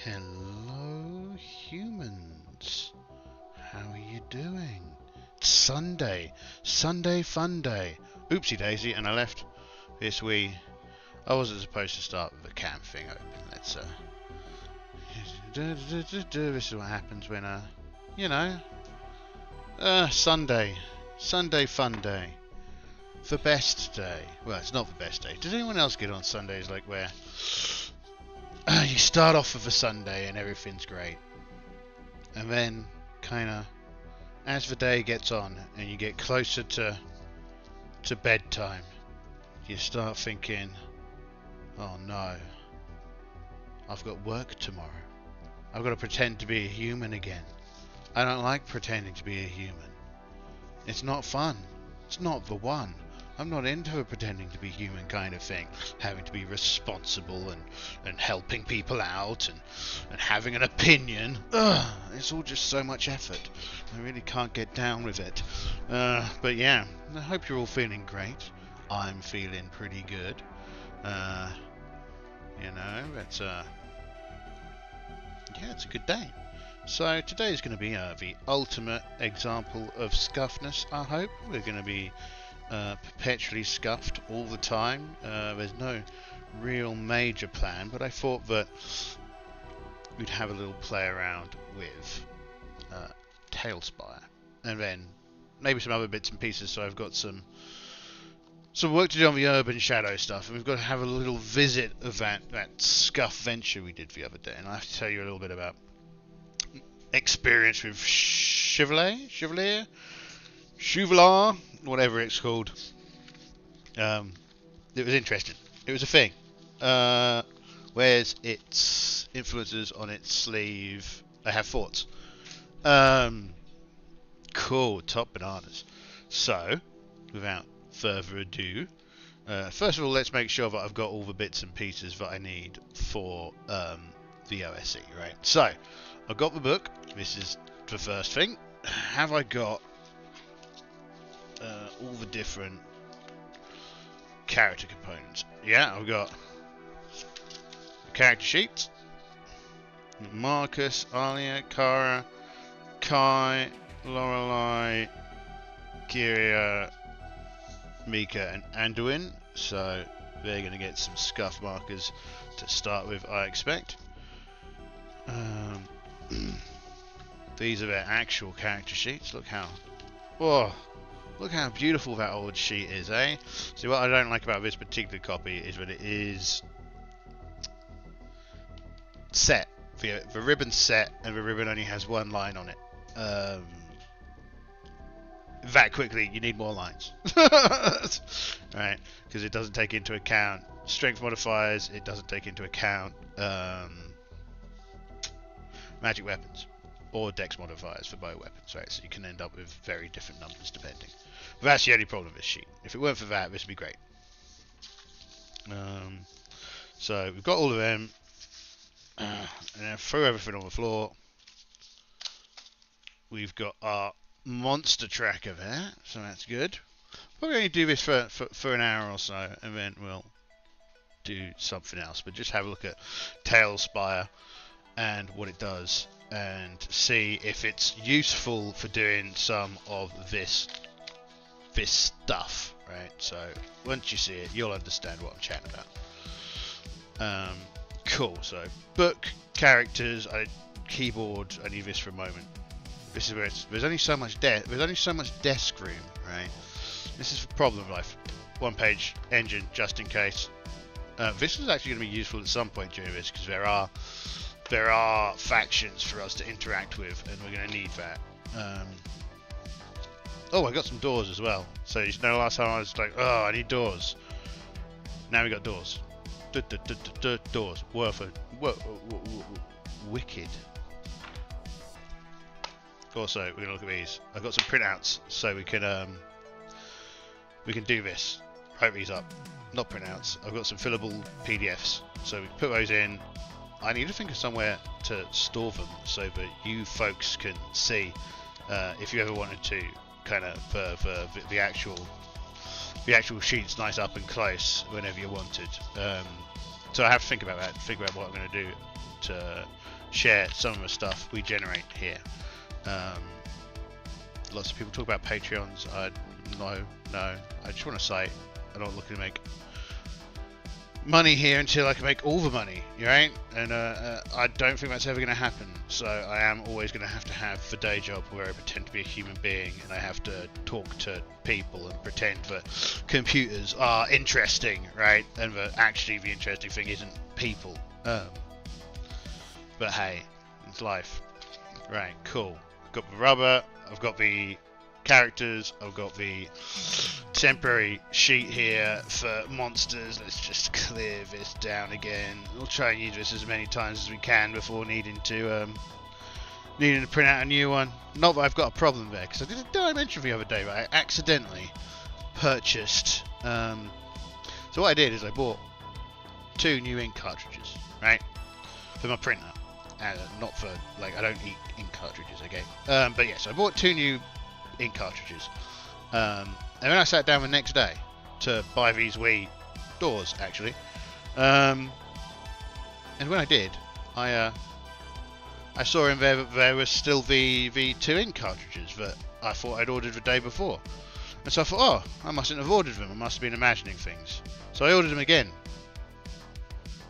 Hello, humans. How are you doing? It's Sunday. Sunday Funday. Oopsie daisy, and I left this wee... I wasn't supposed to start with the cam thing open. Let's, this is what happens when, you know... Sunday. Sunday Funday. The best day. Well, it's not the best day. Does anyone else get on Sundays like where... you start off with a Sunday and everything's great, and then kind of as the day gets on and you get closer to bedtime, you start thinking, oh no, I've got work tomorrow, I've got to pretend to be a human again. I don't like pretending to be a human. It's not fun. It's not the one. I'm not into a pretending to be human kind of thing. Having to be responsible and helping people out and having an opinion. Ugh, it's all just so much effort. I really can't get down with it. But yeah, I hope you're all feeling great. I'm feeling pretty good. You know, it's yeah, it's a good day. So today is going to be the ultimate example of scuffness, I hope. We're going to be perpetually scuffed all the time. There's no real major plan, but I thought that we'd have a little play around with talespire, and then maybe some other bits and pieces. So I've got some work to do on the urban shadow stuff, and we've got to have a little visit of that scuff venture we did the other day, and I have to tell you a little bit about experience with Chevalier, whatever it's called. It was interesting. It was a thing. Where's its influences on its sleeve? I have thoughts. Cool, top bananas. So, without further ado, first of all, let's make sure that I've got all the bits and pieces that I need for the OSE, right? So, I've got the book. This is the first thing. Have I got all the different character components? Yeah, I've got the character sheets. Marcus, Alia, Kara, Kai, Lorelei, Kyria, Mika, and Anduin. So they're going to get some scuff markers to start with, I expect. These are their actual character sheets. Look how... oh, look how beautiful that old sheet is, eh? See, what I don't like about this particular copy is that it is set. The ribbon's set, and the ribbon only has one line on it. That quickly, you need more lines. Right? Because it doesn't take into account strength modifiers, it doesn't take into account magic weapons or dex modifiers for bow weapons, right? So you can end up with very different numbers depending. But that's the only problem with this sheet. If it weren't for that, this would be great. So we've got all of them, and then throw everything on the floor. We've got our monster tracker there, so that's good. Probably only do this for an hour or so, and then we'll do something else. But just have a look at talespire and what it does, and see if it's useful for doing some of this stuff, right? So once you see it, you'll understand what I'm chatting about. Cool. So book, characters, keyboard. I need this for a moment. This is where there's only so much desk room, right? This is the problem of life. One page engine, just in case. This is actually going to be useful at some point during this, because there are factions for us to interact with, and we're going to need that. Oh, I got some doors as well. So you know, last time I was like, oh, I need doors. Now we got doors. Doors. Wicked. Also, we're going to look at these. I've got some printouts, so we can do this. Hope these up. Not printouts. I've got some fillable PDFs, so we can put those in. I need to think of somewhere to store them so that you folks can see if you ever wanted to kind of the actual sheets nice up and close whenever you wanted. So I have to think about that, figure out what I'm going to do to share some of the stuff we generate here. Lots of people talk about Patreons. No, I just want to say I'm not looking to make money here until I can make all the money, right? And I don't think that's ever going to happen. So I am always going to have the day job where I pretend to be a human being and I have to talk to people and pretend that computers are interesting, right? And that actually the interesting thing isn't people. But hey, it's life. Right, cool. I've got the rubber, I've got the characters, I've got the temporary sheet here for monsters. Let's just clear this down again. We'll try and use this as many times as we can before needing to print out a new one. Not that I've got a problem there, because did I mention the other day that I accidentally purchased. So what I did is I bought 2 new ink cartridges, right, for my printer. Not for, like, I don't eat ink cartridges, okay? But yes, I bought 2 new ink cartridges. And then I sat down the next day to buy these wee doors, actually. And when I did, I saw in there that there was still the 2 ink cartridges that I thought I'd ordered the day before. And so I thought, oh, I mustn't have ordered them. I must have been imagining things. So I ordered them again.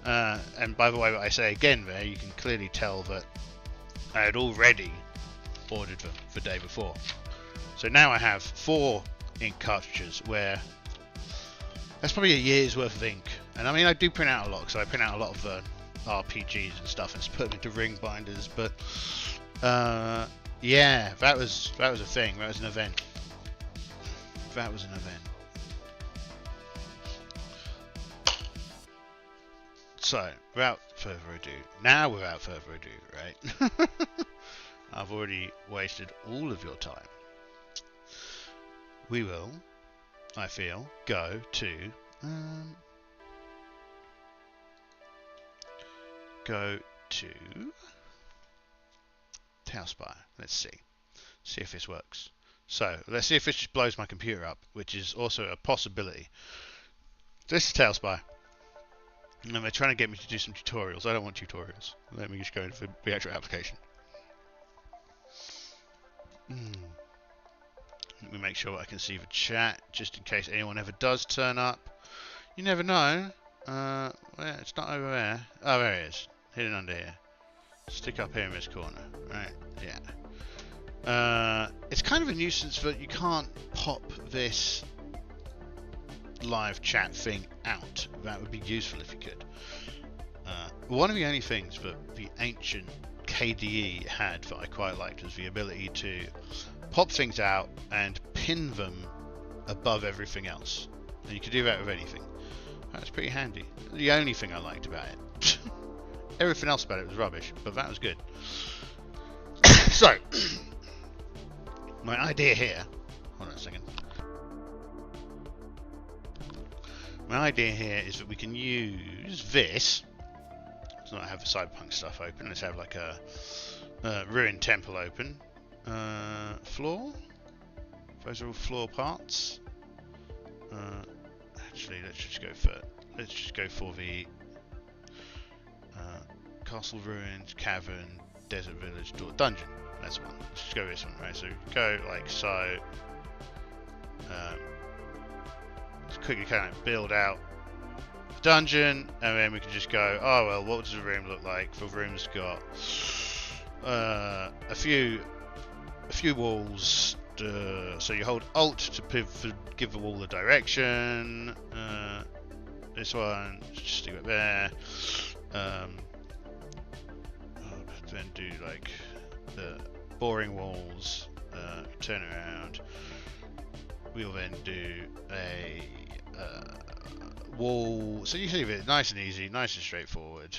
And by the way, what I say again there, you can clearly tell that I had already ordered them the day before. So now I have 4 ink cartridges where that's probably a year's worth of ink. And I mean, I do print out a lot, so I print out a lot of RPGs and stuff and put them into ring binders. But yeah, that was a thing. That was an event. That was an event. So, without further ado, right? I've already wasted all of your time. We will, I feel, go to talespire. Let's see if this works. So let's see if this just blows my computer up, which is also a possibility. This is talespire. And they're trying to get me to do some tutorials. I don't want tutorials. Let me just go into the actual application. Let me make sure I can see the chat, just in case anyone ever does turn up. You never know. Well, it's not over there. Oh, there it is. Hidden under here. Stick up here in this corner. Right, yeah. It's kind of a nuisance that you can't pop this live chat thing out. That would be useful if you could. One of the only things that the ancient KDE had that I quite liked was the ability to pop things out and pin them above everything else. And you could do that with anything. That's pretty handy. The only thing I liked about it. Everything else about it was rubbish, but that was good. So, my idea here. Hold on a second. My idea here is that we can use this. Let's not have the cyberpunk stuff open. Let's have like a ruined temple open. Floor. Those are all floor parts. Actually, let's just go for the castle ruins, cavern, desert village, door, dungeon. That's one. Let's just go with this one, right? So go like so. Let's quickly kind of build out the dungeon, and then we can just go, oh well, what does the room look like? The room's got a few walls. So you hold Alt to give the wall a direction. This one, just stick it there. Then do like the boring walls. Turn around. We'll then do a wall. So you see it nice and easy, nice and straightforward.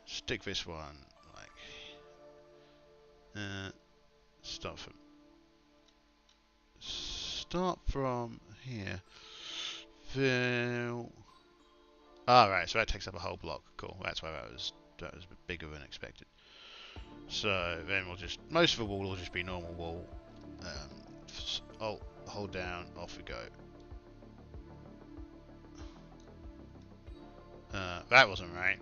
Stick this one like start from here. Right, so that takes up a whole block. Cool. That's why that was a bit bigger than expected. So then most of the wall will just be normal wall. Alt, hold down, off we go. That wasn't right.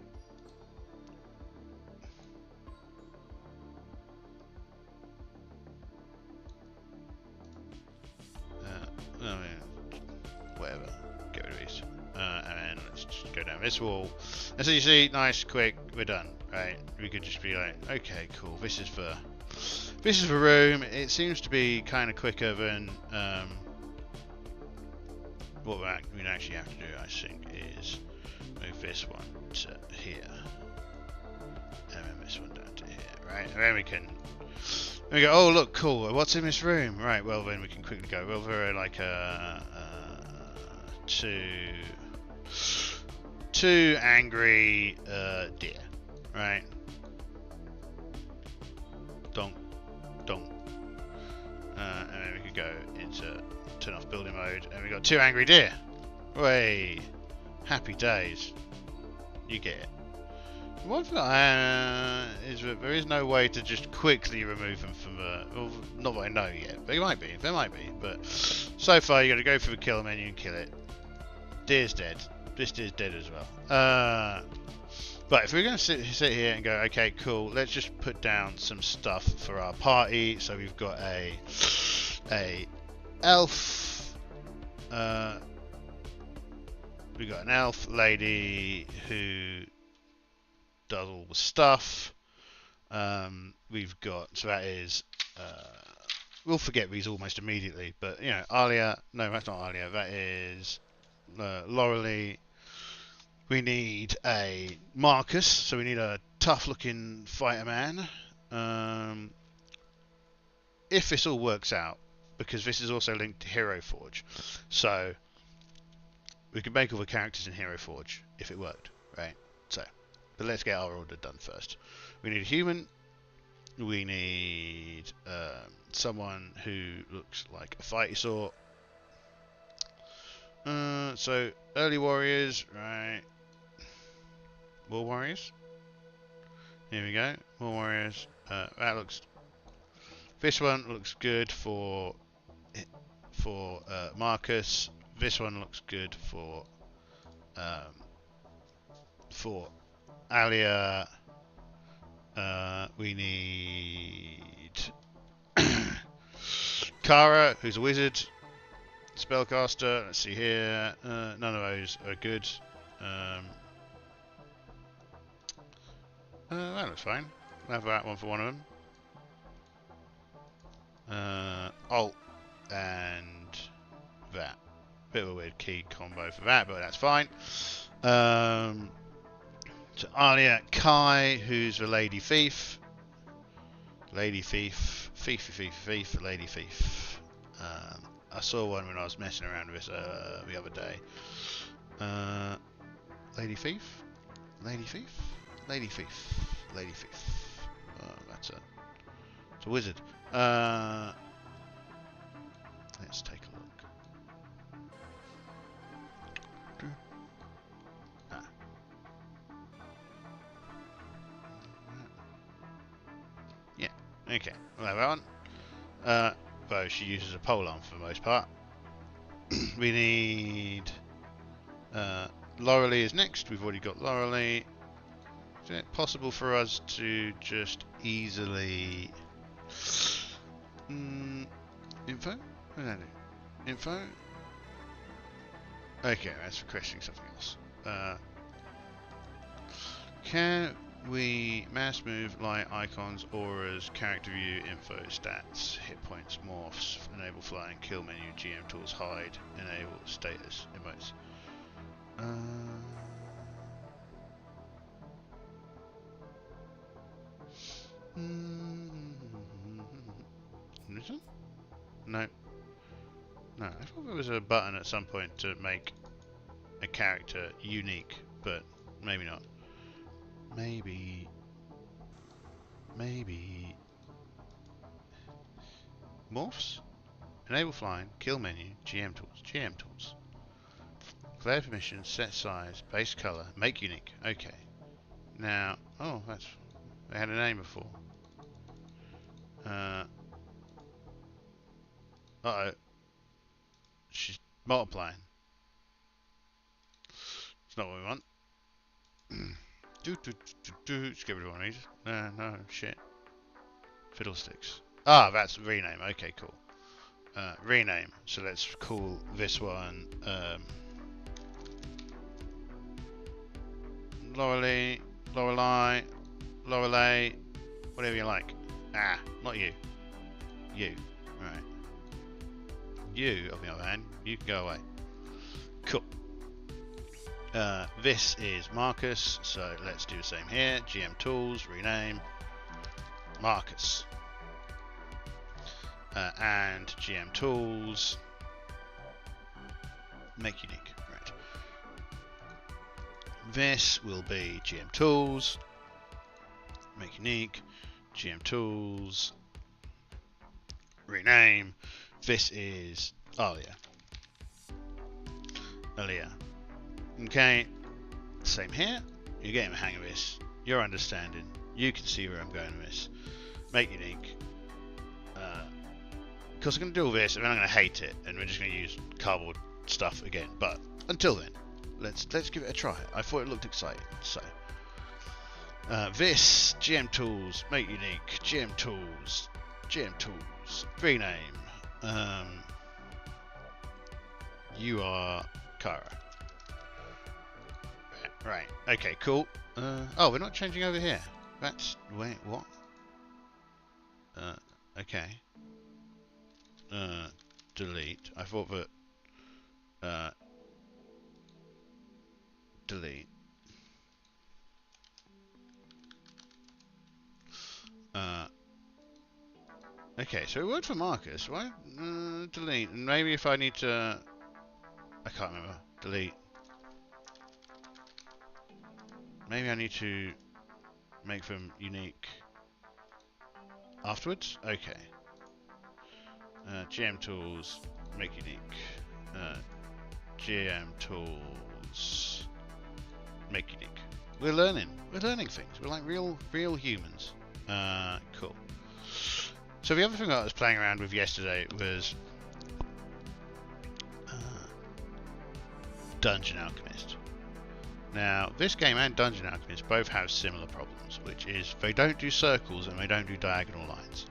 know, this wall. And so you see, nice, quick, we're done, right? We could just be like, okay, cool. This is for room. It seems to be kind of quicker than what we'd actually have to do. I think is move this one to here, and then this one down to here, right? And then we go, oh look, cool. What's in this room? Right. Well, then we can quickly go over like two angry deer, right? Donk, donk. And then we could go into turn off building mode, and we got 2 angry deer. Way, happy days. You get it. One thing is that there is no way to just quickly remove them from well, not that I know yet, but there might be. But so far, you got to go through the kill menu and kill it. Deer's dead. This deer's dead as well. But if we're going to sit here and go, okay, cool, let's just put down some stuff for our party. So we've got a elf. We've got an elf lady who does all the stuff. We've got, so that is, we'll forget these almost immediately, but you know, Alia, no, that's not Alia, that is Laurelie. We need a Marcus, so we need a tough looking fighter man. If this all works out, because this is also linked to Hero Forge, so we can make all the characters in Hero Forge if it worked, right? So, but let's get our order done first. We need a human. We need someone who looks like a fighty sort. So early warriors, right? War warriors. Here we go. War warriors. That looks. This one looks good for Marcus. This one looks good for Alia. We need Kara, who's a wizard, spellcaster. Let's see here. None of those are good. That looks fine. We'll have that one for one of them. Alt and that. Bit of a weird key combo for that, but that's fine. So Alia Kai, who's the lady thief. Lady thief. Thief, lady thief. I saw one when I was messing around with this the other day. Lady thief? Lady thief? Lady thief. Lady thief. Oh, it's a wizard. Let's take a look. Yeah, okay. We'll have that one. Though she uses a polearm for the most part. We need Laurelie is next. We've already got Laurelie. Is it possible for us to just easily info? What did I do? Info? Okay, that's requesting something else. Can we mass move, light, icons, auras, character view, info, stats, hit points, morphs, enable flying, kill menu, GM tools, hide, enable status, emotes? This one? No. No, I thought there was a button at some point to make a character unique, but maybe not. Maybe. Morphs? Enable flying, kill menu, GM tools. Declare permission, set size, base color, make unique. Okay. Now, oh, they had a name before. Uh-oh. She's multiplying. It's not what we want. Just get rid of one of these. No, shit. Fiddlesticks. Ah, that's rename. Okay, cool. Rename. So let's call this one Lorelei, Lorelei, Lorelei, whatever you like. Ah, not you. You. Right. You, on the other hand, you can go away. Cool. This is Marcus, so let's do the same here. GM Tools, rename, Marcus. And GM Tools, make unique. Right. This will be GM Tools, make unique, GM Tools, rename. This is Alia. Alia. Okay, same here. You're getting the hang of this. You're understanding. You can see where I'm going with this. Make unique. Because I'm going to do all this, and then I'm going to hate it, and we're just going to use cardboard stuff again. But until then, let's give it a try. I thought it looked exciting. So this GM Tools, make unique. GM Tools, rename. You are Kara. Right. Okay. Cool. Oh, we're not changing over here. That's wait. What? Okay. Delete. I thought that. Delete. Okay. So it worked for Marcus. Why? Delete. And maybe if I need to. I can't remember. Delete. Maybe I need to make them unique afterwards? Okay. GM Tools, make unique. GM Tools, make unique. We're learning things. We're like real humans. Cool. So the other thing I was playing around with yesterday was Dungeon Alchemist. Now, this game and Dungeon Alchemist both have similar problems, which is they don't do circles and they don't do diagonal lines.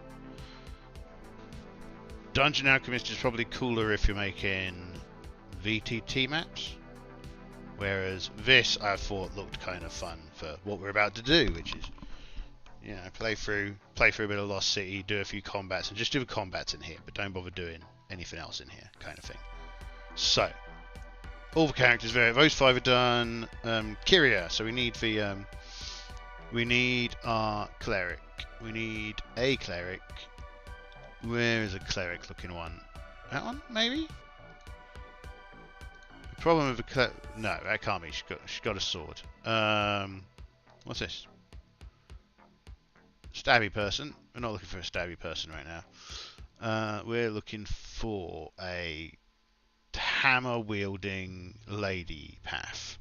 Dungeon Alchemist is probably cooler if you're making VTT maps, whereas this I thought looked kind of fun for what we're about to do, which is, you know, play through a bit of Lost City, do a few combats, and just do the combats in here, but don't bother doing anything else in here, kind of thing. So. All the characters there. Those 5 are done. Kyria. So we need our cleric. We need a cleric. Where is a cleric looking one? That one, maybe? The problem with the cleric... No, that can't be. She's got a sword. What's this? Stabby person. We're not looking for a stabby person right now. We're looking for a hammer wielding lady path.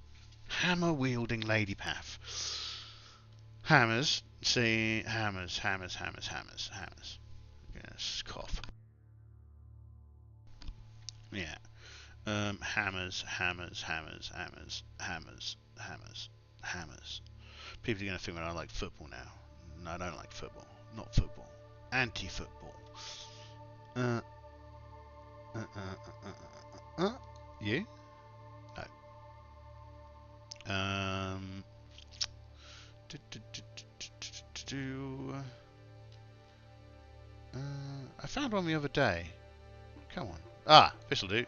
Hammer wielding lady path. Hammers. See, hammers. Yes, cough. Yeah. Hammers. People are going to think that I like football now. No, I don't like football. Not football. Anti-football. You? No. I found one the other day. Come on. Ah, this'll do.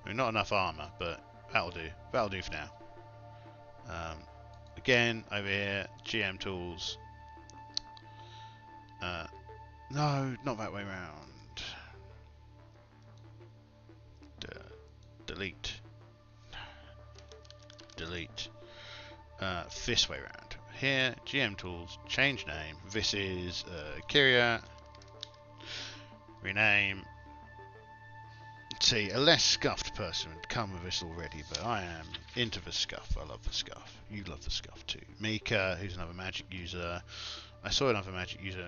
I mean, not enough armor, but that'll do. That'll do for now. Again, over here, GM Tools. No, not that way round. Delete. This way round. Here, GM Tools, change name. This is Kyria. Rename. See, a less scuffed person would come with this already, but I am into the scuff. I love the scuff. You love the scuff too. Mika, who's another magic user. I saw another magic user.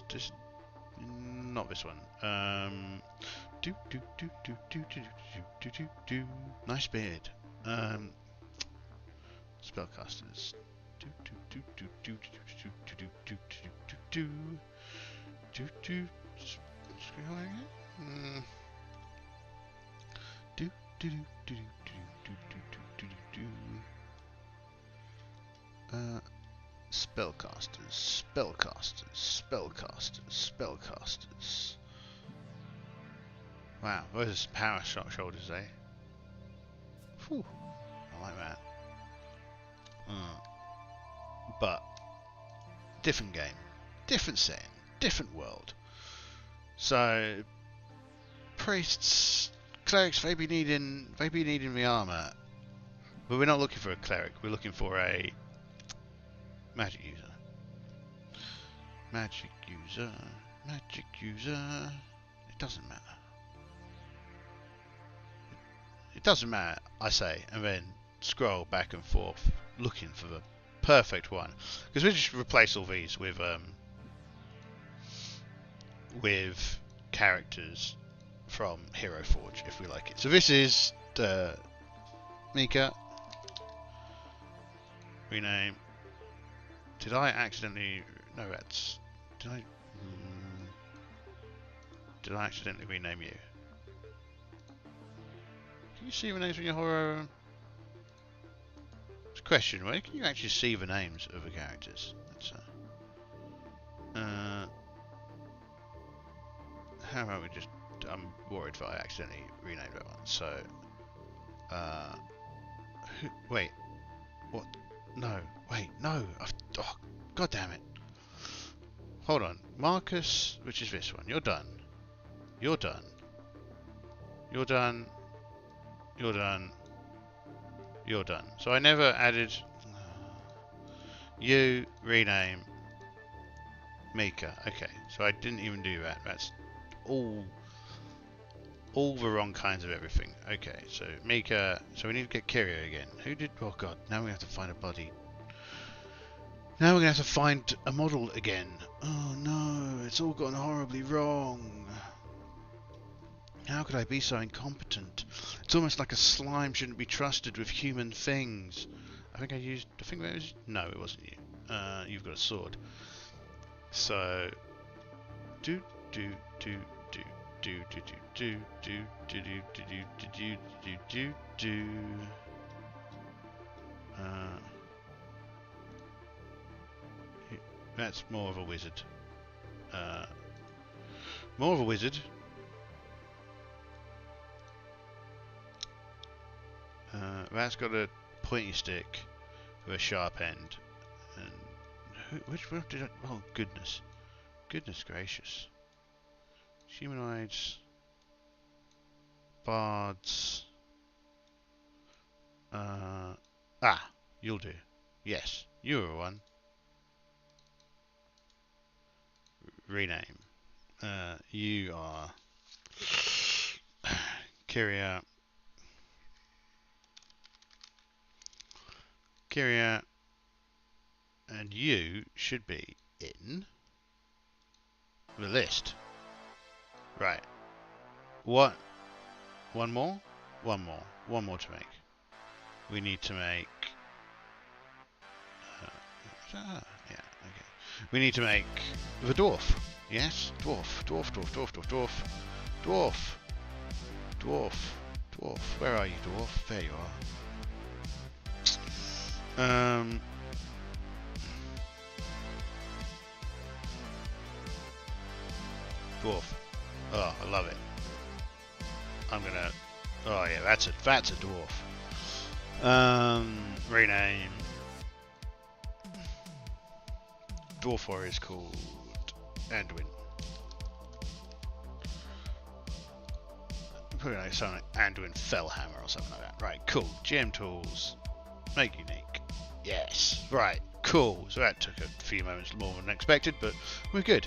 Just not this one. Nice beard. Spellcasters. Spellcasters, spellcasters, spellcasters, spellcasters. Wow, those are power shot shoulders, eh? Whew, I like that. But different game, different setting, different world. So priests, clerics, they be needing the armor, but we're not looking for a cleric. We're looking for a magic user. Magic user. Magic user. It doesn't matter. It doesn't matter, I say, and then scroll back and forth looking for the perfect one. Because we just replace all these with characters from Hero Forge if we like it. So this is the Mika. Rename. Did I accidentally? No, that's. Did I accidentally rename you? Can you see the names when you're horror? It's a question, right? Can you actually see the names of the characters? That's how about we just? I'm worried that I accidentally renamed that one. So, wait, what? No, wait, no. Oh, God damn it! Hold on, Marcus, which is this one. You're done. You're done. You're done. You're done. You're done. So I never added you rename Mika. Okay, so I didn't even do that. That's all the wrong kinds of everything. Okay, so Mika. So we need to get Kirio again. Who did? Oh God! Now we have to find a body. Now we're gonna have to find a model again. Oh no! It's all gone horribly wrong. How could I be so incompetent? It's almost like a slime shouldn't be trusted with human things. I think that was... No, it wasn't you. You've got a sword. So... Do... That's more of a wizard. More of a wizard. That's got a pointy stick with a sharp end. And which one did I... Oh, goodness. Goodness gracious. Humanoids. Bards. You'll do. Yes, you're one. Rename. You are... Kyria. Kyria, and you should be in the list. Right. What? One more? One more. One more to make. We need to make... yeah, okay. We need to make the dwarf. Yes? Dwarf. Dwarf, dwarf, dwarf, dwarf, dwarf. Dwarf. Dwarf. Dwarf. Where are you, dwarf? There you are. Dwarf. Oh, I love it. I'm gonna... Oh yeah, that's a dwarf. Rename. Dwarf warrior is called Anduin. Probably like something like Anduin Fellhammer or something like that. Right, cool. Gem tools. Make unique. Yes. Right, cool. So that took a few moments more than expected, but we're good.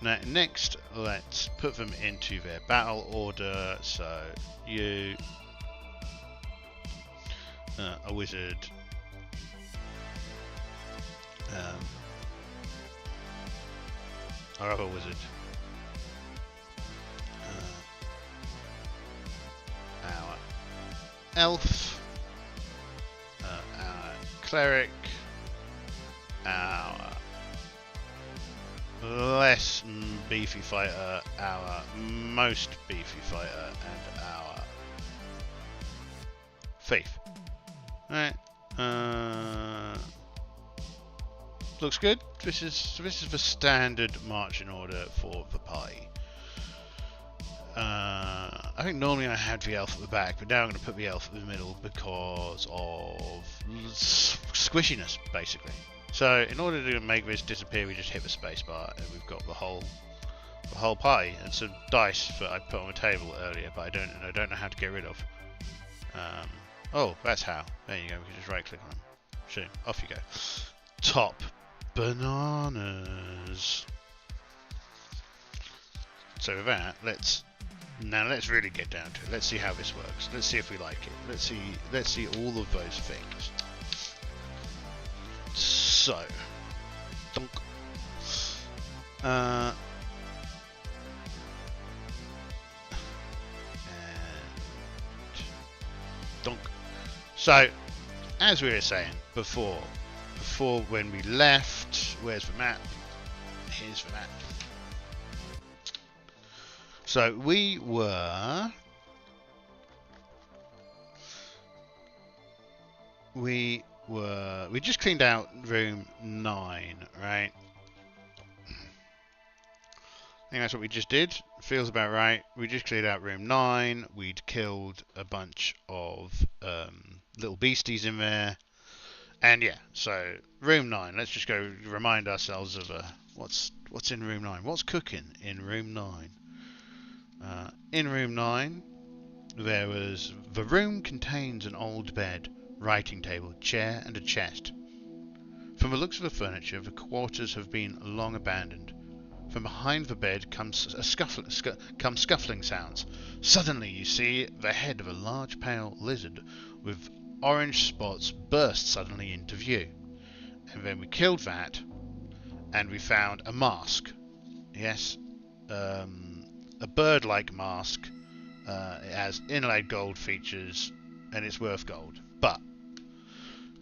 Now, next, let's put them into their battle order. So, you... a wizard. Our other wizard. Our elf. Our cleric. Our less beefy fighter. Our most beefy fighter. And our Thief. Alright. Looks good. This is the standard marching order for the party. I think normally I had the elf at the back, but now I'm going to put the elf in the middle because of squishiness, basically. So in order to make this disappear, we just hit the spacebar, and we've got the whole party and some dice that I put on the table earlier, but I don't know how to get rid of. Oh, that's how. There you go. We can just right-click on them. Shoot, off you go. Top bananas. So with that, let's really get down to it. Let's see how this works. Let's see if we like it. Let's see all of those things. So, donk. And donk. So, as we were saying before when we left, where's the map? Here's the map. So we just cleaned out room 9, right? I think that's what we just did. Feels about right. We just cleared out room 9. We'd killed a bunch of little beasties in there. And yeah, so room 9. Let's just go remind ourselves of what's in room 9. What's cooking in room 9? In room 9, the room contains an old bed, writing table, chair, and a chest. From the looks of the furniture, the quarters have been long abandoned. From behind the bed come scuffling sounds. Suddenly, you see the head of a large pale lizard with orange spots burst suddenly into view. And then we killed that, and we found a mask. Yes, a bird-like mask. It has inlaid gold features, and it's worth gold. But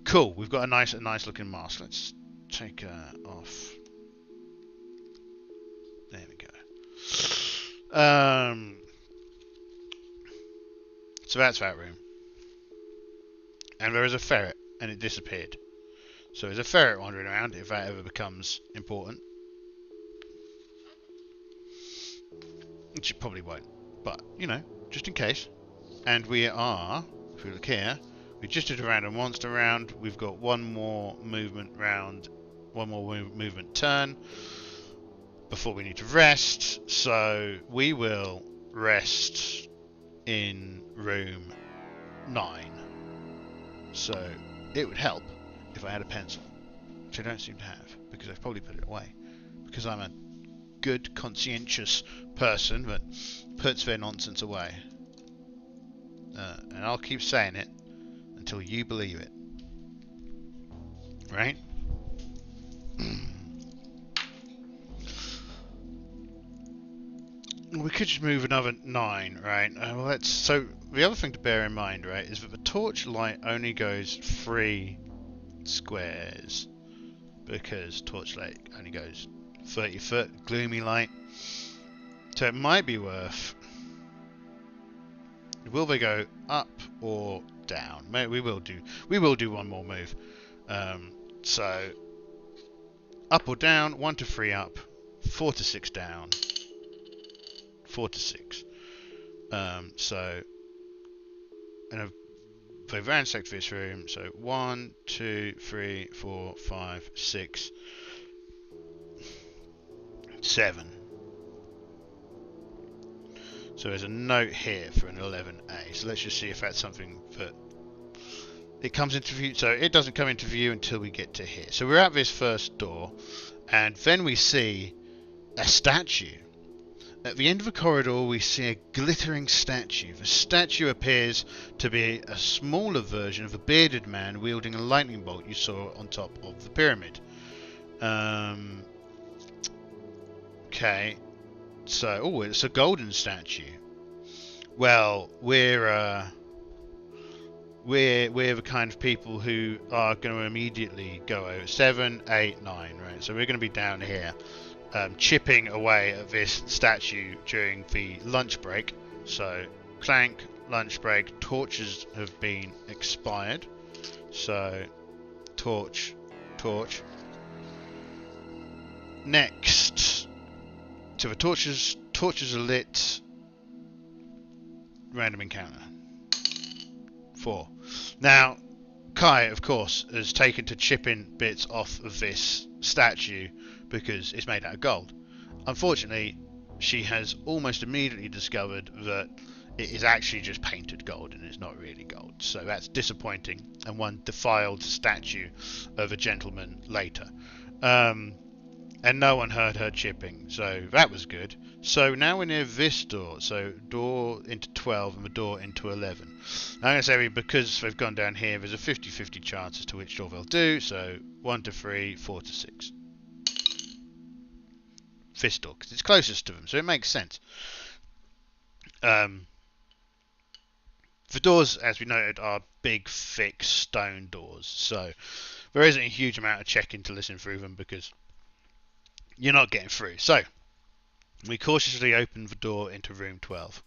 cool, we've got a nice looking mask. Let's take off. There we go. So that's that room. And there is a ferret, and it disappeared. So there's a ferret wandering around, if that ever becomes important. Which it probably won't. But, you know, just in case. And we are, if we look here, we just did a random monster round. We've got one more movement round, one more movement turn before we need to rest. So we will rest in room 9. So it would help if I had a pencil, which I don't seem to have, because I've probably put it away. Because I'm a good, conscientious person that puts their nonsense away. And I'll keep saying it until you believe it. Right? We could just move another 9, right? Well, so the other thing to bear in mind, right, is that the torch light only goes 3 squares, because torchlight only goes 30 foot, gloomy light. So it might be worth. Will they go up or down? Maybe we will do one more move. So up or down, 1 to 3 up, 4 to 6 down, 4 to 6. So, and they've ransacked this room. So 1, 2, 3, 4, 5, 6, 7. So there's a note here for an 11A. So let's just see if that's something that it comes into view. So it doesn't come into view until we get to here. So we're at this first door, and then we see a statue. At the end of the corridor, we see a glittering statue. The statue appears to be a smaller version of a bearded man wielding a lightning bolt you saw on top of the pyramid. Okay. So, oh, it's a golden statue. Well, we're the kind of people who are going to immediately go over 7, 8, 9, right? So we're going to be down here, chipping away at this statue during the lunch break. So, clank, lunch break, torches have been expired. So, torch. Next, so the torches are lit. Random encounter. 4. Now, Kai, of course, has taken to chipping bits off of this statue because it's made out of gold. Unfortunately, she has almost immediately discovered that it is actually just painted gold and it's not really gold. So that's disappointing, and one defiled statue of a gentleman later. And no one heard her chipping, so that was good. So now we're near this door, so door into 12 and the door into 11. I'm going to say because they've gone down here, there's a 50-50 chance as to which door they'll do, so 1 to 3, 4 to 6. This door, because it's closest to them, so it makes sense. The doors, as we noted, are big, thick stone doors, so there isn't a huge amount of checking to listen through them because you're not getting through. So, we cautiously opened the door into room 12.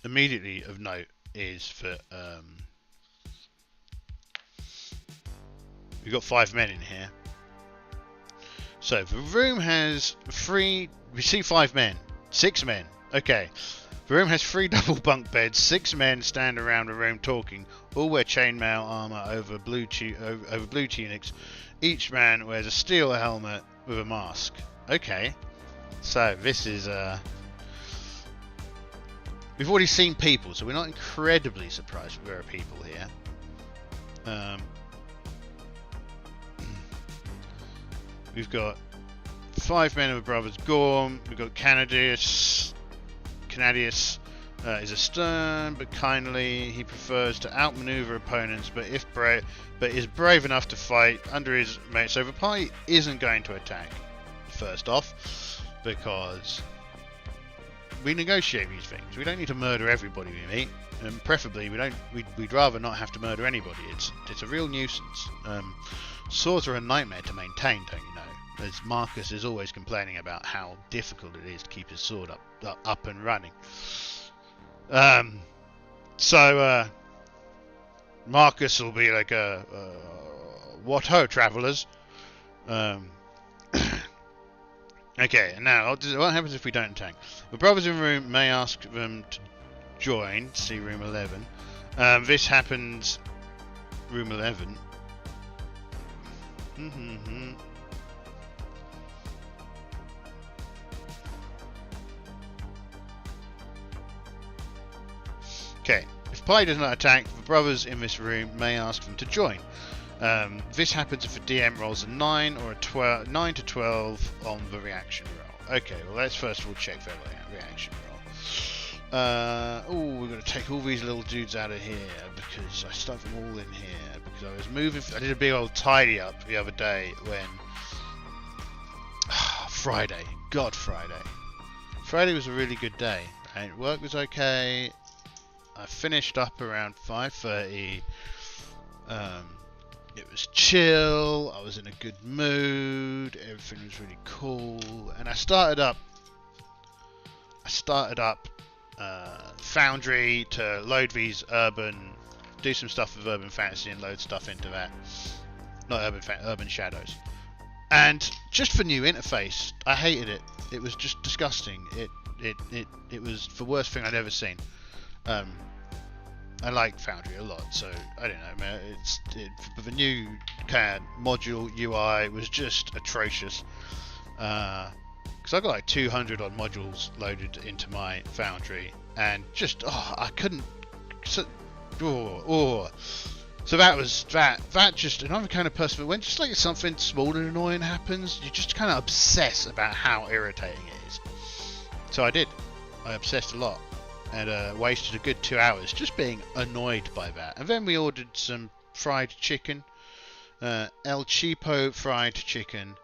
Immediately of note is that we've got 5 men in here. So, the room has 3... We see 5 men. 6 men. Okay. The room has 3 double bunk beds. 6 men stand around the room talking. All wear chainmail armor over blue tunics. Each man wears a steel helmet with a mask. Okay. So this is we've already seen people, so we're not incredibly surprised there are people here. We've got 5 men of the brothers Gorm. We've got Canadius is a stern but kindly. He prefers to outmaneuver opponents, but is brave enough to fight under his mate. So the party isn't going to attack first off because we negotiate these things. We don't need to murder everybody we meet, and preferably we'd rather not have to murder anybody. It's a real nuisance. Swords are a nightmare to maintain, don't you know? As Marcus is always complaining about how difficult it is to keep his sword up and running. So Marcus will be like what ho, travellers. Okay, and now what happens if we don't attack? The brothers in the room may ask them to join. See room 11. This happens. Room 11. Okay, if party does not attack, the brothers in this room may ask them to join. This happens if the DM rolls a 9 or a 9 to 12 on the reaction roll. Okay, well let's first of all check their reaction roll. We're going to take all these little dudes out of here because I stuck them all in here because I was moving. I did a big old tidy up the other day when Friday. Friday was a really good day. And work was okay. I finished up around 5:30. It was chill. I was in a good mood. Everything was really cool, and I started up Foundry to load these do some stuff with Urban Fantasy and load stuff into that. Not Urban Shadows. And just for new interface, I hated it. It was just disgusting. It was the worst thing I'd ever seen. I like Foundry a lot, so I don't know, man. The new CAD module UI was just atrocious. Because I got like 200 odd modules loaded into my Foundry, and just I couldn't. So that was that. That just another kind of person that when just like something small and annoying happens, you just kind of obsess about how irritating it is. So I did. I obsessed a lot. And wasted a good 2 hours just being annoyed by that. And then we ordered some fried chicken, El Cheapo fried chicken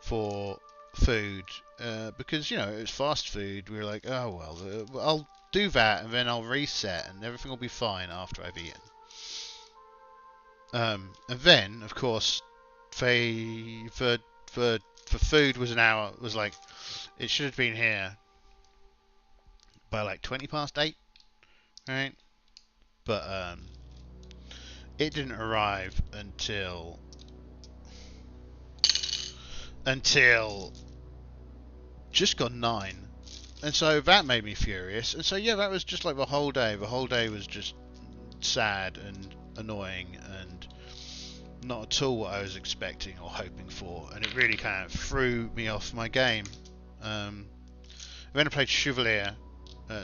for food, because you know it was fast food. We were like, oh well, I'll do that and then I'll reset and everything will be fine after I've eaten. And then, of course, for for food was an hour. Was like it should have been here by like 8:20, right? But it didn't arrive until just gone 9, and so that made me furious. And so yeah, that was just like the whole day. The whole day was just sad and annoying and not at all what I was expecting or hoping for, and it really kind of threw me off my game. Then I played Chevalier.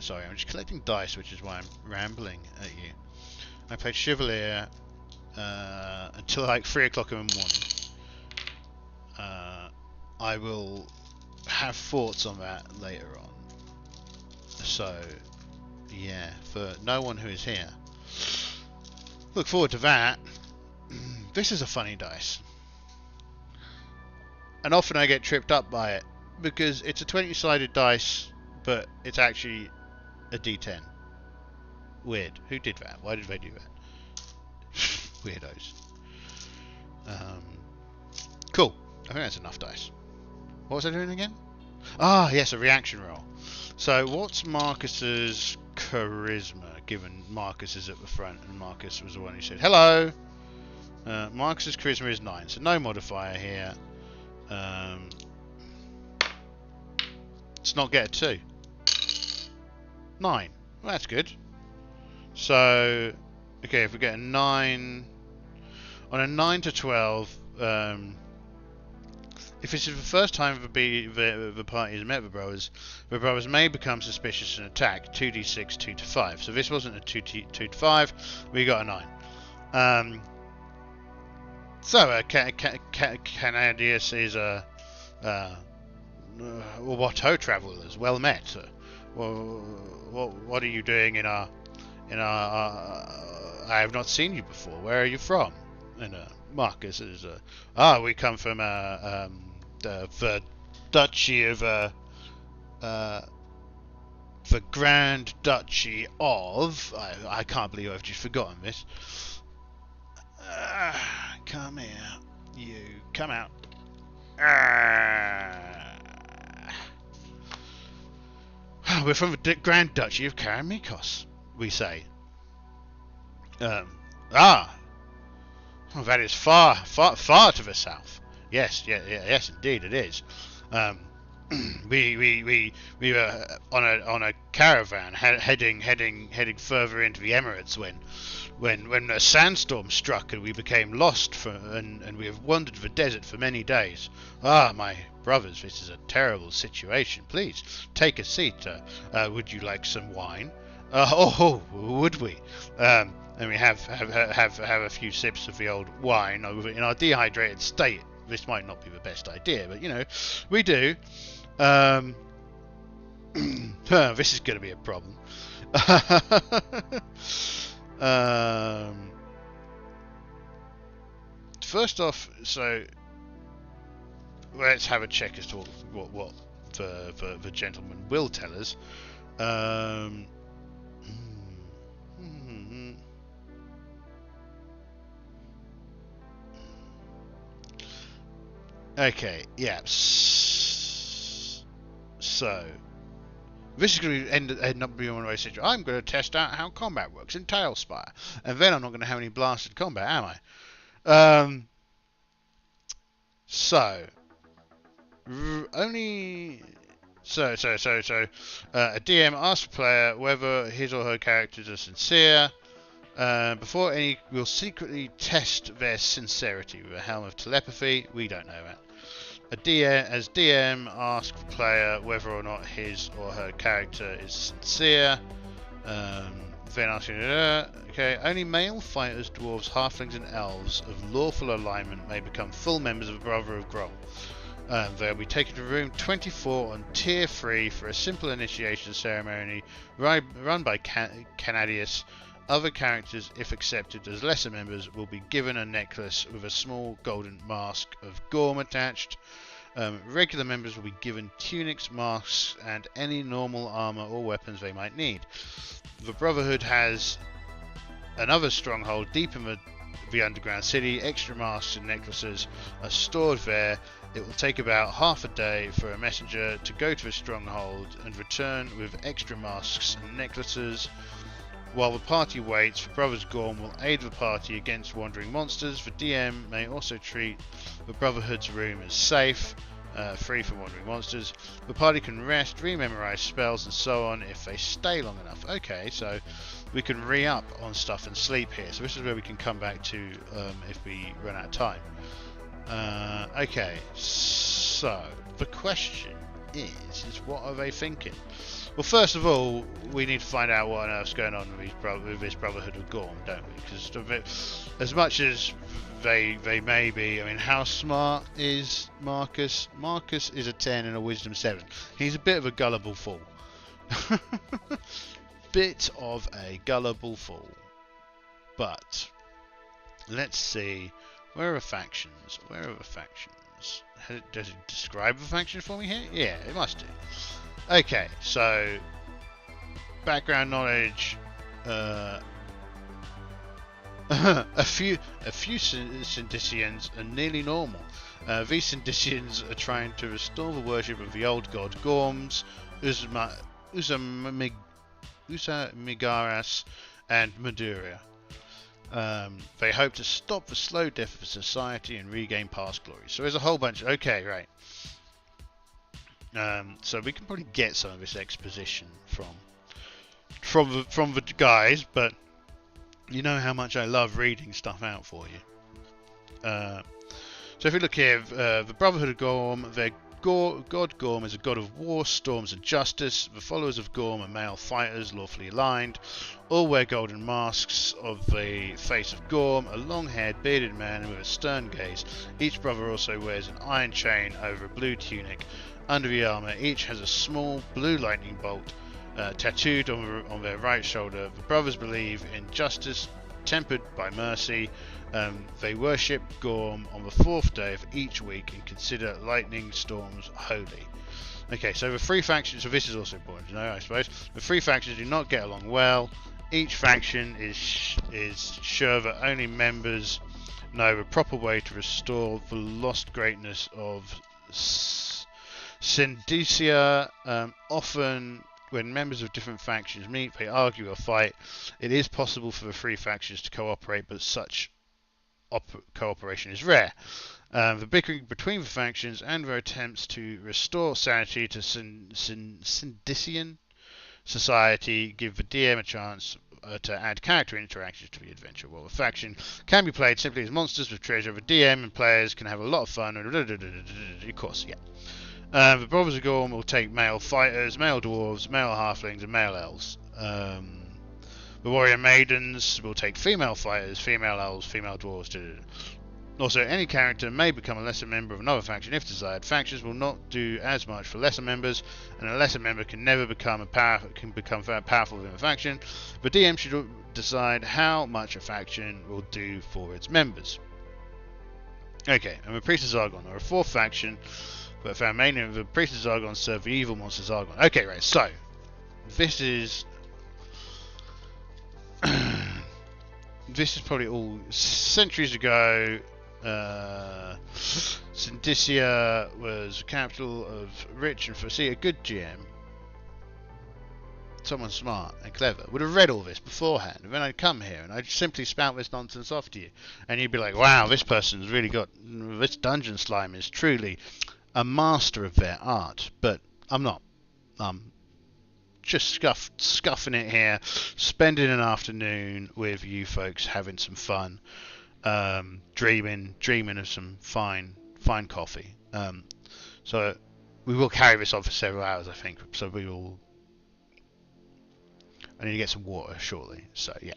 Sorry, I'm just collecting dice, which is why I'm rambling at you. I played Chevalier until like 3 o'clock in the morning. I will have thoughts on that later on. So, yeah, for no one who is here, look forward to that. This is a funny dice. And often I get tripped up by it, because it's a 20-sided dice, but it's actually a D10. Weird. Who did that? Why did they do that? Weirdos. Cool. I think that's enough dice. What was I doing again? Ah, yes, a reaction roll. So, what's Marcus's charisma, given Marcus is at the front, and Marcus was the one who said, hello! Marcus's charisma is 9, so no modifier here. Let's not get a 2. 9. Well, that's good. So, okay, if we get a 9... On a 9 to 12... if this is the first time the party has met the brothers may become suspicious and attack. 2d6, 2 to 5. So this wasn't a 2 to 5, we got a 9. So, Canadius is a... what ho, travellers, well met. What are you doing in our... I have not seen you before. Where are you from? And Marcus is... we come from the Duchy of... the Grand Duchy of... I can't believe I've just forgotten this. Come here. You. Come out. We're from the Grand Duchy of Karamikos, we say. Oh, that is far to the south. Yes, yes, indeed it is. We were on a caravan heading further into the Emirates when a sandstorm struck and we became lost and we have wandered the desert for many days. Ah, my brothers, this is a terrible situation. Please take a seat. Would you like some wine? Would we? And we have a few sips of the old wine. In our dehydrated state, this might not be the best idea, but we do. This is going to be a problem. First off, so let's have a check as to what the gentleman will tell us. Okay, yeah. So this is going to end up being one of those situations. I'm going to test out how combat works in Talespire, and then I'm not going to have any blasted combat, am I? A DM asks the player whether his or her characters are sincere. Before any, will secretly test their sincerity with a helm of telepathy. We don't know that. As DM, ask the player whether or not his or her character is sincere. Then asking, okay, only male fighters, dwarves, halflings, and elves of lawful alignment may become full members of the Brotherhood of Groll. They'll be taken to room 24 on tier 3 for a simple initiation ceremony run by Canadius. Other characters, if accepted as lesser members, will be given a necklace with a small golden mask of Gorm attached. Regular members will be given tunics, masks, and any normal armor or weapons they might need. The Brotherhood has another stronghold deep in the the underground city. Extra masks and necklaces are stored there. It will take about half a day for a messenger to go to a stronghold and return with extra masks and necklaces. While the party waits, the Brothers Gorm will aid the party against wandering monsters. The DM may also treat the Brotherhood's room as safe, free from wandering monsters. The party can rest, re-memorize spells and so on if they stay long enough. Okay, so we can re-up on stuff and sleep here. So this is where we can come back to if we run out of time. Okay, so the question is what are they thinking? Well, first of all, we need to find out what on earth's going on with this Brotherhood of Gorm, don't we? Because as much as they may be, I mean, how smart is Marcus? Marcus is a 10 and a wisdom 7. He's a bit of a gullible fool. Bit of a gullible fool. But let's see. Where are the factions? Where are the factions? Does it describe the faction for me here? Yeah, it must do. Okay, so background knowledge. A few Syndicians are nearly normal. These Syndicians are trying to restore the worship of the old god Gorms, Migaras, and Madura. They hope to stop the slow death of society and regain past glory. So there's a whole bunch. Okay, right. So we can probably get some of this exposition from the guys, but you know how much I love reading stuff out for you. So if we look here, the Brotherhood of Gorm, their god Gorm is a god of war, storms, and justice. The followers of Gorm are male fighters, lawfully aligned. All wear golden masks of the face of Gorm, a long-haired, bearded man with a stern gaze. Each brother also wears an iron chain over a blue tunic. Under the armour, each has a small blue lightning bolt tattooed on their right shoulder. The brothers believe in justice tempered by mercy. They worship Gorm on the 4th day of each week and consider lightning storms holy. Okay, so the three factions, so this is also important to know, I suppose. The three factions do not get along well. Each faction is sure that only members know the proper way to restore the lost greatness of Syndicia. Often, when members of different factions meet, they argue or fight. It is possible for the three factions to cooperate, but such cooperation is rare. The bickering between the factions and their attempts to restore sanity to Syndician society give the DM a chance to add character interactions to the adventure. While the faction can be played simply as monsters with treasure, the DM and players can have a lot of fun. Of course, yeah. The Brothers of Gorm will take male fighters, male dwarves, male halflings, and male elves. The warrior maidens will take female fighters, female elves, female dwarves. Also, any character may become a lesser member of another faction if desired. Factions will not do as much for lesser members, and a lesser member can never become very powerful within a faction. The DM should decide how much a faction will do for its members. Okay, and the Priests of Zargon are a fourth faction, but found mainly the Priests of Zargon serve the evil monster Zargon. Okay, right, so this is this is probably all centuries ago. Syndicia was the capital of rich and foresee a good GM. Someone smart and clever would have read all this beforehand, and then I'd come here and I'd simply spout this nonsense off to you, and you'd be like, wow, this person's really got, this dungeon slime is truly a master of their art. But I'm not. I'm just scuffing it here, spending an afternoon with you folks, having some fun, dreaming of some fine coffee. So we will carry this on for several hours, I think. So we will. I need to get some water shortly. So yeah.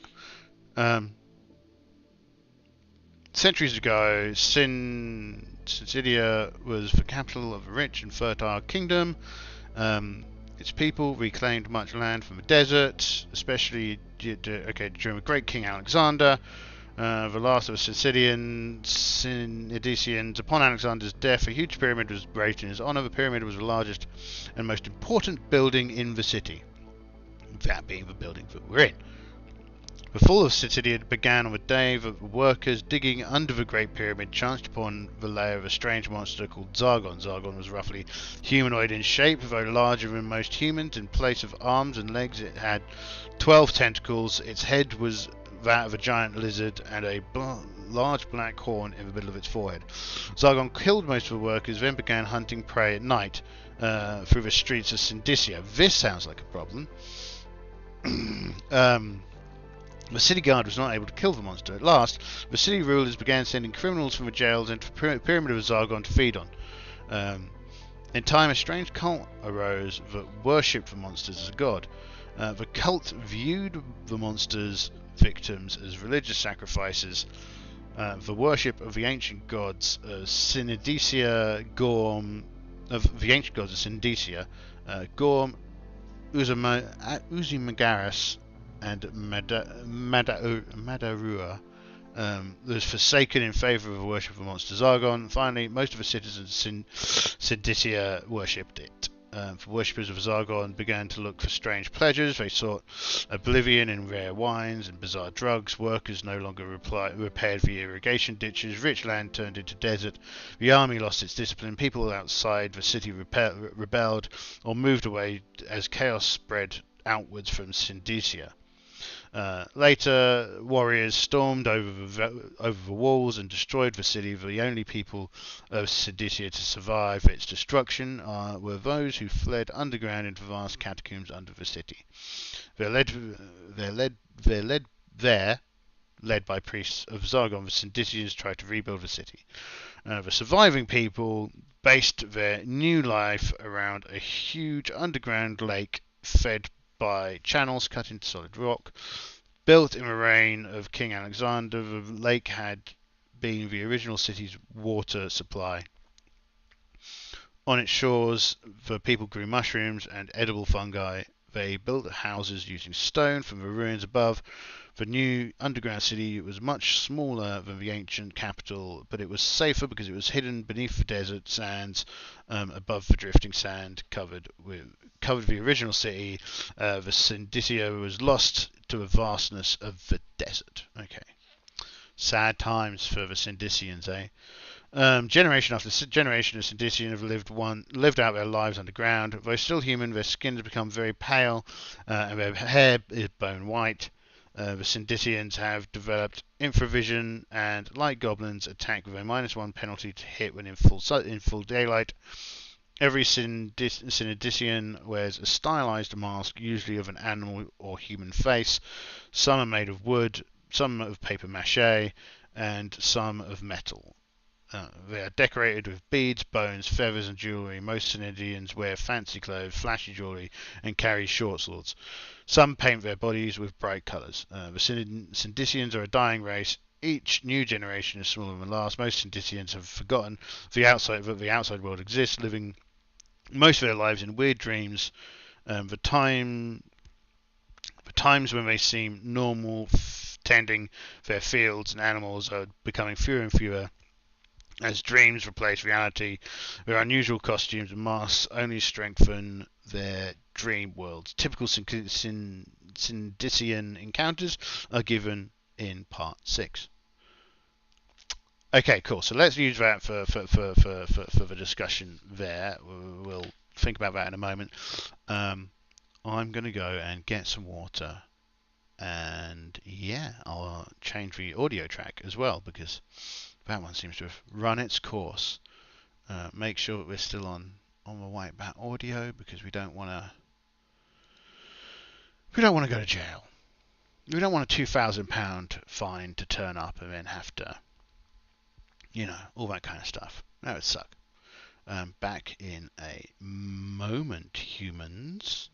Centuries ago, Syndicia was the capital of a rich and fertile kingdom. Its people reclaimed much land from the desert, especially during the great King Alexander, the last of the Syndicians. Upon Alexander's death, a huge pyramid was raised in his honor. The pyramid was the largest and most important building in the city, that being the building that we're in. The fall of the city began on the day that the workers digging under the Great Pyramid chanced upon the lair of a strange monster called Zargon. Zargon was roughly humanoid in shape, though larger than most humans. In place of arms and legs, it had 12 tentacles. Its head was that of a giant lizard, and a large black horn in the middle of its forehead. Zargon killed most of the workers, then began hunting prey at night through the streets of Syndicia. This sounds like a problem. The city guard was not able to kill the monster. At last, the city rulers began sending criminals from the jails into the pyramid of Zargon to feed on. In time, a strange cult arose that worshipped the monsters as a god. The cult viewed the monsters' victims as religious sacrifices. The worship of the ancient gods Syndicia, Gorm, of the ancient gods of Syndicia, Gorm, Uzumagaras, and Madarua was forsaken in favour of the worship of the monster Zargon. Finally, most of the citizens of Syndicia worshipped it. The worshippers of Zargon began to look for strange pleasures. They sought oblivion in rare wines and bizarre drugs. Workers no longer repaired the irrigation ditches. Rich land turned into desert. The army lost its discipline. People outside the city rebelled or moved away as chaos spread outwards from Syndicia. Later, warriors stormed over the walls and destroyed the city. The only people of Syndicia to survive its destruction were those who fled underground into vast catacombs under the city. Led by priests of Zargon, the Syndicians tried to rebuild the city. The surviving people based their new life around a huge underground lake fed by channels cut into solid rock. Built in the reign of King Alexander, the lake had been the original city's water supply. On its shores, the people grew mushrooms and edible fungi. They built houses using stone from the ruins above. The new underground city was much smaller than the ancient capital, but it was safer because it was hidden beneath the desert sands, above the drifting sand covered the original city. The Syndicia was lost to the vastness of the desert. Okay. Sad times for the Syndicians, eh? Generation after generation of Syndicians have lived out their lives underground. Though still human, their skin has become very pale, and their hair is bone white. The Syndicians have developed infravision and, like goblins, attack with a -1 penalty to hit when in full daylight. Every Syndician wears a stylized mask, usually of an animal or human face. Some are made of wood, some of paper mache, and some of metal. They are decorated with beads, bones, feathers, and jewellery. Most Syndicians wear fancy clothes, flashy jewellery, and carry short swords. Some paint their bodies with bright colours. The Syndicians are a dying race. Each new generation is smaller than the last. Most Syndicians have forgotten that the outside world exists, living most of their lives in weird dreams. The times when they seem normal, tending their fields and animals, are becoming fewer and fewer. As dreams replace reality, their unusual costumes and masks only strengthen their dream worlds. Typical Syndician encounters are given in part 6. Okay, cool. So let's use that for the discussion there. We'll think about that in a moment. I'm going to go and get some water. And yeah, I'll change the audio track as well, because that one seems to have run its course. Make sure that we're still on the whitebat audio, because we don't want to go to jail. We don't want a £2,000 fine to turn up and then have to, all that kind of stuff. That would suck. Back in a moment, humans.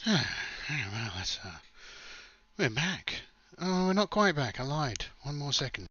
Well, that's we're back. Oh, we're not quite back. I lied. One more second.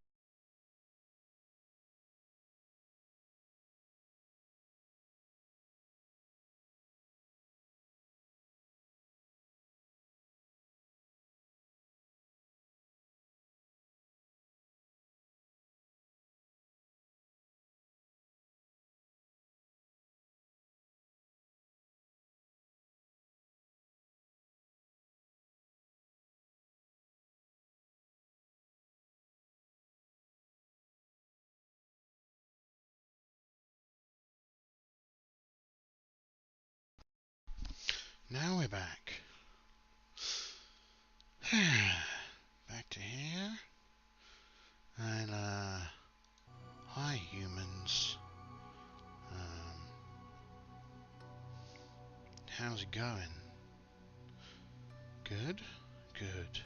Now we're back. Back to here. And, hi humans. How's it going? Good? Good.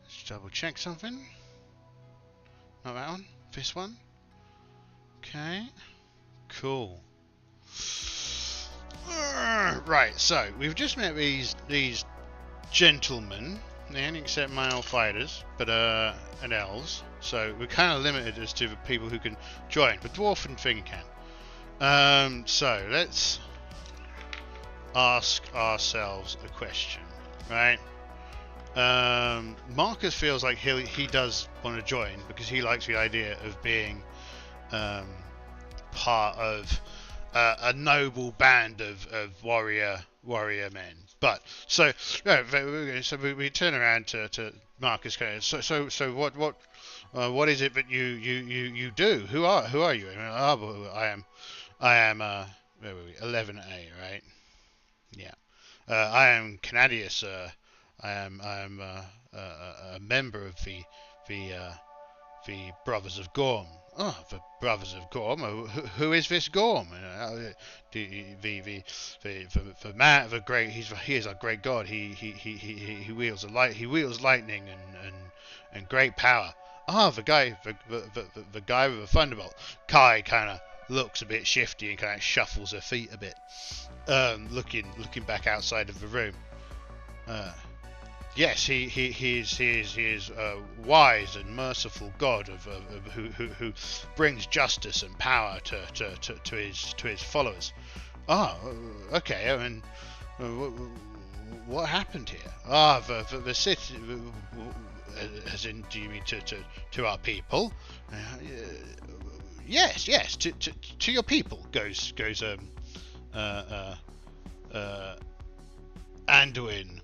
Let's double check something. Not that one? This one? Okay. Cool. Right, so we've just met these gentlemen. They only accept male fighters, but and elves. So we're kind of limited as to the people who can join. The dwarf thing can. So let's ask ourselves a question, right? Marcus feels like he does want to join because he likes the idea of being part of a noble band of warrior men. But so we turn around to Marcus. So what is it that you do? Who are you? I am 11A, right? Yeah. I am Canadius. I am a member of the Brothers of Gorm. Oh, the Brothers of Gorm. Who is this Gorm? The man, the great. He is a great god. He wields lightning and great power. Ah, the guy with the thunderbolt. Kai kind of looks a bit shifty and kind of shuffles her feet a bit, looking back outside of the room. Yes, he is a wise and merciful God who brings justice and power to his followers. Ah, okay. I mean, what happened here? Ah, the city. As in, do you mean to our people? Yes, to your people. Goes Anduin.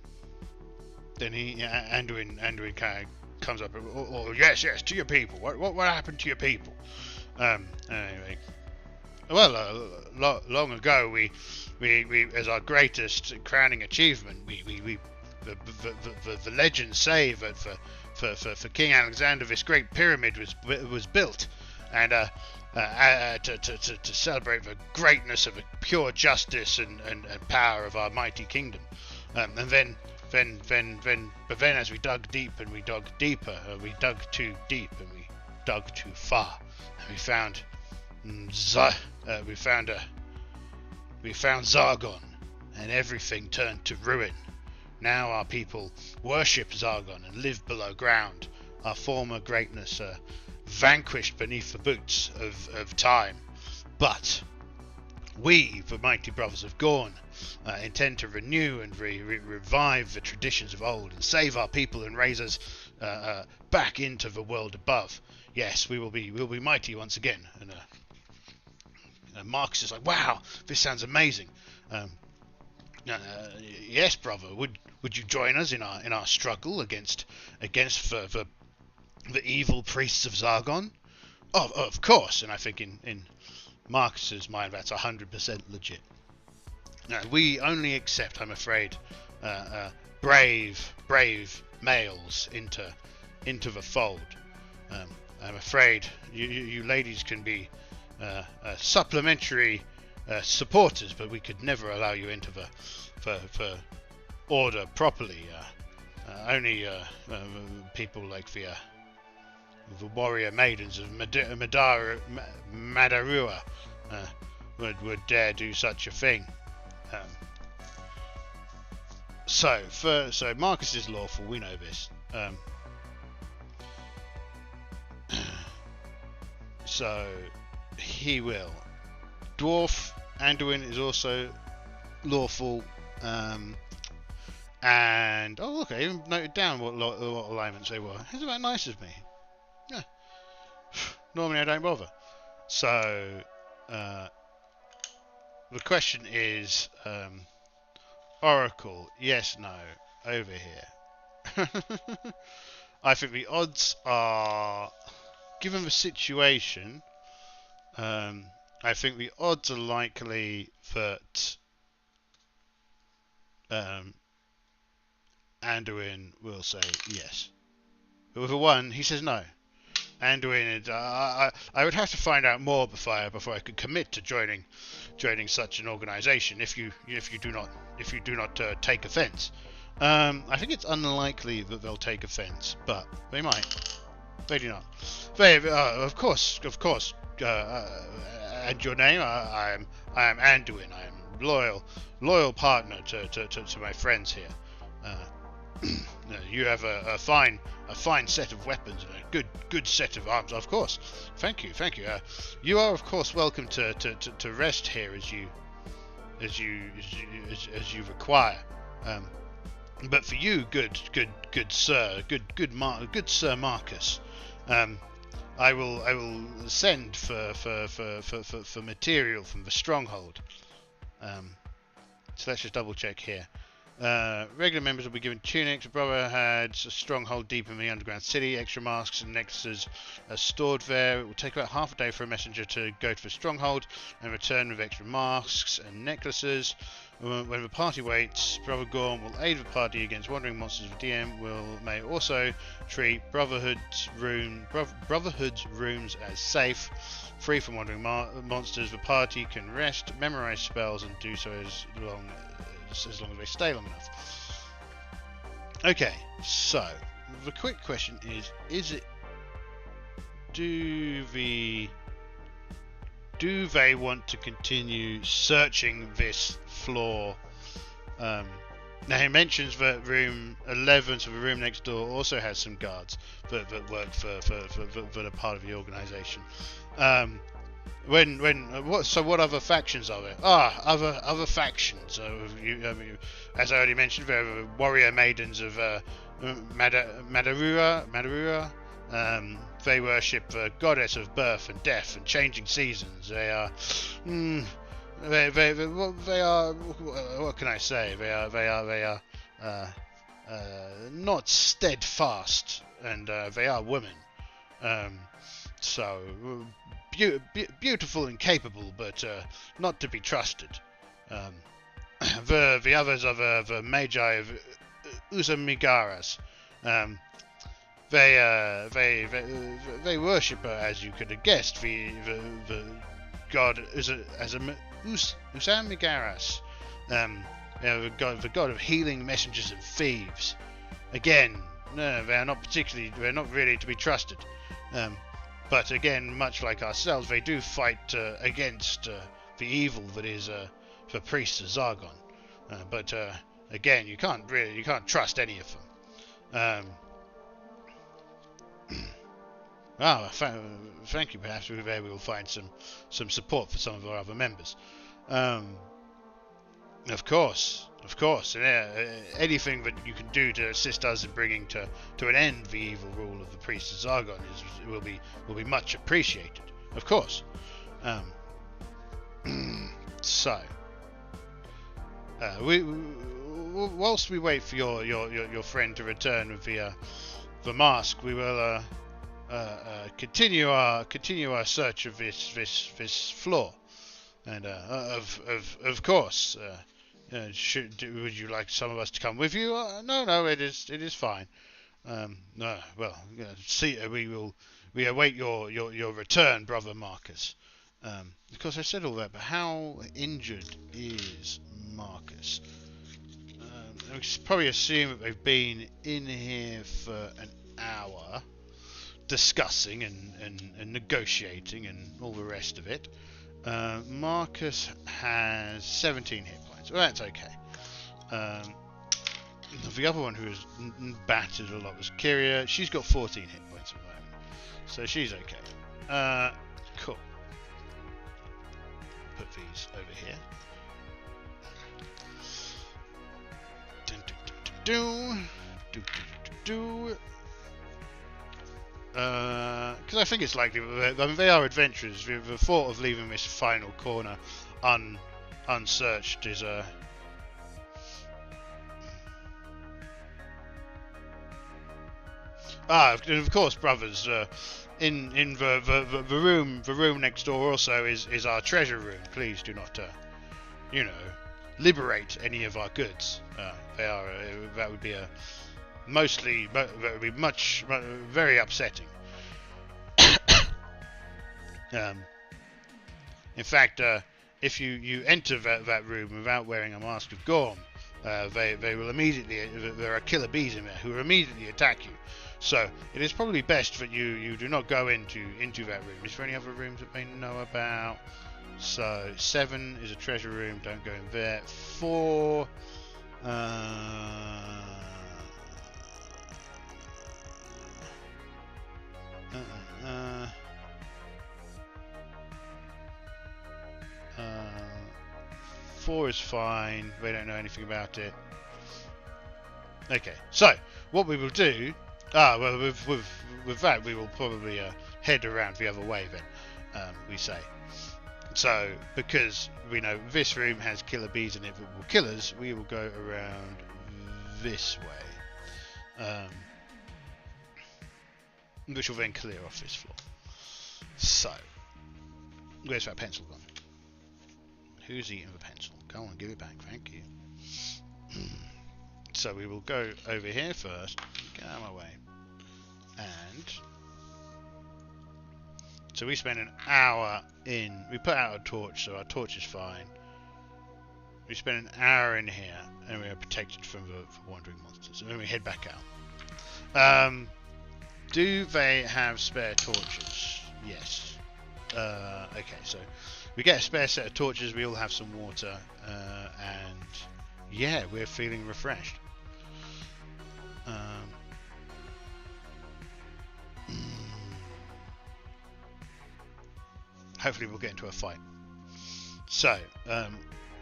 Then Anduin kind of comes up. Oh, yes, to your people. What happened to your people? Anyway, well, long ago we as our greatest crowning achievement, the legends say that for King Alexander this great pyramid was built, and to celebrate the greatness of the pure justice and power of our mighty kingdom, and then as we dug deep and we dug deeper, we dug too deep and we dug too far, and we found Zargon, and everything turned to ruin. Now our people worship Zargon and live below ground. Our former greatness vanquished beneath the boots of time, but we, the mighty Brothers of Gorn, intend to renew and revive the traditions of old and save our people and raise us back into the world above. Yes, we will be mighty once again. And Marcus is like, wow, this sounds amazing. Yes, brother. Would you join us in our struggle against the evil priests of Zargon? Oh, of course. And I think in Marcus's mind, that's 100% legit. We only accept, I'm afraid, brave males into the fold. I'm afraid you ladies can be supplementary supporters, but we could never allow you into the order properly. Only people like the warrior maidens of Madarua would dare do such a thing. So Marcus is lawful. We know this. So he will. Dwarf Anduin is also lawful. And oh look, I even noted down what alignments they were. Isn't that nice of me? Yeah. Normally I don't bother. So the question is, Oracle, yes, no, over here. I think the odds are, given the situation, I think the odds are likely that Anduin will say yes. But with a 1, he says no. Anduin, I would have to find out more before I could commit to joining such an organisation. If you do not take offence, I think it's unlikely that they'll take offence, but they might. They do not. They, of course. And your name? I am Anduin. I am loyal partner to my friends here. You have a fine set of weapons and a good set of arms. Of course. Thank you. You are of course welcome to rest here as you require. But for you, good sir, good Sir Marcus, I will send for material from the stronghold. So let's just double check here. Regular members will be given tunics. Brother had a stronghold deep in the underground city. Extra masks and necklaces are stored there. It will take about half a day for a messenger to go to the stronghold and return with extra masks and necklaces. When the party waits, Brother Gorm will aid the party against wandering monsters. The DM may also treat Brotherhood's rooms as safe, free from wandering monsters. The party can rest, memorize spells, and do so as long as they stay long enough. Okay, so the quick question is it do they want to continue searching this floor? Now he mentions that room 11, so the room next door, also has some guards that work for a part of the organisation. What other factions are there? Other factions. As I already mentioned, there are warrior maidens of Madarura. They worship the goddess of birth and death and changing seasons. They are, they are. What can I say? They are not steadfast, and they are women. So beautiful and capable, but not to be trusted. The others are the Magi of Usamigaras. They worship, as you could have guessed, the god Usamigaras, the god of healing, messengers, and thieves. Again, no, they are not really to be trusted. But again, much like ourselves, they do fight against the evil that is the priests of Zargon. But again, you can't trust any of them. Thank you. Perhaps there we will find some support for some of our other members. Of course. Anything that you can do to assist us in bringing to an end the evil rule of the priests of Zargon will be much appreciated. Of course. So, whilst we wait for your friend to return with the mask, we will continue our search of this floor, and of course. Would you like some of us to come with you? No, it is fine. No, well, see, we await your return, Brother Marcus. Of course, I said all that, but how injured is Marcus? I probably assume that they've been in here for an hour, discussing and negotiating and all the rest of it. Marcus has 17 hit points. Well, that's okay. The other one who was battered a lot was Kyria. She's got 14 hit points at the moment, so she's okay. Cool. Put these over here. Because I think it's likely. I mean, they are adventurers. The thought of leaving this final corner unsearched is a. And of course, brothers. In the room next door also is our treasure room. Please do not, liberate any of our goods. They are that would be that would be very upsetting. In fact, if you enter that room without wearing a mask of Gorm, they will immediately. There are killer bees in there who will immediately attack you. So it is probably best that you do not go into that room. Is there any other rooms that they know about? So 7 is a treasure room. Don't go in there. 4. 4 is fine. They don't know anything about it. Okay. So what we will do. Well, with that, we will probably head around the other way then, we say. So, because we know this room has killer bees in it that will kill us, we will go around this way. Which will then clear off this floor. So, where's that pencil gone? Who's eating the pencil? Go on, give it back, thank you. So we will go over here first. Get out of my way. And so we spend an hour in. We put out a torch, so our torch is fine. We spend an hour in here, and we are protected from the wandering monsters. And then we head back out. Do they have spare torches? Yes. Okay, so we get a spare set of torches. We all have some water, and yeah, we're feeling refreshed. Hopefully we'll get into a fight. So,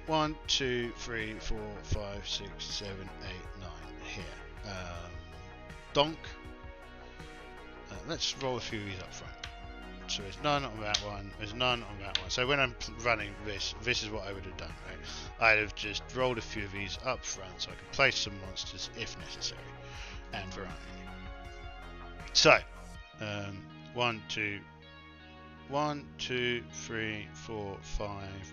1, 2, 3, 4, 5, 6, 7, 8, 9 here. Donk. Let's roll a few of these up front. So there's none on that one, there's none on that one. So when I'm running this is what I would have done, right? I'd have just rolled a few of these up front so I could place some monsters if necessary. And there aren't any. So, 1, 2, 3, 4, 5,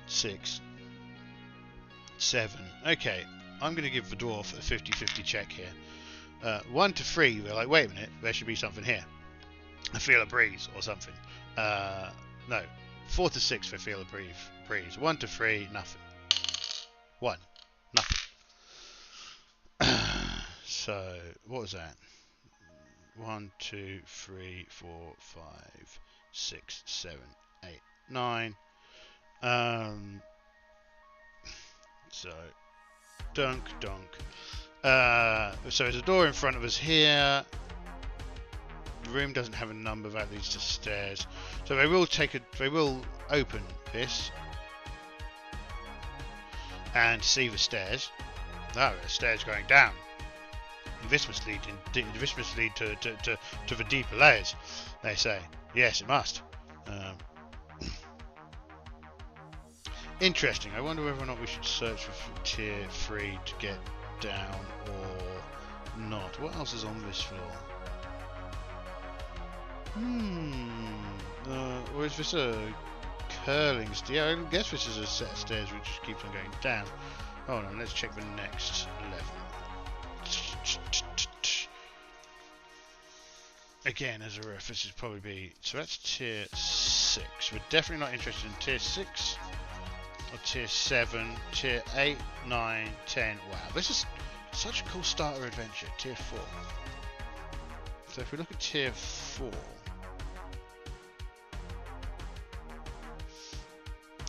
6, 7. Okay, I'm going to give the dwarf a 50-50 check here. 1 to 3, we're like, wait a minute, there should be something here. I feel a breeze or something. No, 4 to 6 for feel a breeze. 1 to 3, nothing. 1, nothing. So, what was that? 1, 2, 3, 4, 5, 6, 7, 8, 9. So, dunk. So there's a door in front of us here. The room doesn't have a number, that leads to stairs. So they will open this and see the stairs. Oh, the stairs going down. This must lead to the deeper layers, they say. Yes, it must. Interesting. I wonder whether or not we should search for tier 3 to get down or not. What else is on this floor? Or is this a curling stair? I guess this is a set of stairs which just keeps on going down. Hold on, let's check the next level. Again, as a ref, this would probably be... So that's tier 6. We're definitely not interested in tier 6. Or tier 7. Tier 8, 9, 10. Wow, this is such a cool starter adventure. Tier 4. So if we look at tier 4...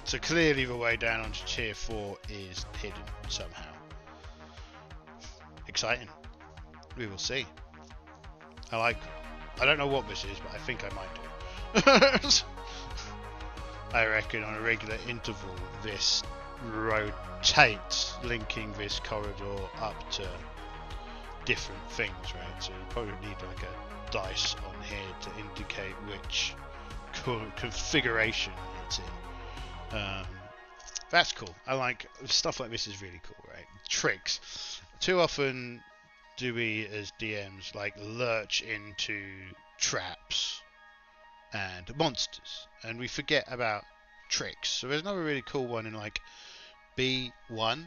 So clearly the way down onto tier 4 is hidden somehow. exciting. We will see. I don't know what this is, but I think I might do. I reckon on a regular interval this rotates, linking this corridor up to different things, right? So you probably need like a dice on here to indicate which configuration it's in. That's cool. I like stuff like this. Is really cool, right? Tricks. Too often do we as DMs like lurch into traps and monsters, and we forget about tricks. So there's another really cool one in like B1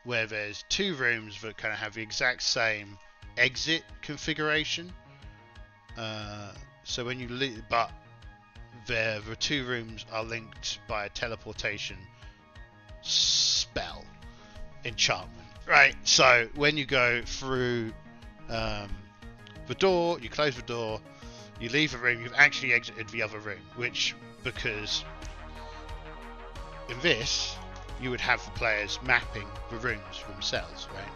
where there's 2 rooms that kind of have the exact same exit configuration. So when you but the 2 rooms are linked by a teleportation spell enchantment, right? So when you go through the door, you close the door, you leave the room, you've actually exited the other room, which, because in this you would have the players mapping the rooms themselves, right?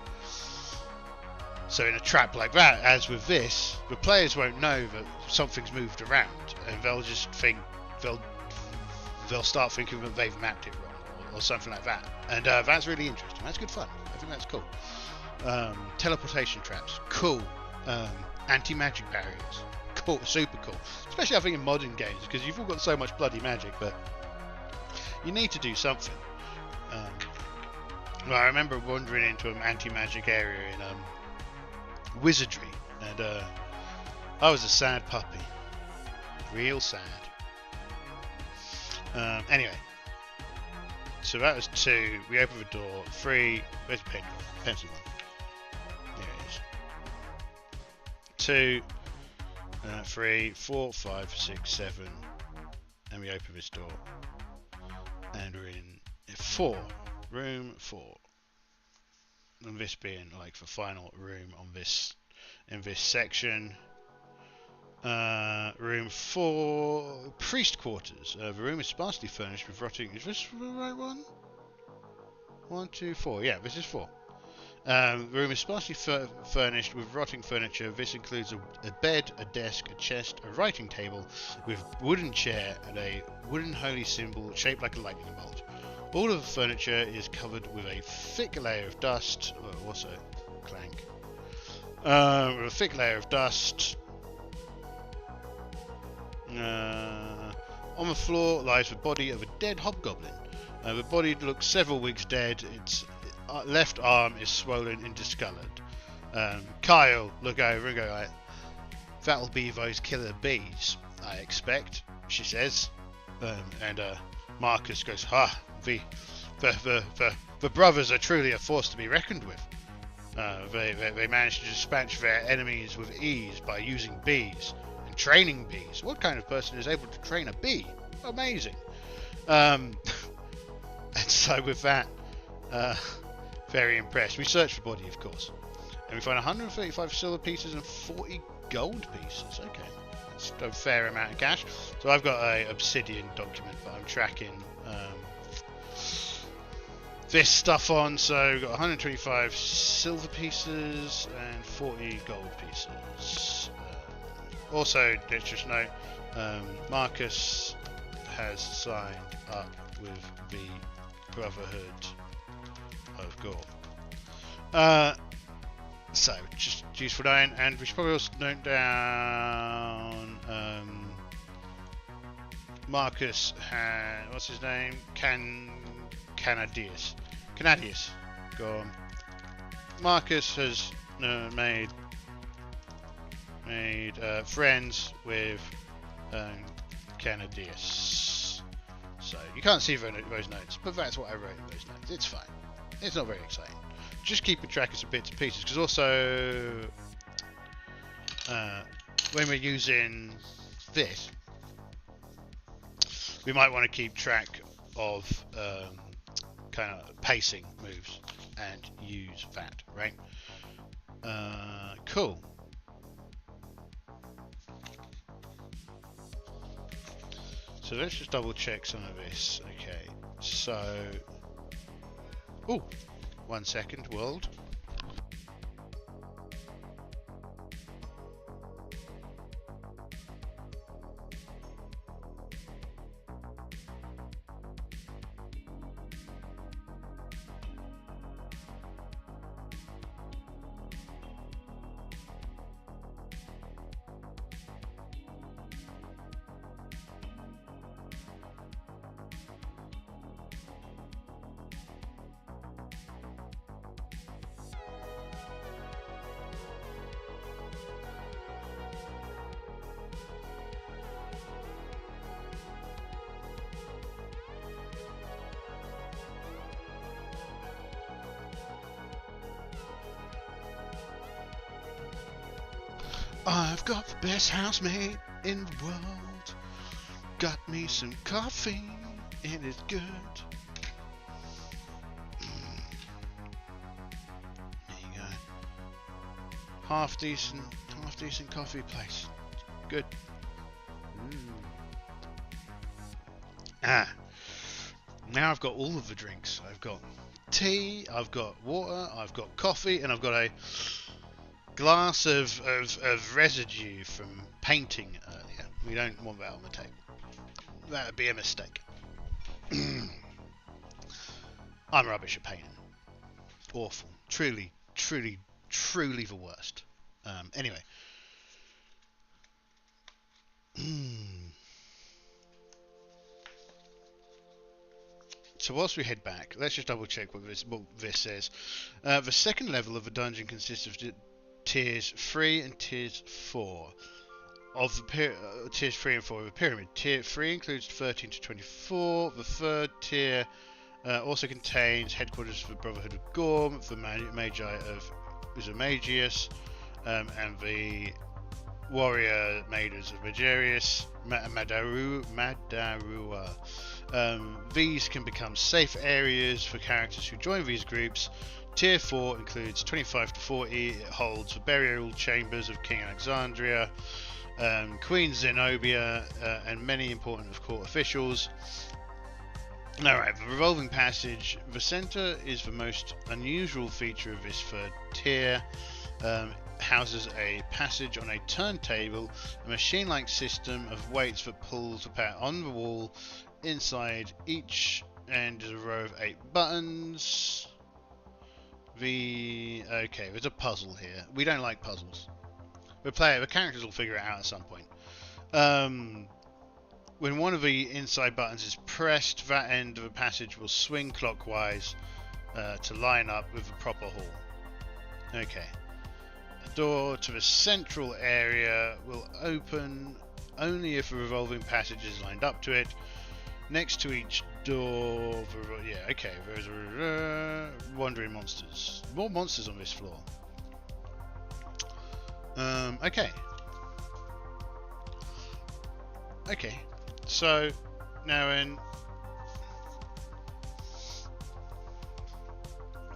So in a trap like that, as with this, the players won't know that something's moved around, and they'll just think they'll start thinking that they've mapped it wrong, or something like that. And that's really interesting. That's good fun. I think that's cool. Teleportation traps, cool. Anti-magic barriers, cool, super cool. Especially I think in modern games, because you've all got so much bloody magic, but you need to do something. Well, I remember wandering into an anti-magic area in wizardry, and I was a sad puppy, real sad. Anyway, so that was 2. We open the door. 3. Where's the pencil one? There it is. 2, 3, 4, 5, 6, 7, and we open this door, and we're in 4, room 4, and this being like the final room on this in this section. Room 4, priest quarters. The room is sparsely furnished with rotting. Is this the right one? 1, 2, 4. Yeah, this is 4. The room is sparsely furnished with rotting furniture. This includes a bed, a desk, a chest, a writing table with wooden chair, and a wooden holy symbol shaped like a lightning bolt. All of the furniture is covered with a thick layer of dust. Oh, also clank. With a thick layer of dust. On the floor lies the body of a dead hobgoblin. The body looks several weeks dead. Its left arm is swollen and discoloured. Kyle look over and go like, "That'll be those killer bees, I expect," she says. And Marcus goes, the brothers are truly a force to be reckoned with. They managed to dispatch their enemies with ease by using bees and training bees. What kind of person is able to train a bee? Amazing. And so with that, very impressed. We search for body, of course, and we find 135 silver pieces and 40 gold pieces. Okay, that's a fair amount of cash. So I've got a obsidian document that I'm tracking this stuff on. So we've got 125 silver pieces and 40 gold pieces. Also, let's just note, Marcus has signed up with the Brotherhood of Gore. So, just useful knowing, and we should probably also note down Marcus had, what's his name? Canadius. Go on. Marcus has made friends with Canadius. So you can't see those notes, but that's what I wrote in those notes. It's fine. It's not very exciting. Just keeping track of some bits and pieces, because also when we're using this, we might want to keep track of kind of pacing moves and use that, right? Cool. So let's just double check some of this. Okay, so, oh, 1 second, world. I've got the best housemate in the world. Got me some coffee, and it's good. There you go. Half decent coffee place. Good. Now I've got all of the drinks. I've got tea, I've got water, I've got coffee, and I've got a glass of residue from painting earlier. We don't want that on the table. That would be a mistake. I'm rubbish at painting. Awful. Truly the worst. Anyway. So whilst we head back, let's just double check what this says. The second level of the dungeon consists of tiers 3 and tiers 4. Of the tiers 3 and 4 of the pyramid. Tier 3 includes 13 to 24. The third tier also contains headquarters for the Brotherhood of Gorm, the Magi of Uzamagius, and the warrior maidens of Magarius, Madarua. These can become safe areas for characters who join these groups. Tier 4 includes 25 to 40. It holds the burial chambers of King Alexandria, Queen Zenobia, and many important court officials. Alright, the revolving passage. The centre is the most unusual feature of this third tier. Houses a passage on a turntable, a machine-like system of weights that pulls apart on the wall. Inside each end is a row of 8 buttons. Okay, there's a puzzle here. We don't like puzzles. The characters will figure it out at some point. When one of the inside buttons is pressed, that end of the passage will swing clockwise to line up with the proper hall. Okay. The door to the central area will open only if a revolving passage is lined up to it. Next to each door, there's wandering monsters. More monsters on this floor. Okay, so now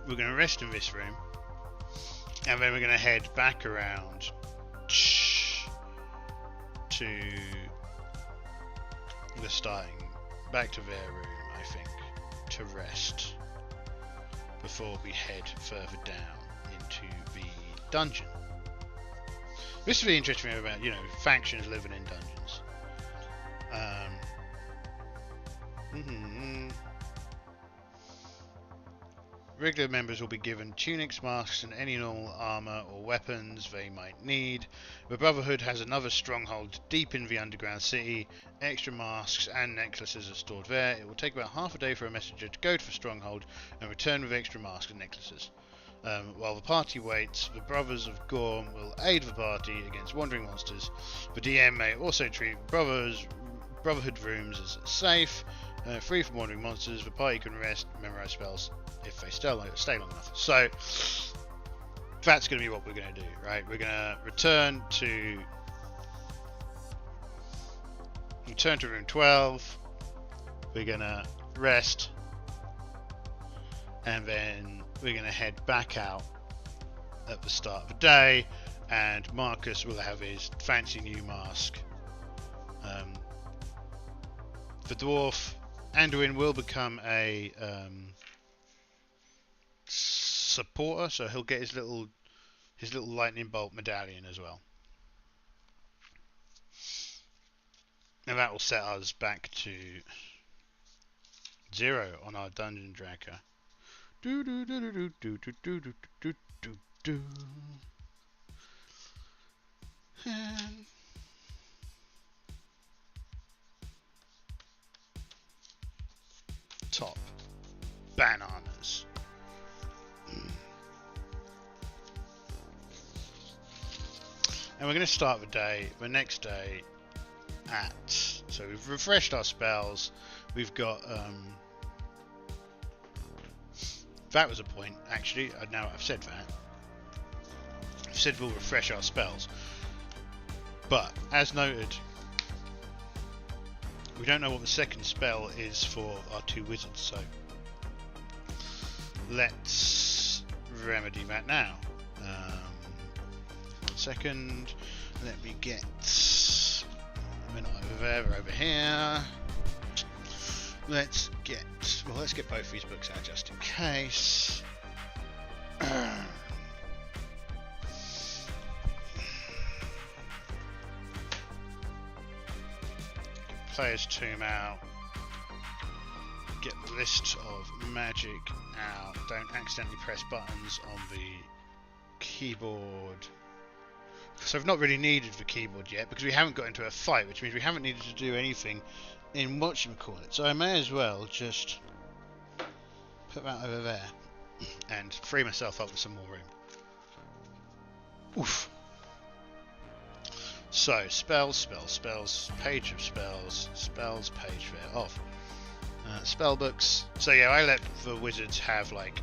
we're going to rest in this room, and then we're going to head back around to the starting, back to their room, I think, to rest before we head further down into the dungeon. This is really interesting about, factions living in dungeons. Regular members will be given tunics, masks, and any normal armor or weapons they might need. The Brotherhood has another stronghold deep in the underground city. Extra masks and necklaces are stored there. It will take about half a day for a messenger to go to the stronghold and return with extra masks and necklaces. While the party waits, the Brothers of Gorm will aid the party against wandering monsters. The DM may also treat Brotherhood rooms as safe, free from wandering monsters. The party can rest, memorize spells if they stay long enough. So that's going to be what we're going to do, right? We're going to return to room 12. We're going to rest, and then we're going to head back out at the start of the day, and Marcus will have his fancy new mask. The dwarf Anduin will become a supporter, so he'll get his little lightning bolt medallion as well, and that will set us back to 0 on our dungeon tracker. And top bananas. And we're going to start the next day so we've refreshed our spells. We've got that was a point, actually. Now I've said that. I've said we'll refresh our spells. But, as noted, we don't know what the second spell is for our two wizards, so let's remedy that now. 1 second, let me get... We're not over there, we're over here. Let's get both these books out just in case. Player's Tomb out. Get the list of magic out. Don't accidentally press buttons on the keyboard. So I've not really needed the keyboard yet because we haven't got into a fight, which means we haven't needed to do anything in whatchamacallit. So I may as well just put that over there and free myself up with some more room. Oof. So, spells, page of spells, page there, off. Spell books. So yeah, I let the wizards have like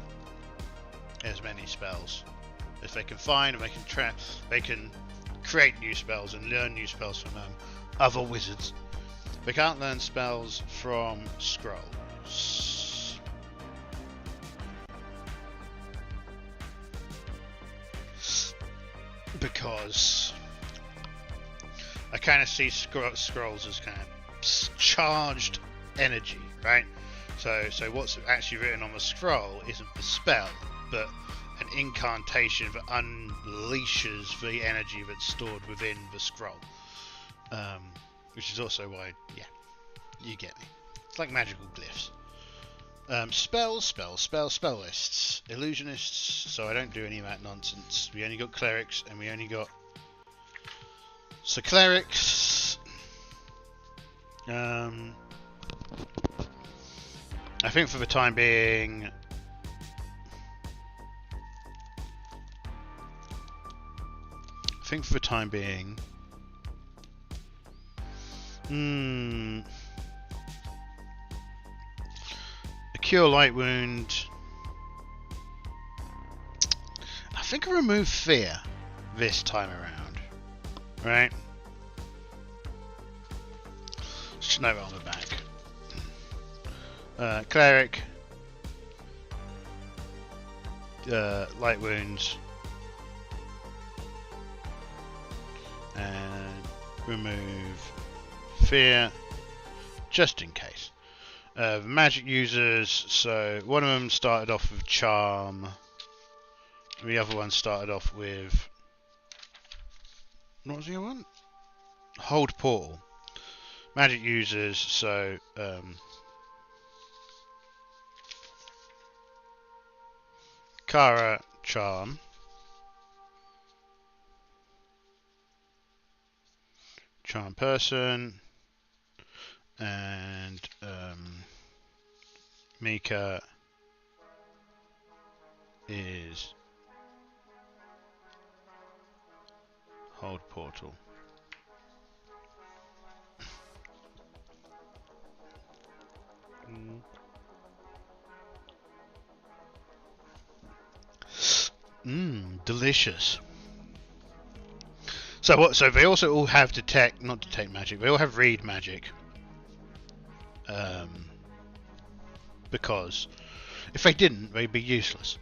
as many spells as they can find, and they can create new spells and learn new spells from other wizards. They can't learn spells from scrolls. Because I kind of see scrolls as kind of charged energy, right? So what's actually written on the scroll isn't the spell, but an incantation that unleashes the energy that's stored within the scroll. Which is also why, yeah, you get me. It's like magical glyphs. Spell lists. Illusionists, so I don't do any of that nonsense. We only got clerics, and we only got... So clerics... I think for the time being... A cure light wound. I think I remove fear this time around. Right? Just note it on the back. Cleric. Light wounds. And remove fear, just in case. Magic users, so one of them started off with charm, the other one started off with, what was the other one? Hold portal. Magic users, so Kara, charm. Charm person, and Mika is hold portal. Delicious. So what? So they also all have not detect magic. They all have read magic. Because if they didn't, they'd be useless.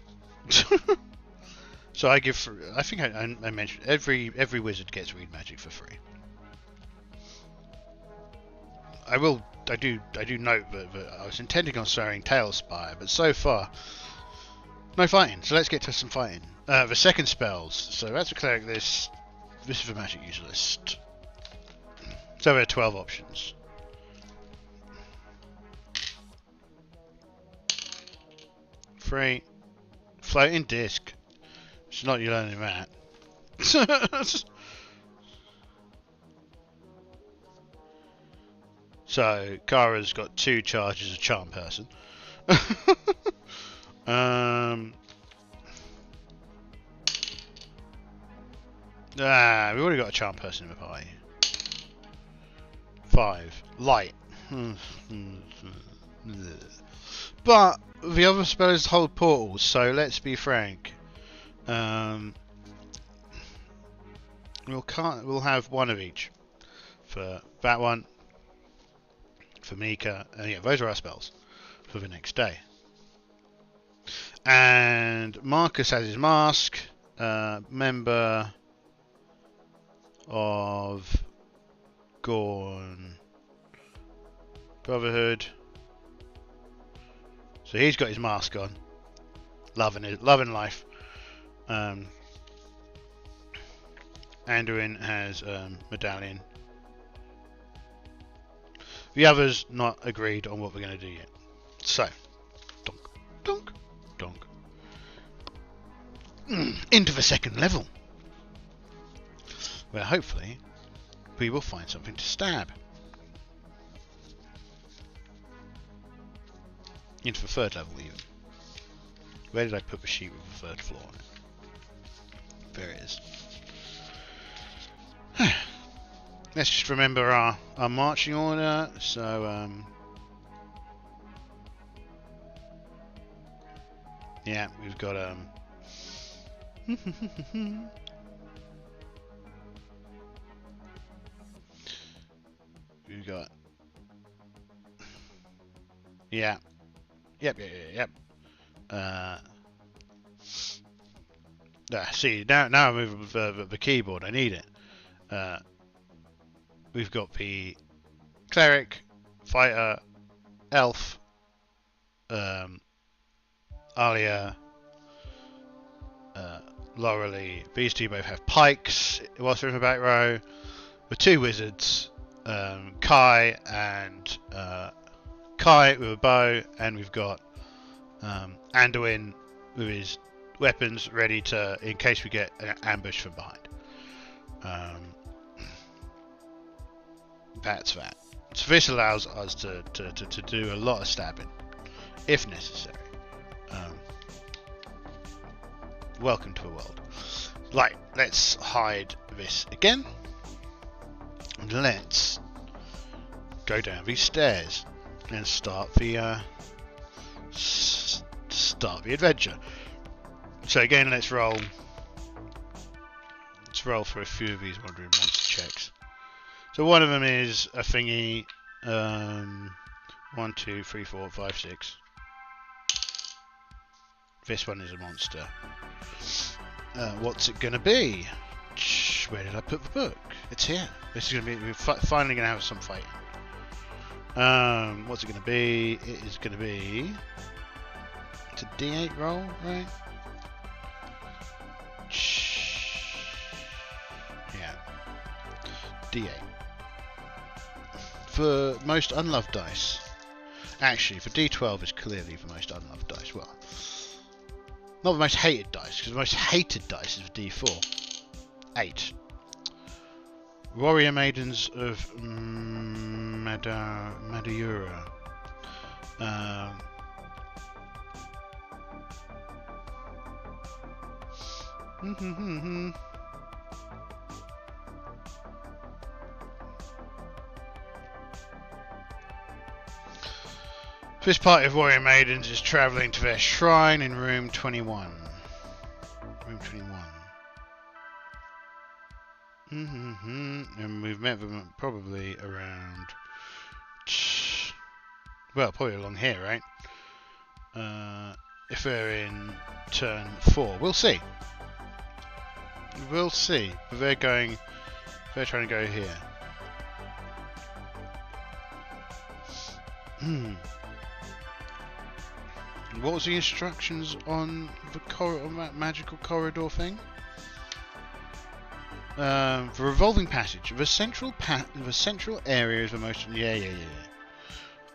So I think I mentioned every wizard gets read magic for free. I do note that I was intending on starring talespire, but so far no fighting. So let's get to some fighting. The second spells. So that's a cleric list. This is the magic user list. So there are 12 options. Free. Floating disc. It's not you learning that. So Kara's got 2 charges of charm person. We've already got a charm person in the party. 5. Light. But the other spell is hold portals, so let's be frank. We'll have one of each for that one, for Mika, and yeah, those are our spells for the next day. And Marcus has his mask. Member of Gorn Brotherhood. So he's got his mask on, loving life. Anduin has medallion. The others not agreed on what we're going to do yet. So, donk, donk, donk. Into the second level, where hopefully we will find something to stab. Into the third level even. Where did I put the sheet with the third floor on it? There it is. Let's just remember our marching order. So, yeah, we've got we've got yep. See, now I move the keyboard. I need it. We've got the cleric, fighter, elf, Alia, Laurelie. These two both have pikes whilst they're in the back row. The two wizards, Kai and Kai with a bow, and we've got Anduin with his weapons ready to, in case we get an ambush from behind. That's that. So this allows us to do a lot of stabbing, if necessary. Welcome to the world. Right, let's hide this again, and let's go down these stairs and start the adventure. So again, let's roll for a few of these wandering monster checks. So one of them is a thingy. 1, 2, 3, 4, 5, 6. This one is a monster. What's it gonna be? Where did I put the book? It's here. This is gonna be. We're finally gonna have some fighting. What's it gonna be? It is gonna be. It's a D8 roll, right? Yeah. D8. For most unloved dice. Actually, for D12 is clearly the most unloved dice. Well, not the most hated dice, because the most hated dice is for D4. 8. Warrior Maidens of Madura. This party of warrior maidens is travelling to their shrine in room 21. Room 21. And we've met them probably around... Well, probably along here, right? If they're in turn 4. We'll see. We'll see. But they're trying to go here. What was the instructions on that magical corridor thing? The revolving passage. The central area is the most. Yeah.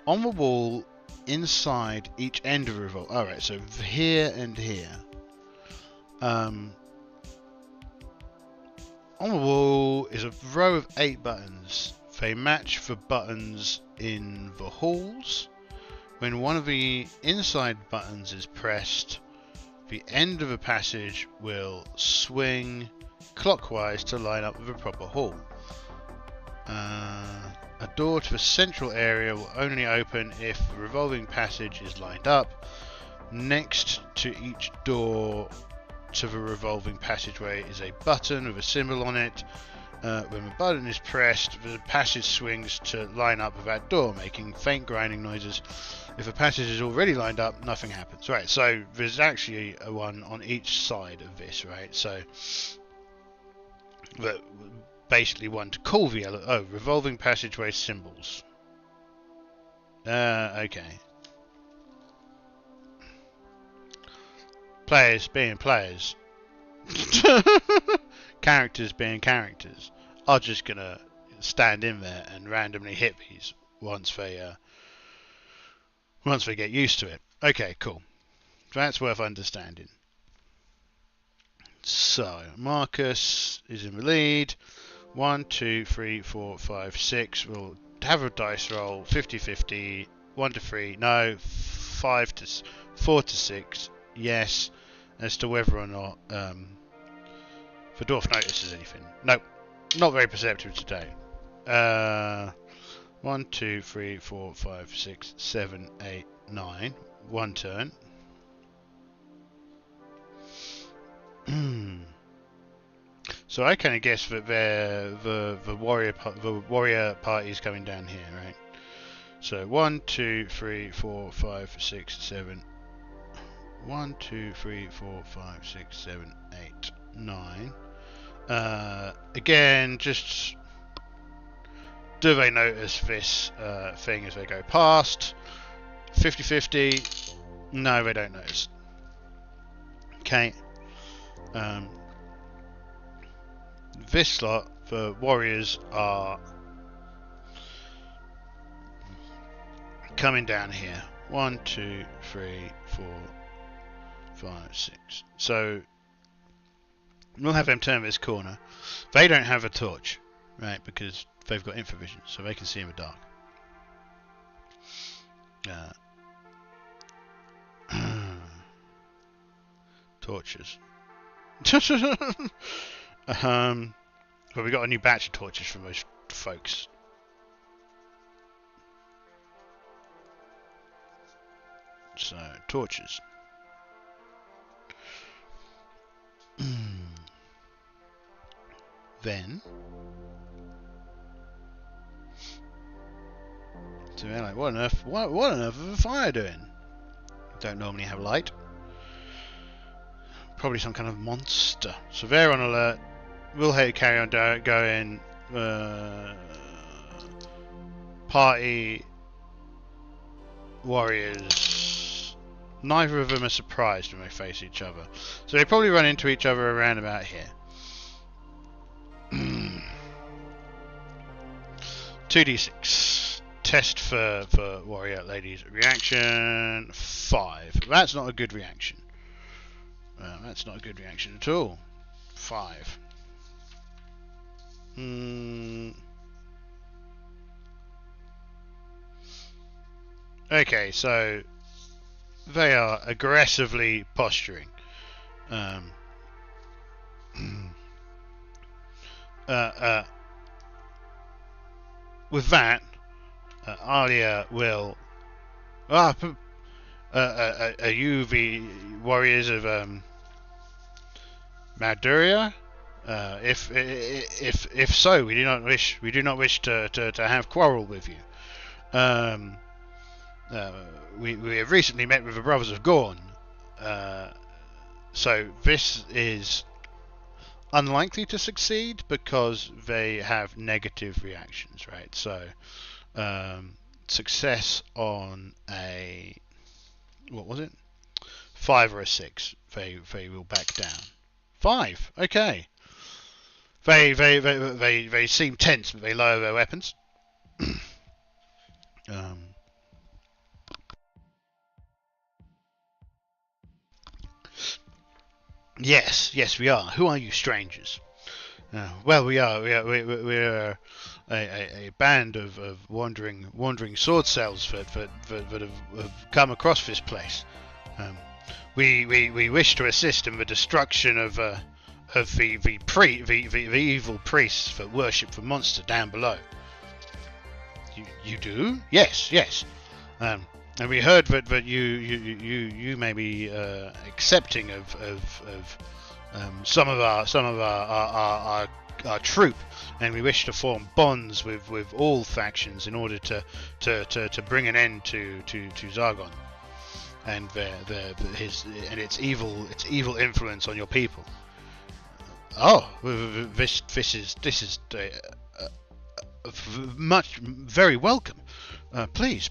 On the wall, inside each end of the revolve. All right, so here and here. On the wall is a row of 8 buttons. They match the buttons in the halls. When one of the inside buttons is pressed, the end of a passage will swing clockwise to line up with a proper hall. A door to the central area will only open if the revolving passage is lined up. Next to each door to the revolving passageway is a button with a symbol on it. When the button is pressed, the passage swings to line up with that door, making faint grinding noises. If a passage is already lined up, nothing happens. Right, so there's actually a one on each side of this, right? So, basically one to call the revolving passageway symbols. Okay. Players being players. Characters being characters. Are just gonna stand in there and randomly hit these once they get used to it. Okay, cool. That's worth understanding. So Marcus is in the lead. 1, 2, 3, 4, 5, 6. We'll have a dice roll. 50-50. 1 to 3. No. 4 to 6. Yes. As to whether or not the dwarf notices anything. Nope. Not very perceptive today. 1, 2, 3, 4, 5, 6, 7, 8, 9. One turn. So I kind of guess that the warrior party is coming down here, right? So 1, 2, 3, 4, 5, 6, 7. 1, 2, 3, 4, 5, 6, 7, 8, 9. Again, just do they notice this thing as they go past? 50-50. No, they don't notice. Okay. This slot, the warriors are coming down here. 1, 2, 3, 4, 5, 6. So we'll have them turn this corner. They don't have a torch, right? Because they've got infravision, so they can see in the dark. Torches. But we got a new batch of torches from those folks. So torches. Then, so they're like, what on earth? What on earth is the fire doing? Don't normally have light. Probably some kind of monster. So they're on alert. We'll carry on going. Party warriors. Neither of them are surprised when they face each other. So they probably run into each other around about here. 2d6. Test for warrior ladies. Reaction 5. That's not a good reaction. That's not a good reaction at all. 5. Okay, so they are aggressively posturing. With that, Alia will. Are you the warriors of Maduria? If so, we do not wish to have quarrel with you. We have recently met with the brothers of Gorn, so this is unlikely to succeed because they have negative reactions, right? So success on a, what was it? 5 or a 6, they will back down. 5, okay. They seem tense, but they lower their weapons. Yes, we are. Who are you, strangers? Well, we're a band of wandering sword cells that have come across this place. We wish to assist in the destruction of the evil priests that worship the monster down below. You do? Yes. And And we heard that you may be accepting of some of our troop, and we wish to form bonds with all factions in order to bring an end to Zargon and its evil influence on your people. Oh, this is very welcome. Please.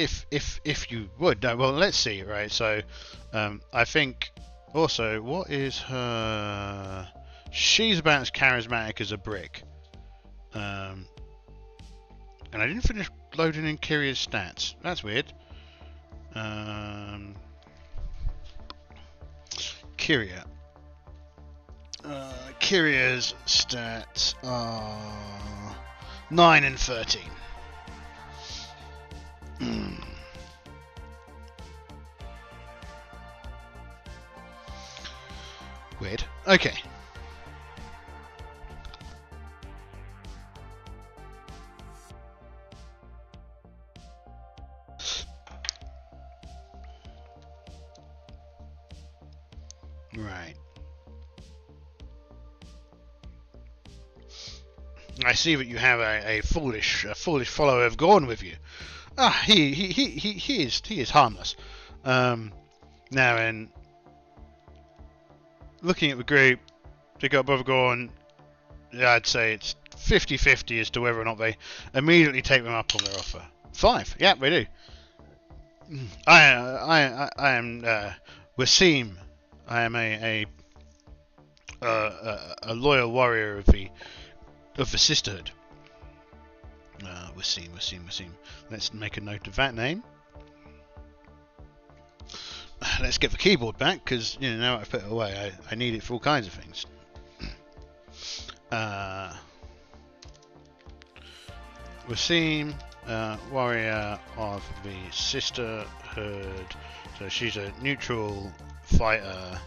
If you would. No, well, let's see. Right. So, I think also, what is her? She's about as charismatic as a brick. And I didn't finish loading in Kyria's stats. That's weird. Kyria. Kyria's stats are 9 and 13. Weird. Okay. Right. I see that you have a foolish follower of Gorn with you. Ah, he is harmless. Now, in looking at the group, they got Brother Gorn. I'd say it's 50-50 as to whether or not they immediately take them up on their offer. 5, yeah, they do. I am Wasim. I am a loyal warrior of the Sisterhood. Wasim. Let's make a note of that name. Let's get the keyboard back, because now I've put it away, I need it for all kinds of things. Wasim, warrior of the Sisterhood. So she's a neutral fighter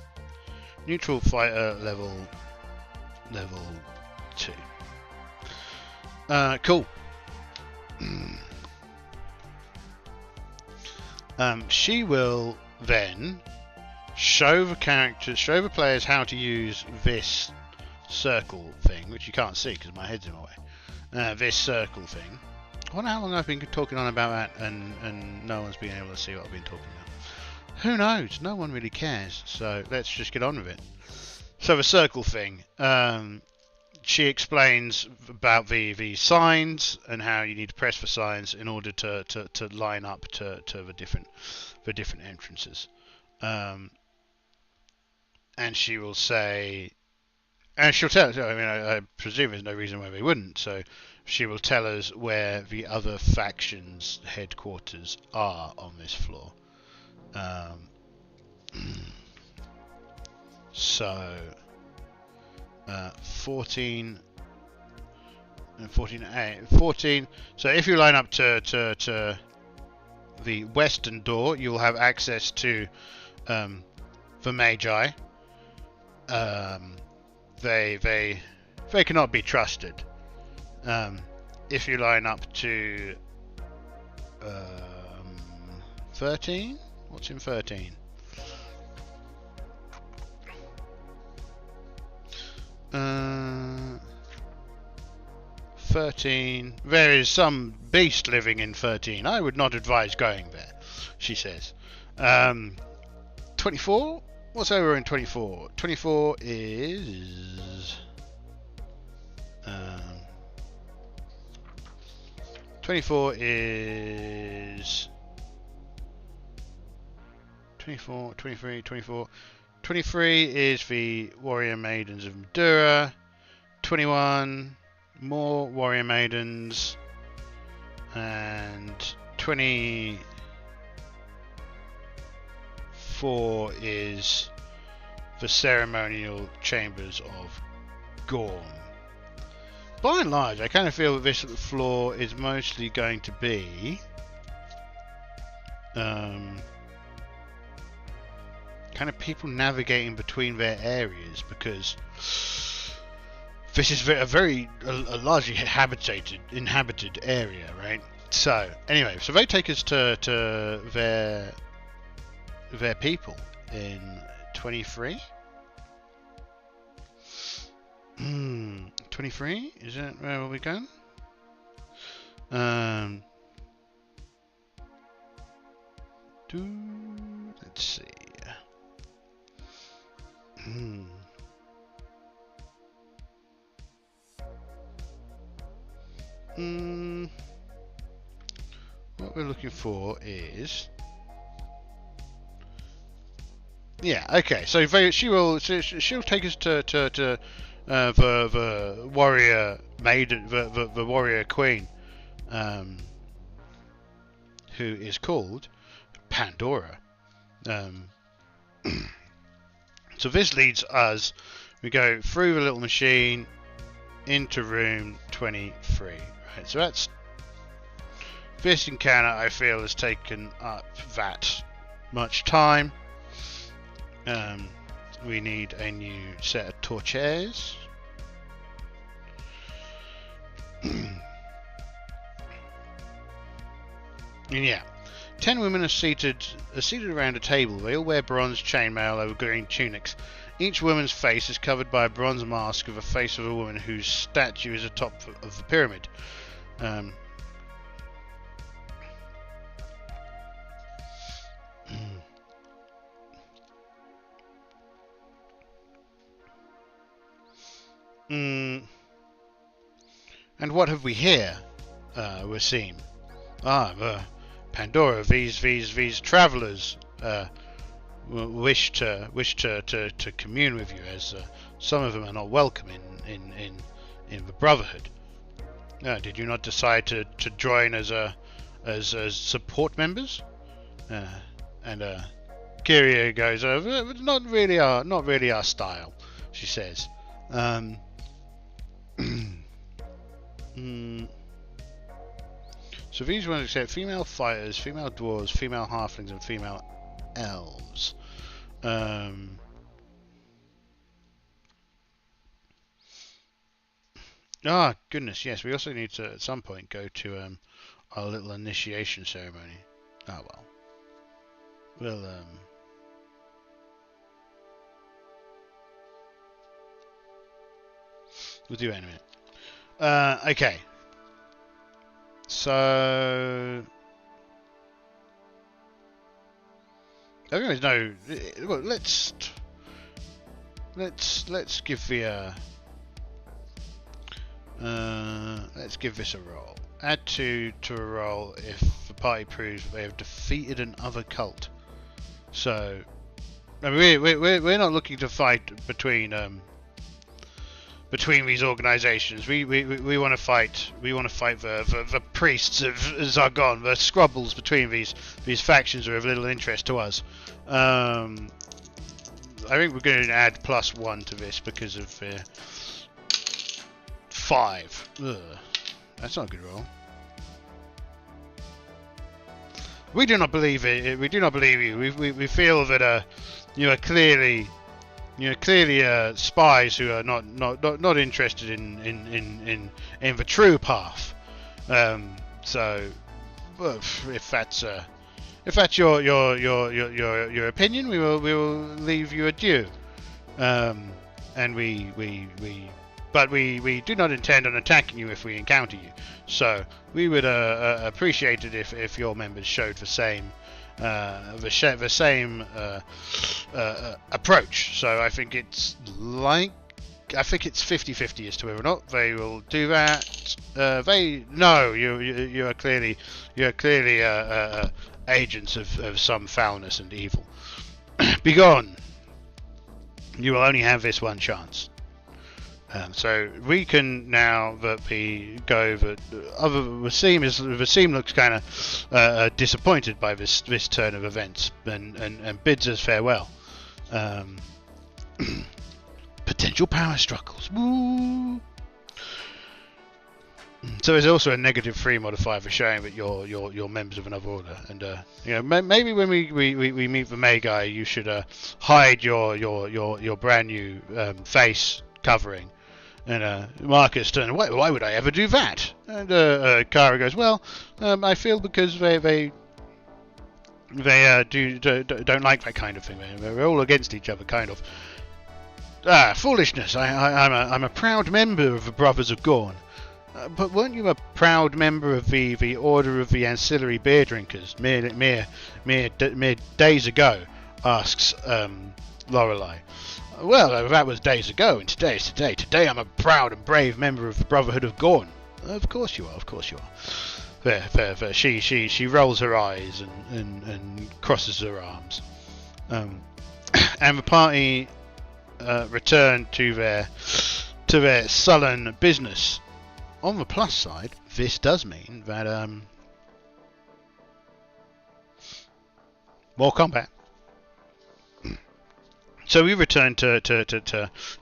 level 2. Cool. She will then show the players how to use this circle thing, which you can't see because my head's in my way. This circle thing. I wonder how long I've been talking on about that, and no one's been able to see what I've been talking about. Who knows? No one really cares. So let's just get on with it. So the circle thing. She explains about the signs and how you need to press the signs in order to line up to the different entrances. And she will say, and she'll tell us. I mean, I presume there's no reason why they wouldn't. So she will tell us where the other factions' headquarters are on this floor. So 14 and 14. So if you line up to the western door, you'll have access to the Magi. They cannot be trusted. If you line up to 13, what's in 13? 13. There is some beast living in 13. I would not advise going there, she says. 24? What's over in 24? 24 is... 24 is... 24, 23, 24... 23 is the Warrior Maidens of Madura. 21, more Warrior Maidens. And 24 is the Ceremonial Chambers of Gorm. By and large, I kind of feel that this floor is mostly going to be... kind of people navigating between their areas, because this is a largely inhabited area, right? So anyway, so they take us to their people in 23. 23? Is that where are we going? Let's see. What we're looking for is, yeah, okay. So she'll take us to the warrior maiden, the warrior queen, who is called Pandora. So this leads us. We go through the little machine into room 23. Right. So that's this encounter. I feel has taken up that much time. We need a new set of torches. And yeah, 10 women are seated around a table. They all wear bronze chainmail over green tunics. Each woman's face is covered by a bronze mask of a face of a woman whose statue is atop of the pyramid. And what have we here, Wasim? Pandora. These travellers wish to commune with you, as some of them are not welcome in the Brotherhood. Did you not decide to join as support members? And Kyria goes, not really our style, she says. So these ones accept female fighters, female dwarves, female halflings, and female elves. Goodness, yes. We also need to at some point go to our little initiation ceremony. Oh well. We'll do it in a minute. Okay. So everyone's no. Well, let's give the let's give this a roll. Add 2 to a roll if the party proves they have defeated another cult. So, I mean, we're not looking to fight between these organisations. We want to fight. We want to fight the priests of Zargon. The squabbles between these factions are of little interest to us. I think we're going to add +1 to this because of 5. Ugh. That's not a good roll. We do not believe it. We do not believe you. We feel that you are clearly spies who are not interested in the true path. So, well, if that's your opinion, we will leave you adieu. And but we do not intend on attacking you if we encounter you. So we would appreciate it if your members showed the same approach. So I think it's 50-50 as to whether or not they will do that. You are clearly agents of some foulness and evil. Begone! You will only have this one chance. So we can now go that other Wasim looks kind of disappointed by this turn of events and bids us farewell. Potential power struggles. Woo! So there's also a -3 modifier for showing that you're members of another order, and maybe when we meet the May guy, you should hide your brand new face covering, And Marcus turns, why would I ever do that? And Kara goes, well, I feel because they don't like that kind of thing. They're all against each other, kind of. Foolishness. I'm a proud member of the Brothers of Gorn. But weren't you a proud member of the Order of the Ancillary Beer Drinkers mere days ago? Asks Lorelei. Well, that was days ago, and today is today. Today I'm a proud and brave member of the Brotherhood of Gorn. Of course you are, of course you are. Fair. She rolls her eyes and crosses her arms. And the party return to their sullen business. On the plus side, this does mean that more combat. So we return to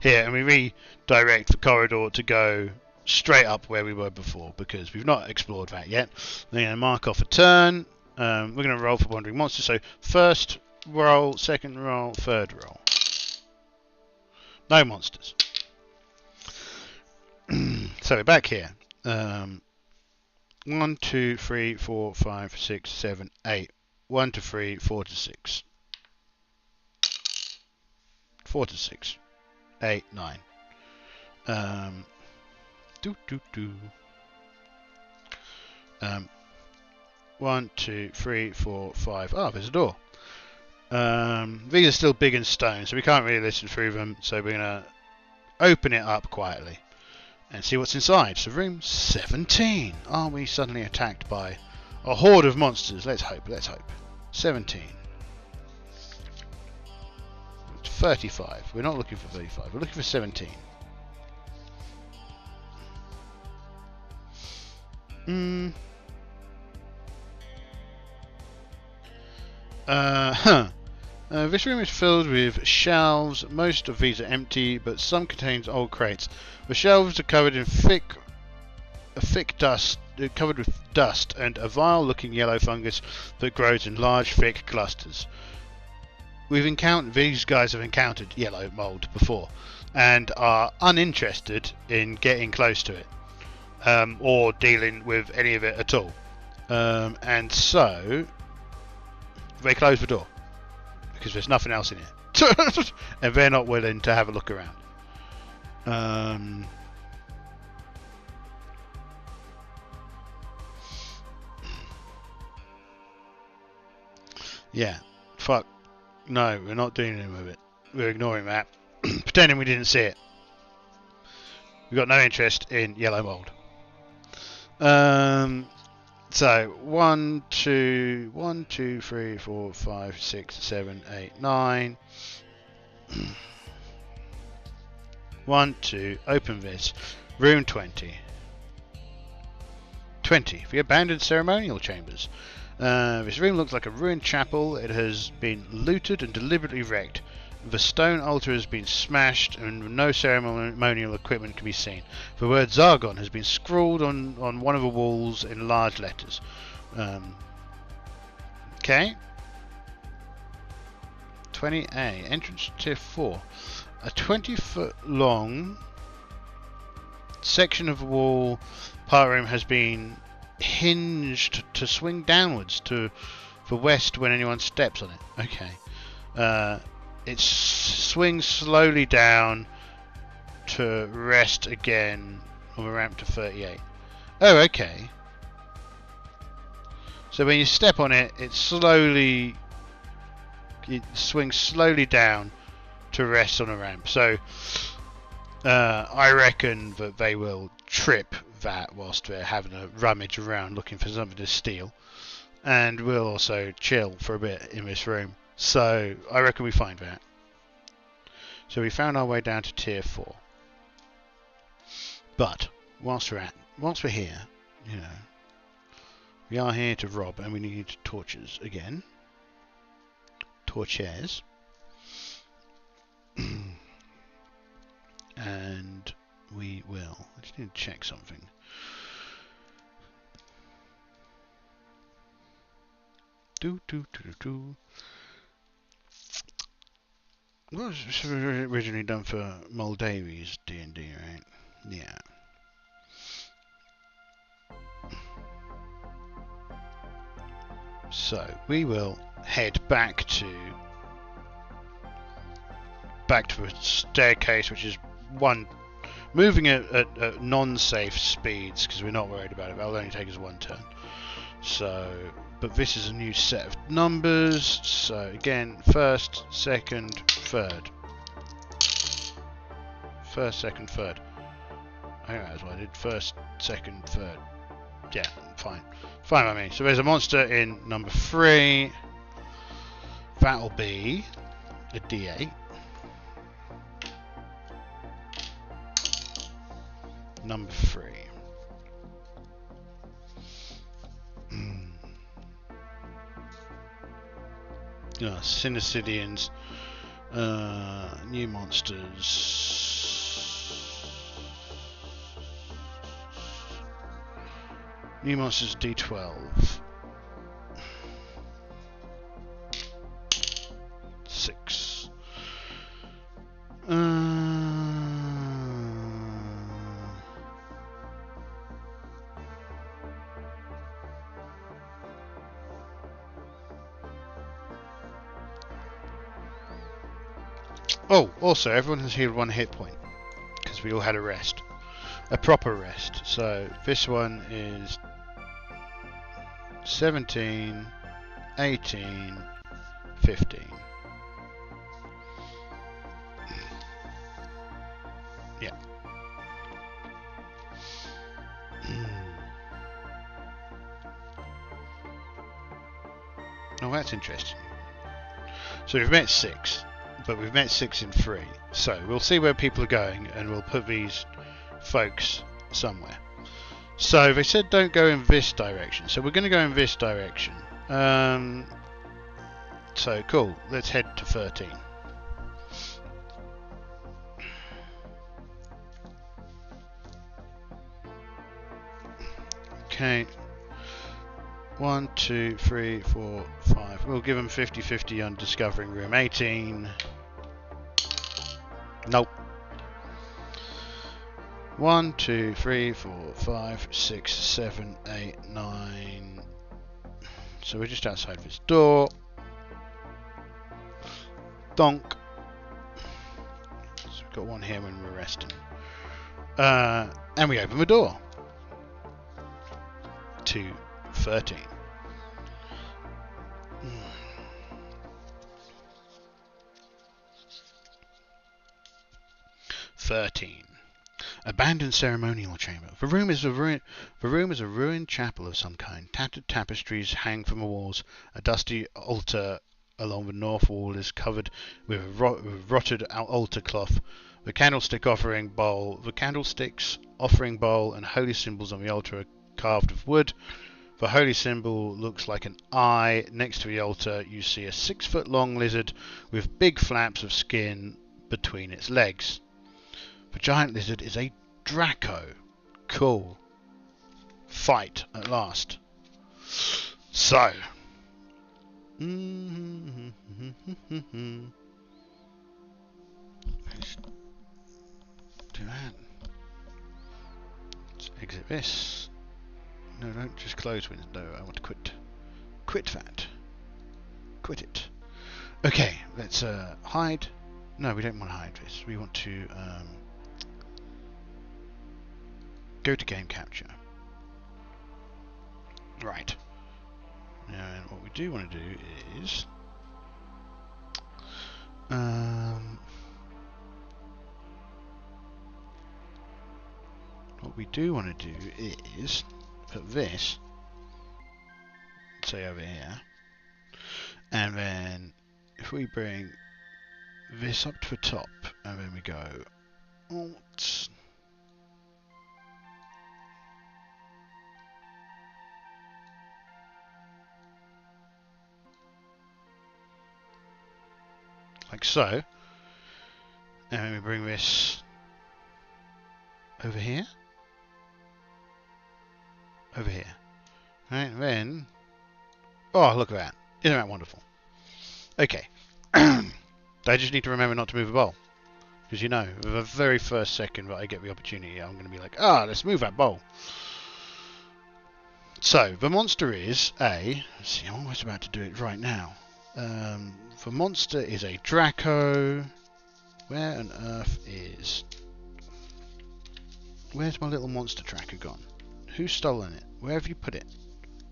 here, and we redirect the corridor to go straight up where we were before, because we've not explored that yet. We're going to mark off a turn. We're going to roll for wandering monsters. So first roll, second roll, third roll. No monsters. So we're back here. 1, 2, 3, 4, 5, 6, 7, 8. 1 to 3, 4 to 6. 4 to 6. 8, 9. 1, 2, 3, 4, 5. Oh, there's a door. These are still big and stone, so we can't really listen through them. So we're going to open it up quietly and see what's inside. So room 17. Are we suddenly attacked by a horde of monsters? Let's hope. 17. 35. We're not looking for 35. We're looking for 17. This room is filled with shelves. Most of these are empty, but some contain old crates. The shelves are covered in thick dust, covered with dust, and a vile-looking yellow fungus that grows in large, thick clusters. These guys have encountered yellow mold before, and are uninterested in getting close to it, or dealing with any of it at all. And so they close the door because there's nothing else in here, and they're not willing to have a look around. Yeah, fuck. No, we're not doing anything with it. We're ignoring that, pretending we didn't see it. We've got no interest in yellow mold. So 1, 2, 3, 4, 5, 6, 7, 8, 9. 1, 2. Open this. Room 20. 20. The abandoned ceremonial chambers. This room looks like a ruined chapel. It has been looted and deliberately wrecked. The stone altar has been smashed and no ceremonial equipment can be seen. The word Zargon has been scrawled on one of the walls in large letters. Okay. 20A. Entrance tier 4. A 20-foot long section of the wall part room has been hinged to swing downwards to the west when anyone steps on it. Okay. It swings slowly down to rest again on the ramp to 38. Oh, okay. So when you step on it, it swings slowly down to rest on a ramp. So I reckon that they will trip that whilst they're having a rummage around looking for something to steal, and we'll also chill for a bit in this room. So I reckon we find that. So we found our way down to tier 4. But whilst we're here, you know, we are here to rob, and we need torches again. Torches. And we will. I just need to check something. What was originally done for Moldavi's D&D, right? Yeah. So we will head back to a staircase, which is moving at non-safe speeds because we're not worried about it. That'll only take us one turn. So, but this is a new set of numbers. So again, first, second, third. First, second, third. I think that's what I did. First, second, third. Yeah, fine. Fine by me. So there's a monster in number 3. That'll be a D8. Number 3. Synecidians. New monsters. New monsters D12. 6. Oh, also, everyone has healed 1 hit point because we all had a rest, a proper rest. So this one is 17, 18, 15. Yeah. Oh, that's interesting. So we've met 6, but we've met 6 in 3. So we'll see where people are going, and we'll put these folks somewhere. So they said don't go in this direction, so we're going to go in this direction. So cool, let's head to 13. Okay. 1, 2, 3, 4, 5. We'll give them 50-50 on discovering room 18. Nope. 1, 2, 3, 4, 5, 6, 7, 8, 9. So we're just outside this door. Donk. So we've got one here when we're resting. And we open the door. To 13. 13. Abandoned ceremonial chamber. The room is a ruined chapel of some kind. Tattered tapestries hang from the walls. A dusty altar along the north wall is covered with rotted altar cloth. The candlesticks, offering bowl, and holy symbols on the altar are carved of wood. The holy symbol looks like an eye. Next to the altar, you see a 6-foot-long lizard with big flaps of skin between its legs. The giant lizard is a Draco. Cool. Fight at last. So. Let's do that. Let's exit this. No, don't just close window. I want to quit. Quit that. Quit it. Okay, let's hide. No, we don't want to hide this. We want to go to game capture. Right. And what we do want to do is put this, say over here, and then if we bring this up to the top, and then we go Alt, like so, and then we bring this over here. Over here. Right, then... Oh, look at that. Isn't that wonderful? Okay. I just need to remember not to move the bowl. Because you know, the very first second that I get the opportunity, I'm going to be like, ah, let's move that bowl. So, the monster is a... See, I'm almost about to do it right now. The monster is a Draco. Where on earth is... Where's my little monster tracker gone? Who's stolen it? Where have you put it?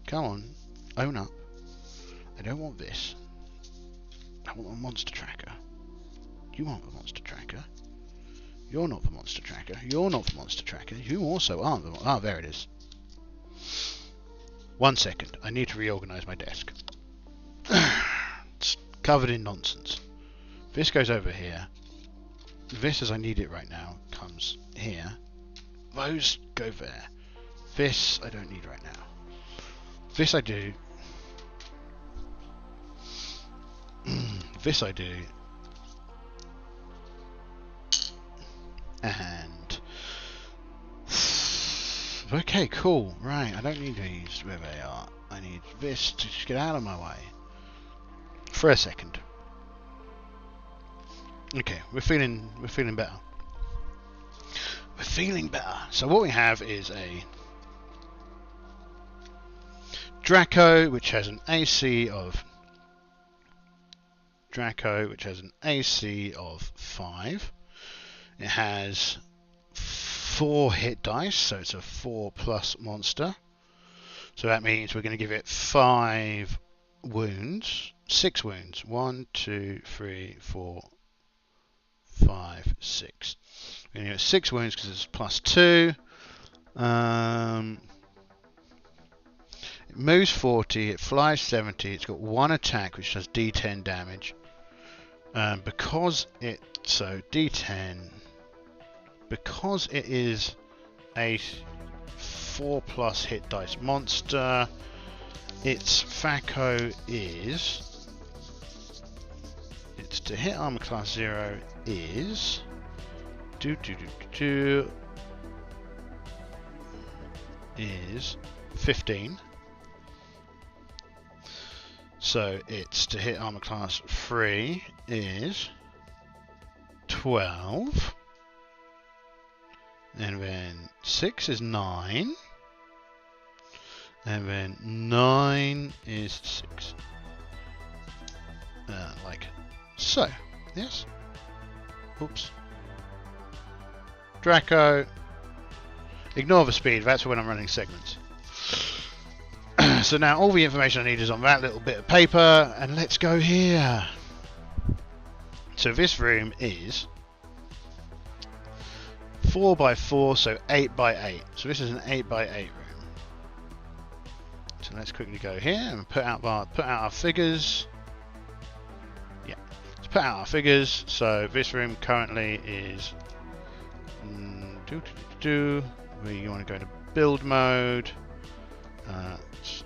Come on, own up. I don't want this. I want a monster tracker. You want the monster tracker. You're not the monster tracker. You're not the monster tracker. You also aren't the... Ah, there it is. 1 second. I need to reorganize my desk. It's covered in nonsense. This goes over here. This, as I need it right now, comes here. Those go there. This I don't need right now. This I do. This I do. And... Okay, cool. Right, I don't need these where they are. I need this to just get out of my way. For a second. Okay, we're feeling better. We're feeling better. So what we have is a Draco, which has an AC of 5. It has 4 hit dice, so it's a 4+ monster. So that means we're going to give it 5 wounds, 6 wounds. 1, 2, 3, 4, 5, 6. We're going to give it 6 wounds because it's +2. It moves 40, it flies 70, it's got 1 attack which does D10 damage. Because it is a 4+ hit dice monster, its FACO is, its to hit armor class 0 is is 15. So its to hit armor class 3 is 12. And then 6 is 9. And then 9 is 6. Like so. Yes. Oops. Draco. Ignore the speed, that's when I'm running segments. So now all the information I need is on that little bit of paper, and let's go here. So this room is 4x4, so 8x8. So this is an 8x8 room. So let's quickly go here and put out our figures. Yeah, let's put out our figures. So this room currently is we want to go into build mode. Let's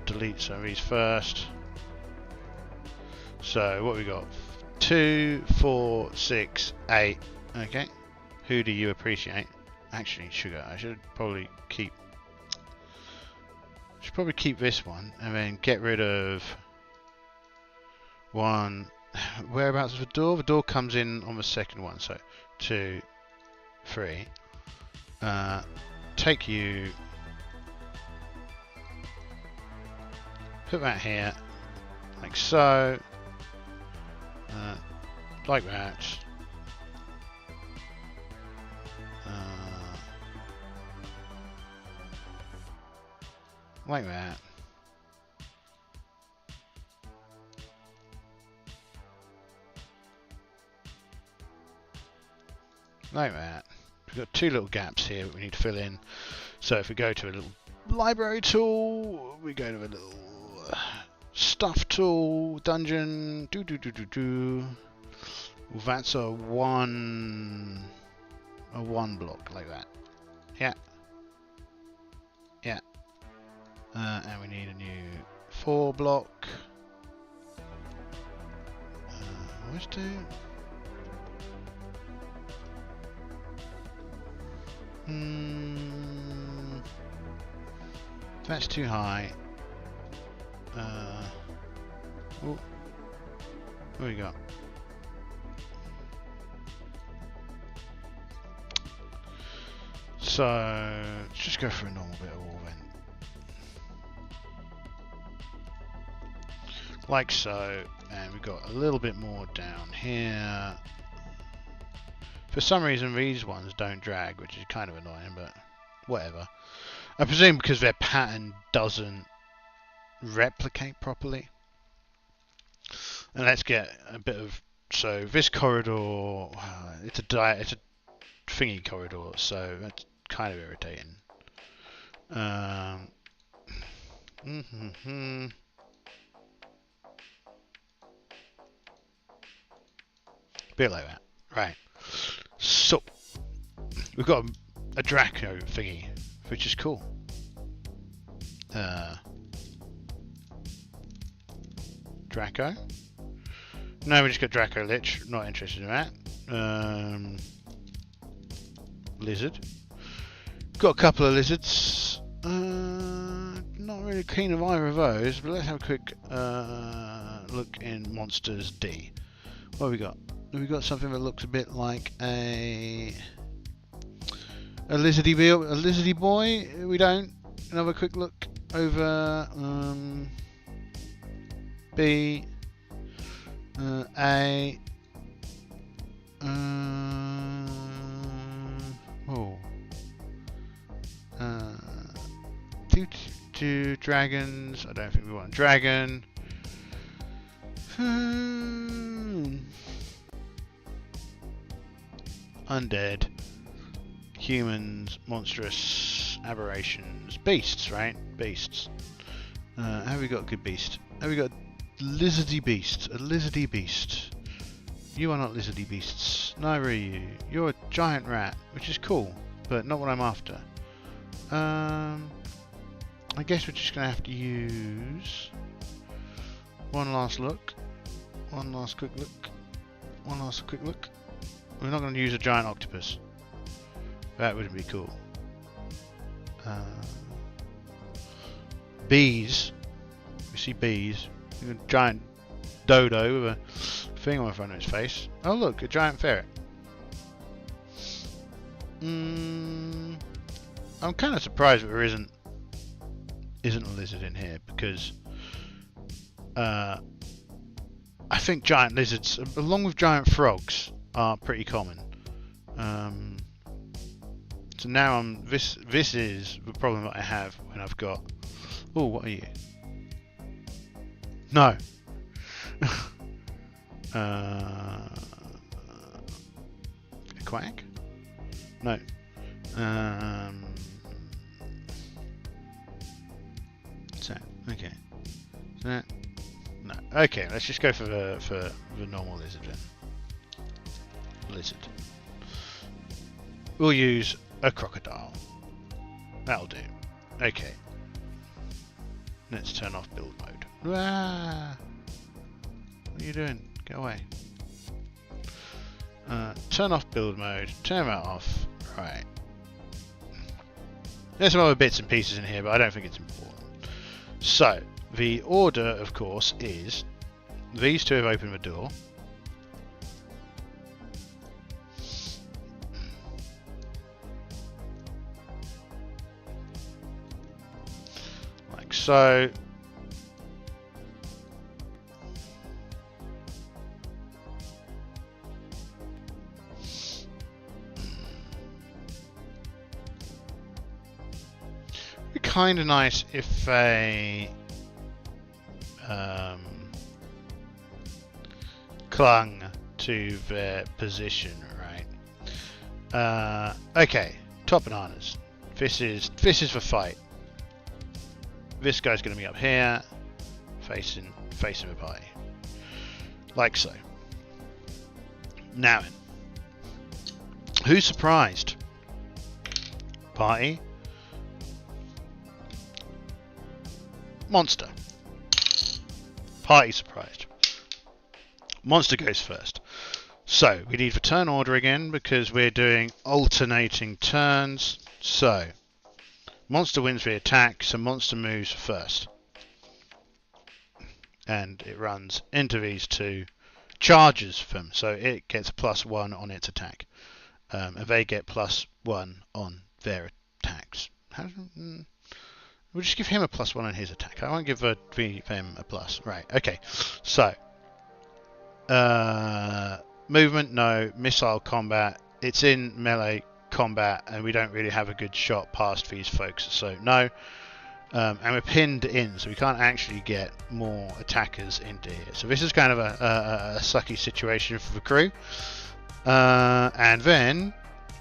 delete some of these first. So what we got? 2, 4, 6, 8. Okay. Who do you appreciate? Actually, sugar. I should probably keep this one and then get rid of one. Whereabouts is the door? The door comes in on the second one. So 2, 3. Take you. Put that here, like so. Like that. Like that. Like that. We've got 2 little gaps here that we need to fill in. So if we go to a little library tool, we go to a little stuff tool, dungeon, Well, that's a one block like that. Yeah. Yeah. And we need a new 4 block. Let's do. That's too high. What we got? So let's just go for a normal bit of wall then. Like so, and we've got a little bit more down here. For some reason these ones don't drag, which is kind of annoying, but whatever. I presume because their pattern doesn't replicate properly. And let's get a bit of, so this corridor, it's a thingy corridor, so that's kind of irritating. Bit like that, right? So we've got a Draco thingy, which is cool. Draco. No, we just got Draco Lich. Not interested in that. Lizard. Got a couple of lizards. Not really keen of either of those, but let's have a quick look in Monsters D. What have we got? Have we got something that looks a bit like a lizardy boy? We don't. Another quick look over B, A. Two dragons. I don't think we want a dragon. Undead, humans, monstrous, aberrations, beasts, right? Beasts. Have we got a good beast? Have we got a lizardy beast? A lizardy beast. You are not lizardy beasts. Neither are you. You're a giant rat, which is cool, but not what I'm after. I guess we're just going to have to use one last look. One last quick look. One last quick look. We're not going to use a giant octopus. That wouldn't be cool. Bees. We see bees. A giant dodo with a thing on the front of its face. Oh look, a giant ferret. I'm kind of surprised that there isn't a lizard in here, because I think giant lizards, along with giant frogs, are pretty common. So now this is the problem that I have when I've got. Oh, what are you? No. A quack? No. What's that? Okay. Is that? No. Okay, let's just go for the normal lizard then. Lizard. We'll use a crocodile. That'll do. Okay. Let's turn off build mode. Ah! What are you doing? Get away. Turn off build mode. Turn that off. Right. There's some other bits and pieces in here, but I don't think it's important. So, the order, of course, is these two have opened the door. Like so. Kind of nice if they clung to their position, right? Okay, top bananas. This is the fight. This guy's going to be up here, facing the party, like so. Now, who's surprised? Party. Monster. Party surprised. Monster goes first. So, we need the turn order again because we're doing alternating turns. So, Monster wins the attack, so Monster moves first. And it runs into these two, charges them, so it gets +1 on its attack. And they get +1 on their attacks. We'll just give him a +1 on his attack. I won't give them a plus. Right, okay. So, movement, no. Missile combat. It's in melee combat, and we don't really have a good shot past these folks, so no. And we're pinned in, so we can't actually get more attackers into here. So this is kind of a sucky situation for the crew. And then,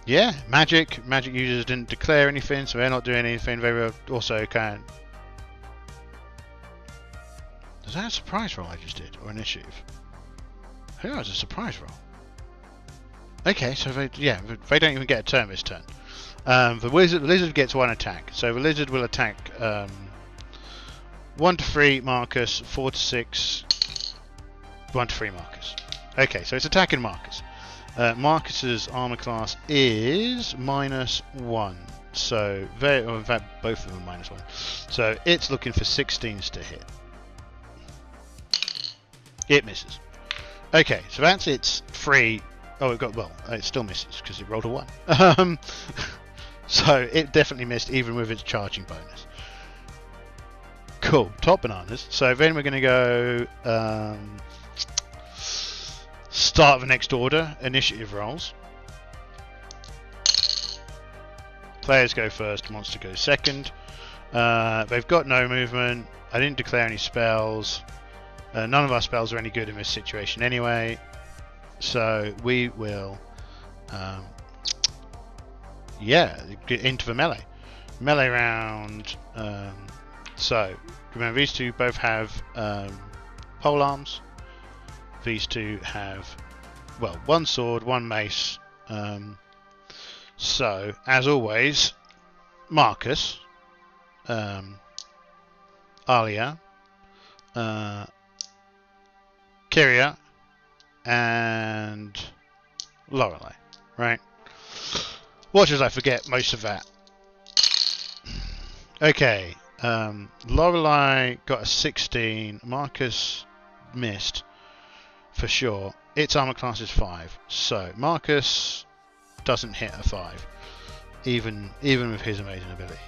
yeah, magic users didn't declare anything, so they're not doing anything. They were also kind of... Was that a surprise roll I just did, or initiative? I think that was a surprise roll. Okay, so they don't even get a turn this turn. The lizard gets 1 attack, so the lizard will attack 1 to 3 Marcus, 4 to 6, 1 to 3 Marcus. Okay, so it's attacking Marcus. Marcus's armor class is -1, so in fact both of them are -1. So it's looking for 16s to hit. It misses. Okay, so that's its 3. Oh, it still misses because it rolled a 1. So it definitely missed even with its charging bonus. Cool, top bananas. So then we're going to go start the next order, initiative rolls. Players go first, monster goes second. They've got no movement. I didn't declare any spells. None of our spells are any good in this situation anyway. So we will, get into the melee round. So remember, these two both have pole arms. These two have, well, 1 sword, 1 mace. So as always, Marcus, Alia, Kyria, and Lorelei, right? Watch as I forget most of that. Okay, Lorelei got a 16. Marcus missed for sure. Its armor class is 5, so Marcus doesn't hit a 5, even with his amazing ability.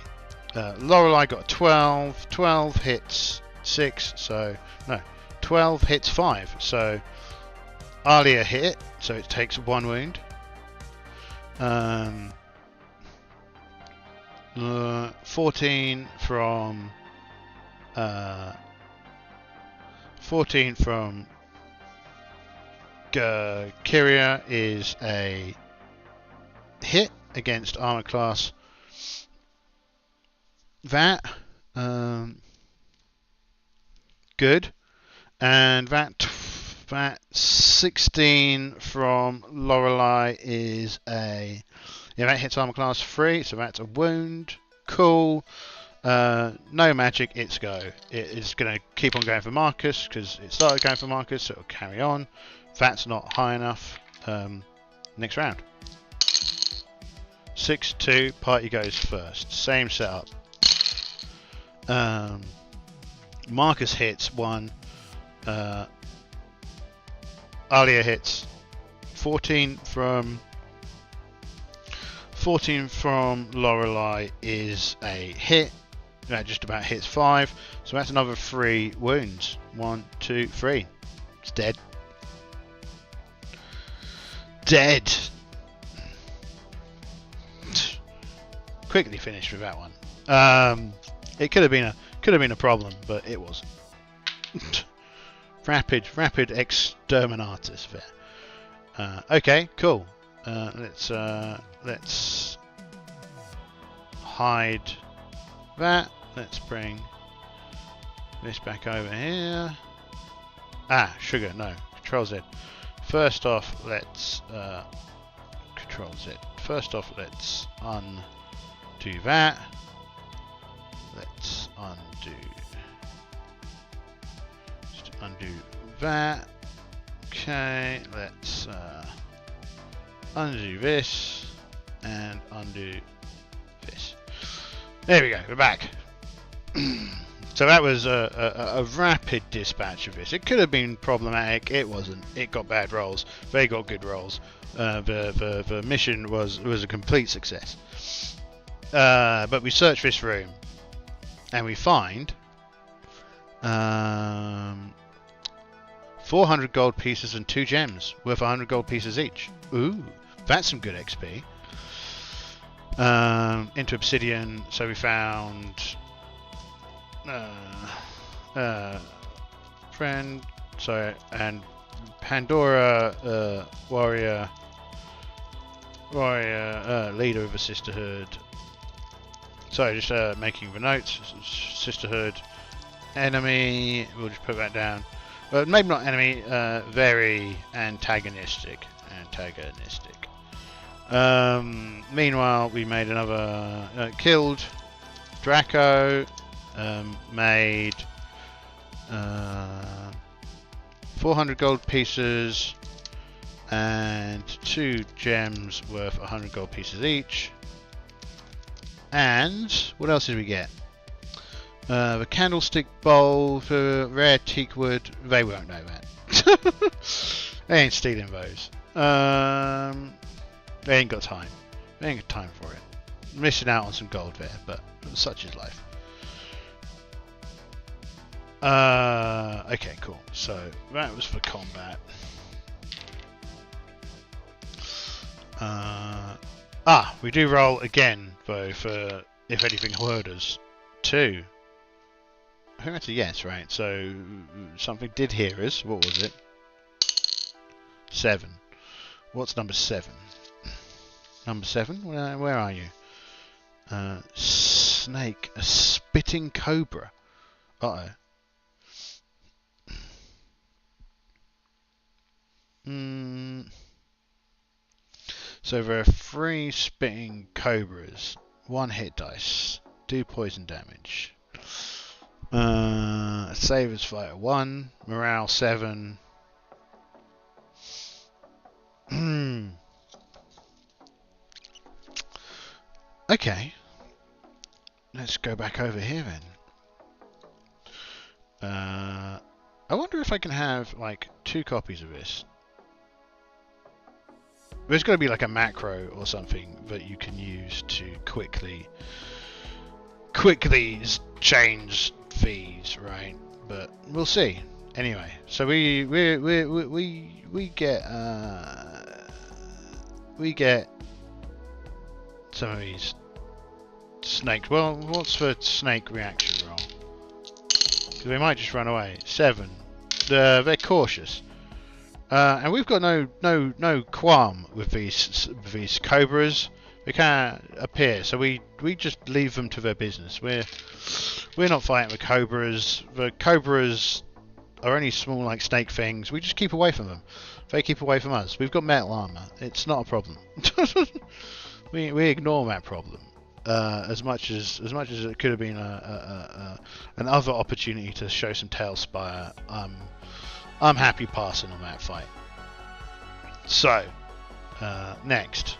Lorelei got a 12. 12 hits 6, so no, 12 hits 5. So Alia hit, so it takes 1 wound. 14 from Kyria is a hit against armor class. That good, and that 16 from Lorelei is a that hits armor class 3, so that's a wound. Cool. No magic, it's go. It is going to keep on going for Marcus because it started going for Marcus, so it'll carry on. That's not high enough. Next round. 6-2, party goes first. Same setup. Marcus hits 1. Alia hits 14 from Lorelei is a hit. That just about hits 5. So that's another 3 wounds. 1, 2, 3. It's dead. Dead. Quickly finished with that one. It could have been a problem, but it wasn't. rapid exterminatus there. Okay, cool. Let's hide that. Let's bring this back over here. Sugar, no. Control Z. First off, let's Control Z. First off, let's undo that. Let's undo that. Okay, let's undo this and undo this. There we go, we're back. So that was a rapid dispatch of this. It could have been problematic, it wasn't. It got bad rolls, they got good rolls. The mission was a complete success. But we search this room and we find 400 gold pieces and 2 gems worth 100 gold pieces each. Ooh, that's some good XP. Into obsidian, so we found friend, sorry, and Pandora, warrior, leader of a sisterhood. Sorry, just making the notes. Sisterhood, enemy. We'll just put that down. Well, maybe not enemy. Very antagonistic. Meanwhile, we made another. Killed Draco. Made 400 gold pieces and 2 gems worth 100 gold pieces each. And what else did we get? The candlestick bowl for rare teak wood. They won't know that. They ain't stealing those. They ain't got time. They ain't got time for it. Missing out on some gold there, but such is life. Okay, cool. So that was for combat. We do roll again though for if anything hurt us. 2. I think that's a yes, right? So something did hear us. What was it? 7. What's number 7? Number 7? Where are you? Snake, a spitting cobra. Uh oh. So there are 3 spitting cobras. 1 hit dice. Do poison damage. Savers fighter 1. Morale 7. Okay. Let's go back over here then. I wonder if I can have like 2 copies of this. There's got to be like a macro or something that you can use to quickly change fees, right? But we'll see. Anyway, so we get some of these snakes. Well, what's the snake reaction roll? Because they might just run away. 7. They're cautious. And we've got no qualm with these cobras. They can't appear, so we just leave them to their business. We're not fighting with cobras. The cobras are only small like snake things. We just keep away from them. They keep away from us. We've got metal armor. It's not a problem. we ignore that problem. As much as it could have been another opportunity to show some talespire. I'm happy passing on that fight. So, next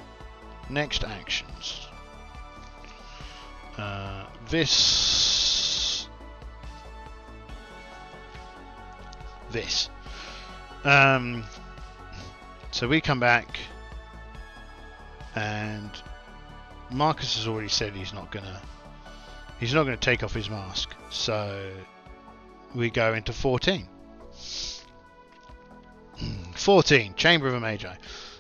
actions. This. So we come back, and Marcus has already said he's not gonna take off his mask. So we go into 14. 14. Chamber of a Magi.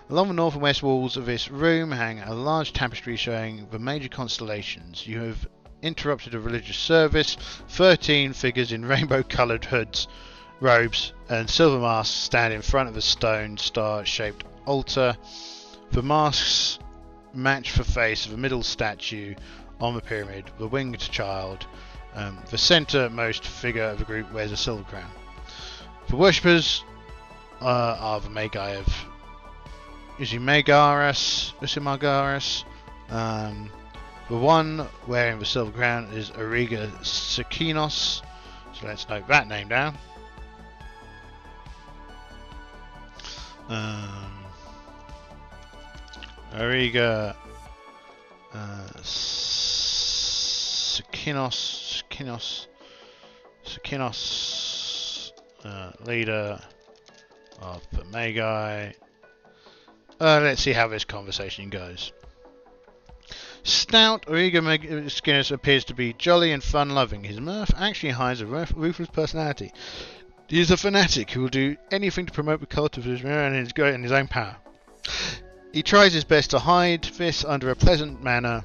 Along the north and west walls of this room hang a large tapestry showing the major constellations. You have interrupted a religious service. 13 figures in rainbow-coloured hoods, robes, and silver masks stand in front of a stone star-shaped altar. The masks match the face of a middle statue on the pyramid, the winged child. The centremost figure of the group wears a silver crown. The worshippers are the Magi of Usimagaras. The one wearing the silver crown is Ariga Sakinos. So let's note that name down. Ariga Sakinos, leader of the Magi. Let's see how this conversation goes. Stout or eager Skinner appears to be jolly and fun-loving. His mirth actually hides a ruthless personality. He is a fanatic who will do anything to promote the cult of his and his own power. He tries his best to hide this under a pleasant manner.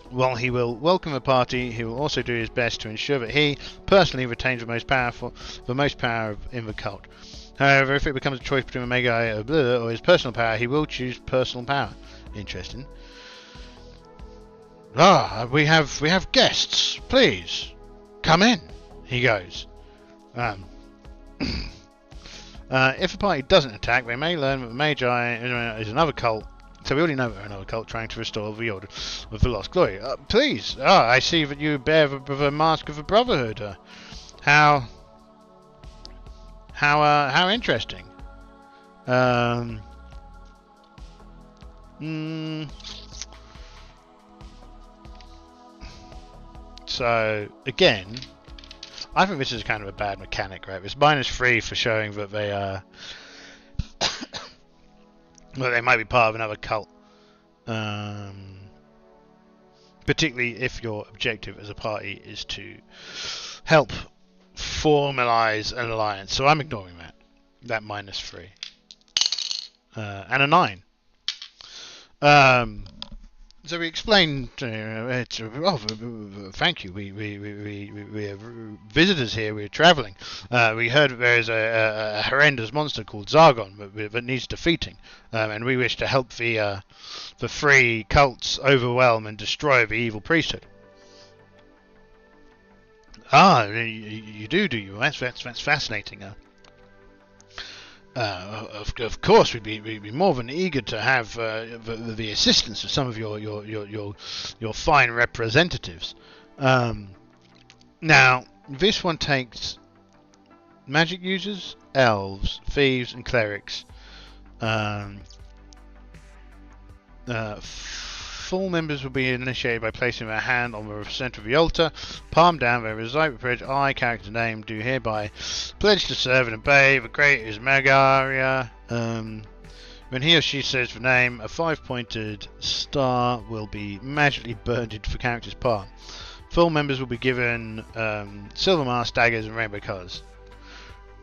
While he will welcome a party, he will also do his best to ensure that he personally retains the most power in the cult. However, if it becomes a choice between a mega or his personal power, he will choose personal power. Interesting. We have guests. Please come in. He goes. If a party doesn't attack, they may learn that the Magi is another cult. So we already know they're another cult trying to restore the order of the lost glory. Please, I see that you bear the mask of the Brotherhood. How interesting. So again, I think this is kind of a bad mechanic, right? It's -3 for showing that they well, they might be part of another cult. Particularly if your objective as a party is to help formalize an alliance. So I'm ignoring that -3. And a 9. So we explained. Thank you. We have visitors here. We're travelling. We heard that there is a horrendous monster called Zargon that needs defeating, and we wish to help the 3 cults overwhelm and destroy the evil priesthood. You do you? That's fascinating. Of course, we'd be more than eager to have the assistance of some of your fine representatives. Now, this one takes magic users, elves, thieves, and clerics. Full members will be initiated by placing their hand on the centre of the altar, palm down. They recite the pledge. I, character name, do hereby pledge to serve and obey the great Ismagaria. When he or she says the name, a 5-pointed star will be magically burned into the character's palm. Full members will be given silver masks, daggers, and rainbow colours.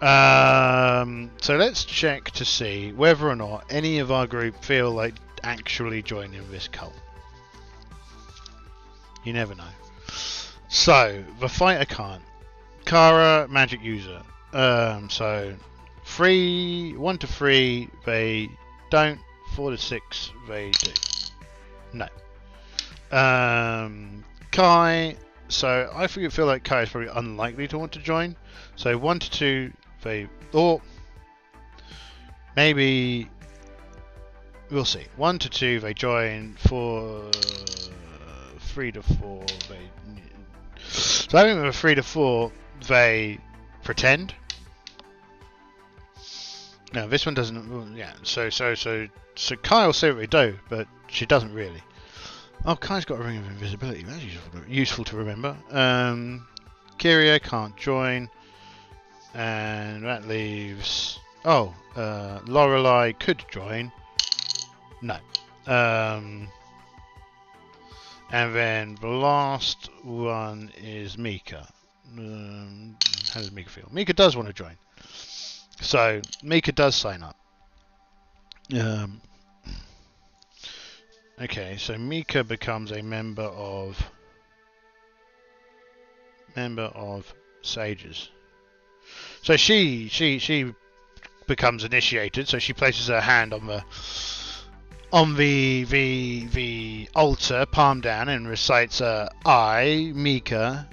So let's check to see whether or not any of our group feel like actually joining this cult. You never know. So the fighter can't. Kara, magic user. So 1 to 3 they don't. 4 to 6 they do. No. Kai. So I feel like Kai is probably unlikely to want to join. So 1 to 2 they, or maybe we'll see. 1 to 2 they join. 3 to 4 they. So I think with 3 to 4 they pretend. No, this one doesn't. Yeah. So Kai will say what they do, but she doesn't really. Oh, Kai's got a ring of invisibility. That's useful to remember. Kyria can't join, and that leaves. Oh, Lorelei could join. No. And then the last one is Mika. How does Mika feel? Mika does want to join. So Mika does sign up. Okay, so Mika becomes a member of Sages. So she becomes initiated. So she places her hand on the altar, palm down, and recites I, Mika.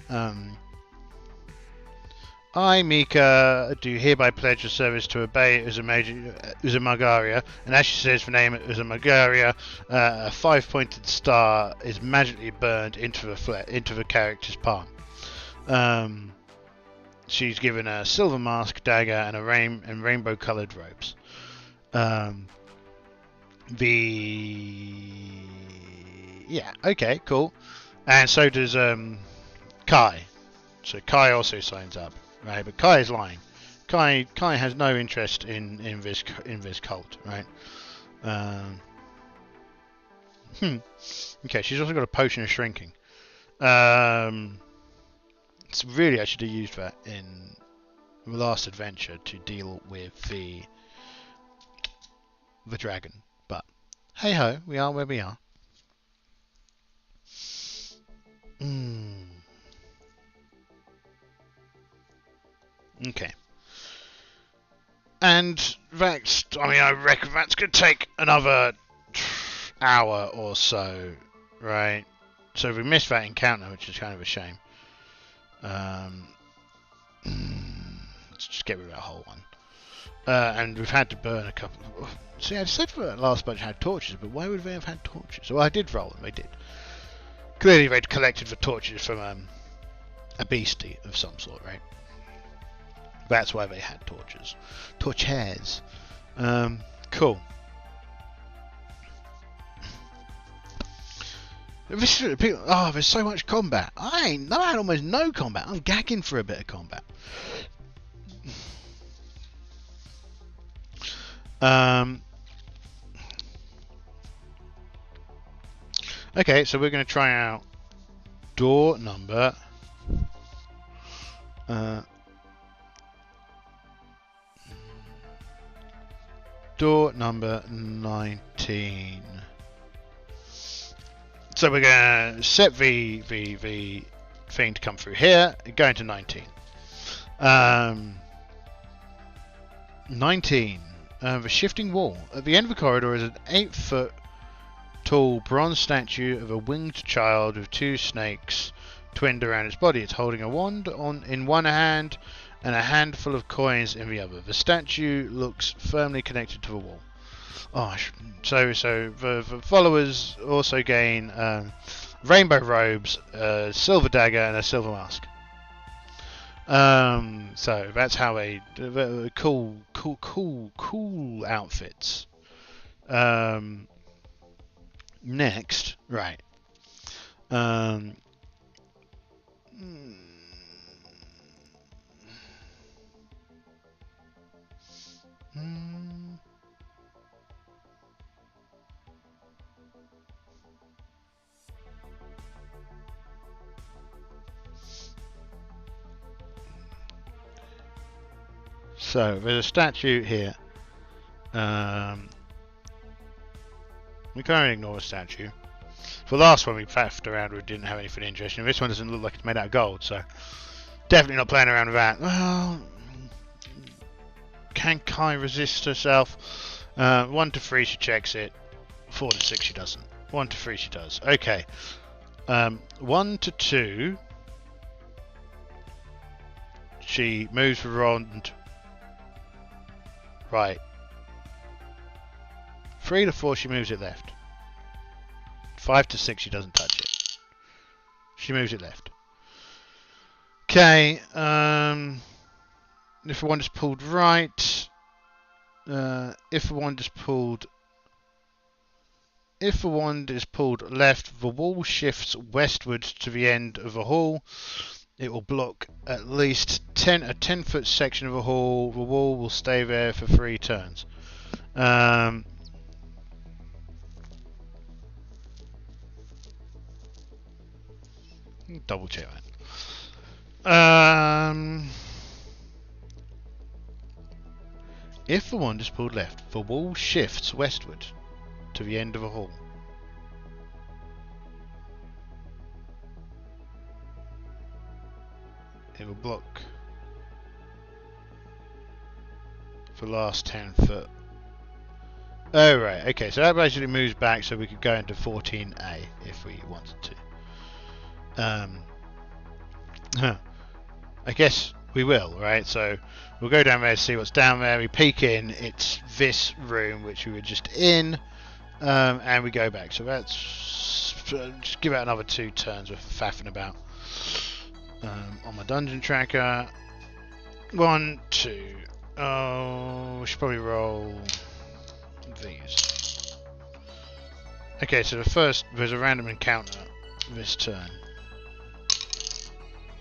I, Mika, do hereby pledge a service to obey Uzumagaria, and as she says the name Uzumagaria, a 5-pointed star is magically burned into the character's palm. She's given a silver mask, dagger, and rainbow-coloured robes. Yeah, okay, cool. And so does Kai. So Kai also signs up. Right, but Kai is lying. Kai has no interest in this cult, right? Okay, she's also got a potion of shrinking. It's really, I should have used that in the last adventure to deal with the dragon. But hey ho, we are where we are. Okay. And that's, I mean, I reckon that's going to take another hour or so, right? So we missed that encounter, which is kind of a shame. Let's just get rid of that whole one. And we've had to burn a couple of... See, I said for the last bunch had torches, but why would they have had torches? Well, I did roll them, they did. Clearly they'd collected the torches from a beastie of some sort, right? That's why they had torches. Torches. Cool. Oh, there's so much combat. I had almost no combat. I'm gagging for a bit of combat. Okay, so we're going to try out door number... door number 19. So we're going to set the thing to come through here, go into 19. 19. The shifting wall. At the end of the corridor is an 8-foot tall bronze statue of a winged child with 2 snakes twinned around its body. It's holding a wand in one hand and a handful of coins in the other. The statue looks firmly connected to the wall. Oh, so the followers also gain rainbow robes, a silver dagger, and a silver mask. So that's how cool outfits. Next, right. So there's a statue here. We can't ignore a statue. For the last one we faffed around with, didn't have anything interesting. This one doesn't look like it's made out of gold, so definitely not playing around with that. Well, can Kai resist herself? 1 to 3 she checks it. 4 to 6 she doesn't. 1 to 3 she does. Okay. 1 to 2 she moves around. Right. 3 to 4 she moves it left. 5 to 6 she doesn't touch it. She moves it left. Okay. If the wand is pulled right. If the wand is pulled left, the wall shifts westward to the end of the hall. It will block at least a 10-foot section of the hall. The wall will stay there for 3 turns. Double check that. If the wand is pulled left, the wall shifts westward to the end of a hall. It will block for the last 10 foot. Oh right, okay, so that basically moves back so we could go into 14A if we wanted to. I guess we will, right? So we'll go down there, see what's down there. We peek in. It's this room which we were just in, and we go back. So that's just give it another 2 turns of faffing about on my dungeon tracker. 1, 2. Oh, we should probably roll these. Okay, so the first there's a random encounter this turn.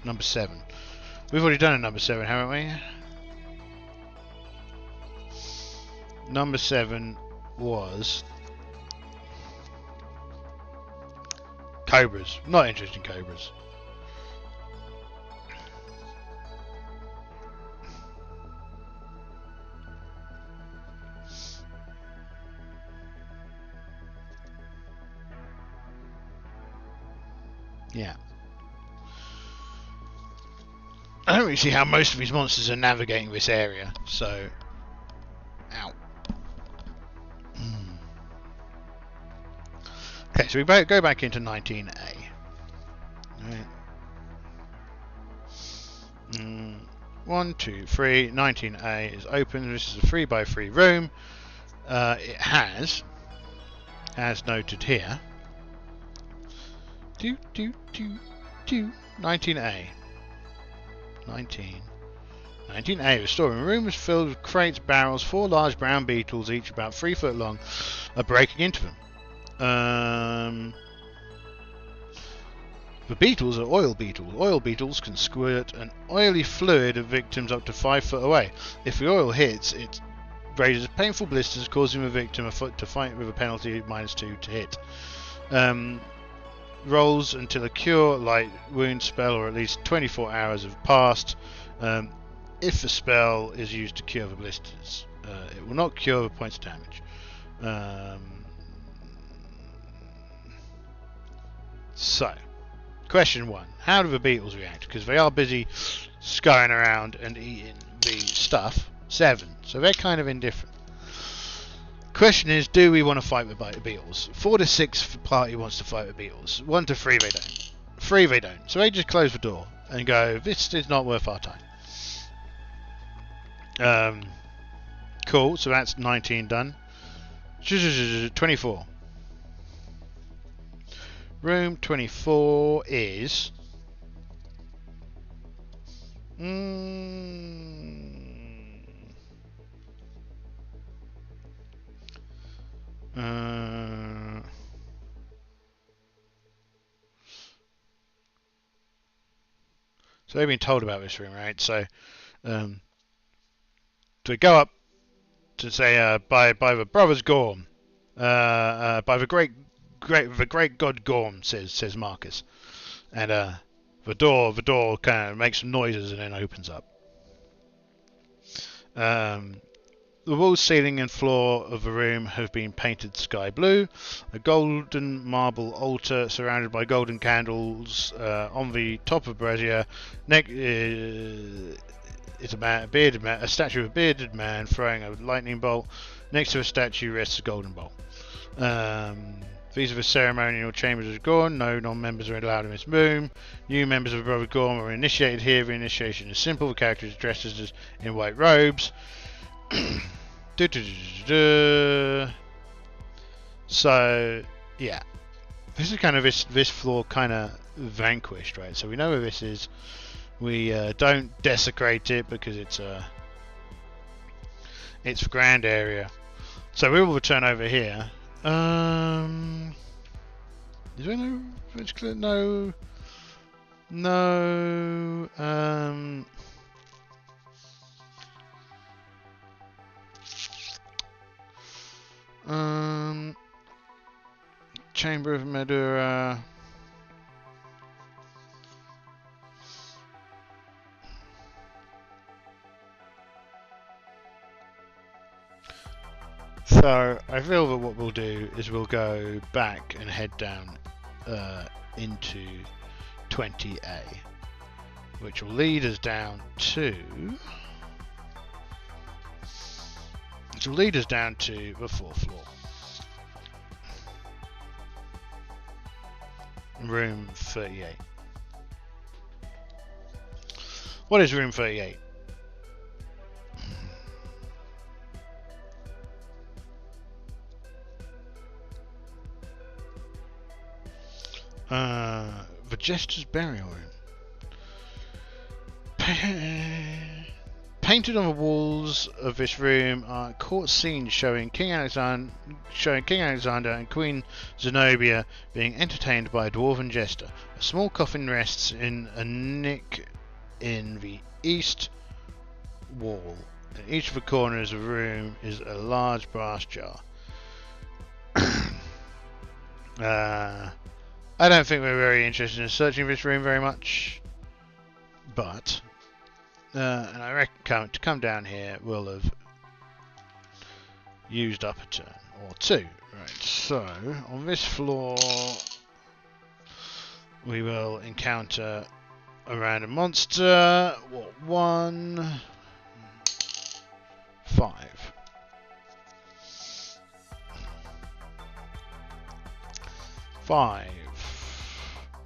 Number 7. We've already done a number 7, haven't we? Number 7 was Cobras. Not interested in cobras. Yeah. I don't really see how most of these monsters are navigating this area, so... Ow. Okay, so we go back into 19A. Right. 1, 2, 3. 19A is open. This is a 3x3 room. It has, as noted here, 19A. 19A. The storeroom room is filled with crates, barrels. 4 large brown beetles, each about 3 foot long, are breaking into them. The beetles are oil beetles. Oil beetles can squirt an oily fluid at victims up to 5 foot away. If the oil hits, it raises painful blisters, causing the victim to fight with a penalty of -2 to hit. Rolls until a cure light wound spell or at least 24 hours have passed. If the spell is used to cure the blisters, it will not cure the points of damage. So, question 1. How do the beetles react? Because they are busy scurrying around and eating the stuff. 7. So they're kind of indifferent. Question is, do we want to fight with beetles? 4 to 6 party wants to fight with beetles. 1 to 3 they don't. 3 they don't. So they just close the door and go, this is not worth our time. Cool, so that's 19 done. 24. Room 24 is... So they've been told about this room, right? So, we go up to say by the brothers Gorm, by the great god Gorm, says Marcus, and the door kind of makes some noises and then opens up. The walls, ceiling and floor of the room have been painted sky blue. A golden marble altar surrounded by golden candles. On the top of the brazier is a statue of a bearded man throwing a lightning bolt. Next to a statue rests a golden bowl. These are the ceremonial chambers of Gorm. No non-members are allowed in this room. New members of the Brother Gorm are initiated here. The initiation is simple. The character is dressed in white robes. So yeah, this is kind of this floor kind of vanquished, right? So we know where this is. We don't desecrate it because it's a grand area. So we will return over here. Is there no Chamber of Medura. So I feel that what we'll do is we'll go back and head down into 20A, which will lead us down to the 4th floor. Room 38. What is room 38? The Jester's Burial Room. Painted on the walls of this room are court scenes showing King Alexander and Queen Zenobia being entertained by a dwarven jester. A small coffin rests in a nick in the east wall. In each of the corners of the room is a large brass jar. I don't think we're very interested in searching this room very much, but and I reckon to come down here we'll have used up a turn or two. Right, so on this floor we will encounter a random monster. What, 1, 5. 5.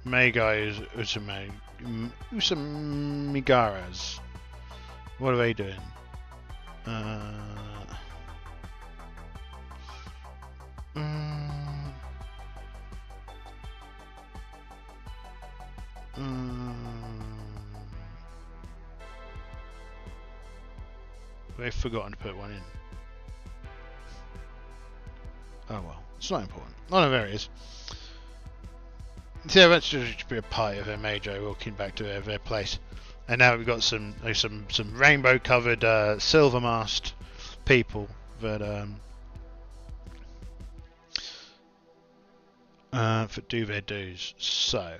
Magi Usamigaras. What are they doing? They've forgotten to put one in. Oh well, it's not important. Oh no, there it is. So yeah, that's just be a pie of their Magi walking back to their place. And now we've got some rainbow covered silver masked people that do their dues. So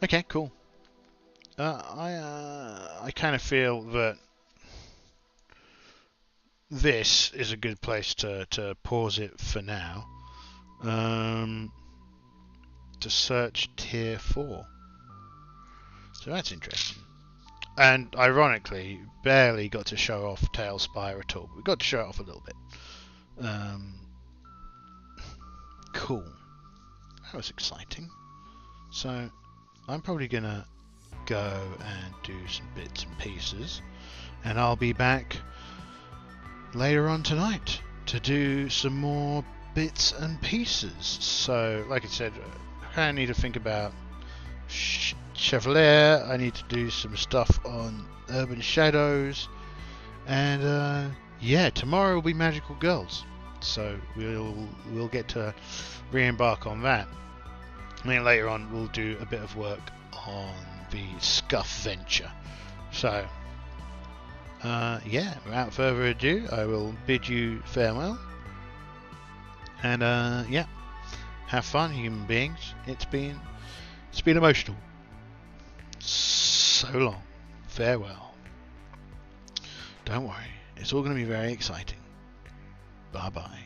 okay, cool. I kind of feel that this is a good place to pause it for now. To search tier 4. So that's interesting. And ironically, barely got to show off talespire at all. We got to show it off a little bit. Cool. That was exciting. So I'm probably gonna go and do some bits and pieces, and I'll be back later on tonight to do some more bits and pieces. So like I said, I need to think about Chevalier. I need to do some stuff on Urban Shadows, and yeah, tomorrow will be Magical Girls, so we'll get to re-embark on that. And then later on we'll do a bit of work on the Scuff venture. So yeah, without further ado, I will bid you farewell, and yeah, have fun, human beings. It's been emotional. So long. Farewell. Don't worry, it's all going to be very exciting. Bye bye.